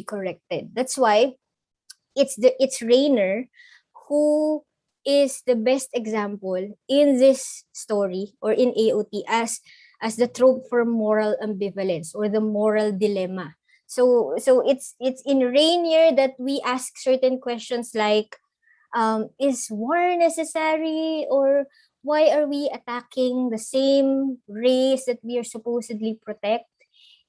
corrected. That's why it's Rainer who is the best example in this story or in AOT as the trope for moral ambivalence or the moral dilemma. So it's in Rainier that we ask certain questions like, is war necessary, or why are we attacking the same race that we are supposedly protect?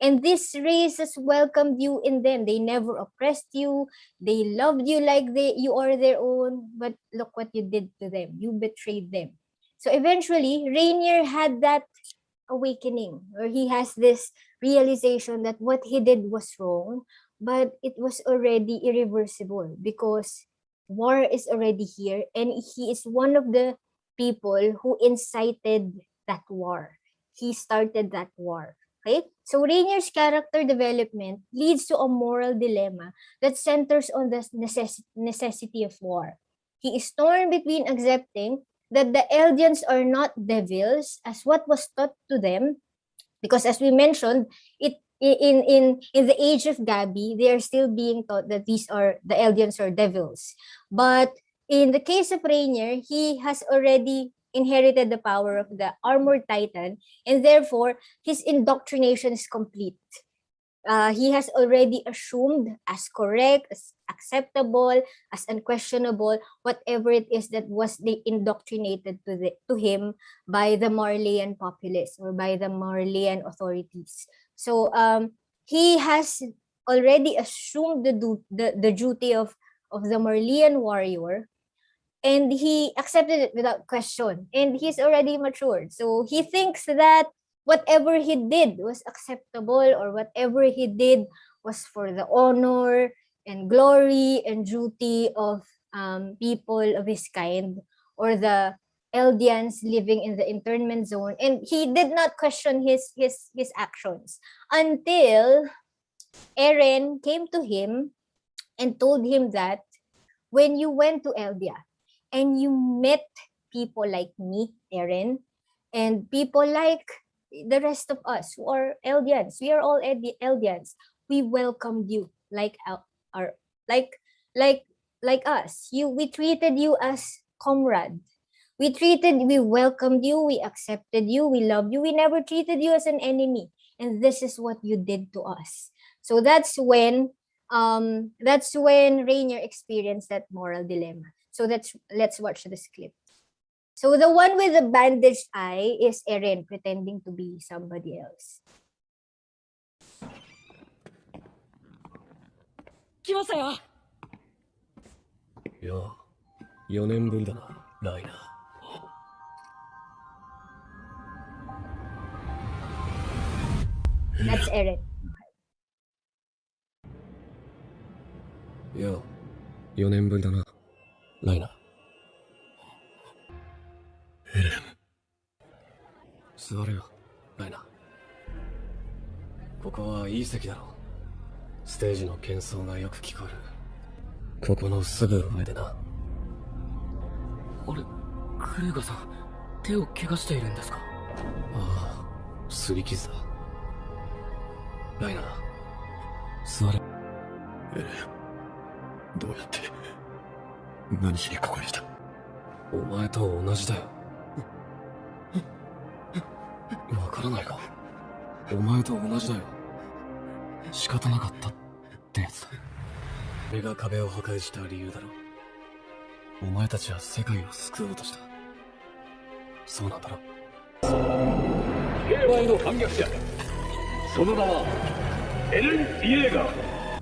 And this race has welcomed you in them. They never oppressed you. They loved you like you are their own. But look what you did to them. You betrayed them. So eventually, Rainier had that awakening, where he has this realization that what he did was wrong, but it was already irreversible because war is already here, and he is one of the people who incited that war. He started that war. Okay? So Rainier's character development leads to a moral dilemma that centers on the necessity of war. He is torn between accepting that the Eldians are not devils as what was taught to them, because as we mentioned, in the age of Gabi, they are still being taught that the Eldians are devils. But in the case of Rainier, he has already inherited the power of the armored titan, and therefore his indoctrination is complete. He has already assumed as correct, as acceptable, as unquestionable, whatever it is that was indoctrinated to him by the Marleyan populace or by the Marleyan authorities. So he has already assumed the duty of the Marleyan warrior, and he accepted it without question, and he's already matured. So he thinks that whatever he did was acceptable, or whatever he did was for the honor and glory and duty of people of his kind, or the Eldians living in the internment zone. And he did not question his actions until Eren came to him and told him that when you went to Eldia and you met people like me, Eren, and people like the rest of us who are Eldians, we are all Eldians. We welcomed you like us. We treated you as comrade. We welcomed you, we accepted you, we loved you. We never treated you as an enemy. And this is what you did to us. So that's when Rainier experienced that moral dilemma. So let's watch this clip. So the one with the bandaged eye is Eren pretending to be somebody else. 来ましたよ。いや、4年ぶりだな、ライナー。That's Eren. いや、4年ぶりだな、ライナー。エレン。座れよ、ライナー。ここはいい席だろう。ステージの喧騒がよく聞こえる。ここのすぐ上でな。あれ、クレイガさん、手を怪我しているんですか？ああ、擦り傷だ。ライナー、座れ。エレン、どうやって、何しにここに来た？お前と同じだよ。わからないか？お前と同じだよ。仕方なかったってやつだ。俺が壁を破壊した理由だろ。お前たちは世界を救おうとした。そうなんだろ。平和への反逆者。その名はエレン・イエーガー。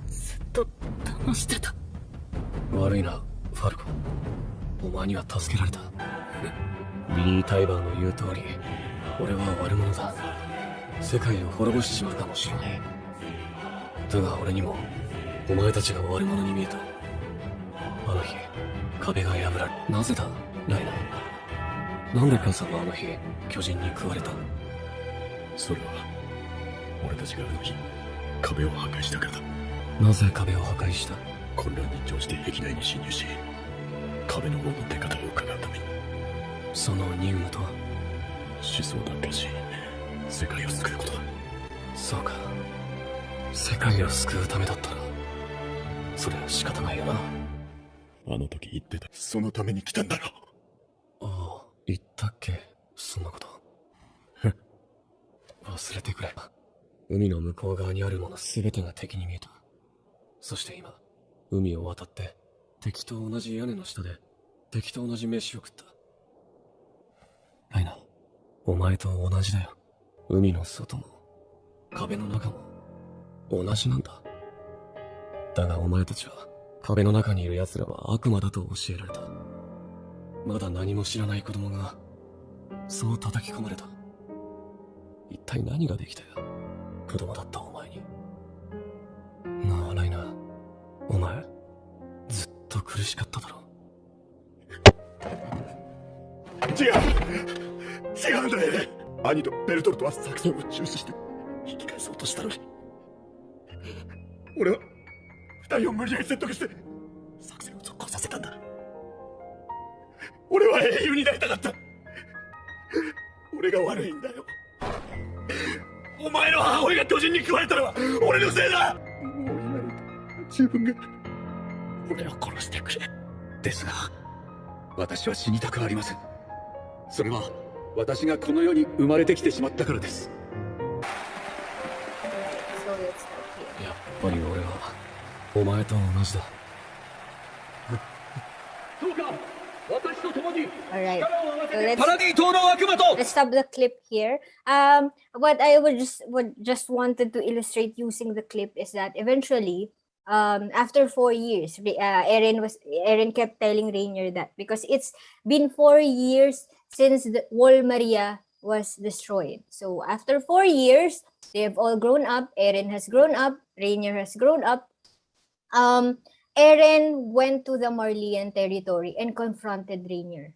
ずっと騙してた。悪いな、ファルコ。お前には助けられた。ビリー・タイバーの言う通り、俺は悪者だ。世界を滅ぼしちまうかもしれない。だが俺にもお前たちが悪者に見えた。あの日壁が破られ、なぜだライナー。なんで母さんはあの日巨人に食われた？それは俺たちがあの日壁を破壊したからだ。なぜ壁を破壊した？混乱に乗じて壁内に侵入し、壁の王の出方を伺うために。その任務とは思想奪還し世界を救うことだ。そうか、世界を救うためだったらそれは仕方ないよな。あの時言ってた、そのために来たんだろ。ああ、言ったっけ、そんなこと。忘れてくれ。海の向こう側にあるもの全てが敵に見えた。そして今海を渡って敵と同じ屋根の下で敵と同じ飯を食った。ライナー、お前と同じだよ。海の外も壁の中も同じなんだ。だがお前たちは壁の中にいる奴らは悪魔だと教えられた。まだ何も知らない子供がそう叩き込まれた。一体何ができたよ、子供だったお前に。なあライナー、前、ずっと苦しかっただろ。違うんだエレン。兄とベルトルトは作戦を中止して引き返そうとしたのに、俺は二人を無理やり説得して作戦を続行させたんだ。俺は英雄になりたかった。俺が悪いんだよ。お前の母親が巨人に食われたのは俺のせいだ。もう今の自分が俺を殺してくれ。ですが私は死にたくありません。それは私がこの世に生まれてきてしまったからです。やっぱり俺はお前と同じだ。どうか私と共に Alright. 力を合わせ So て let's パラディ島の悪魔と let's stop the clip here. What I would just wanted to illustrate using the clip is that eventually, after 4 years, Eren kept telling Rainier that because it's been 4 years since the Wall Maria was destroyed. So after 4 years, they have all grown up. Eren has grown up. Rainier has grown up. Eren went to the Marleyan territory and confronted Rainier.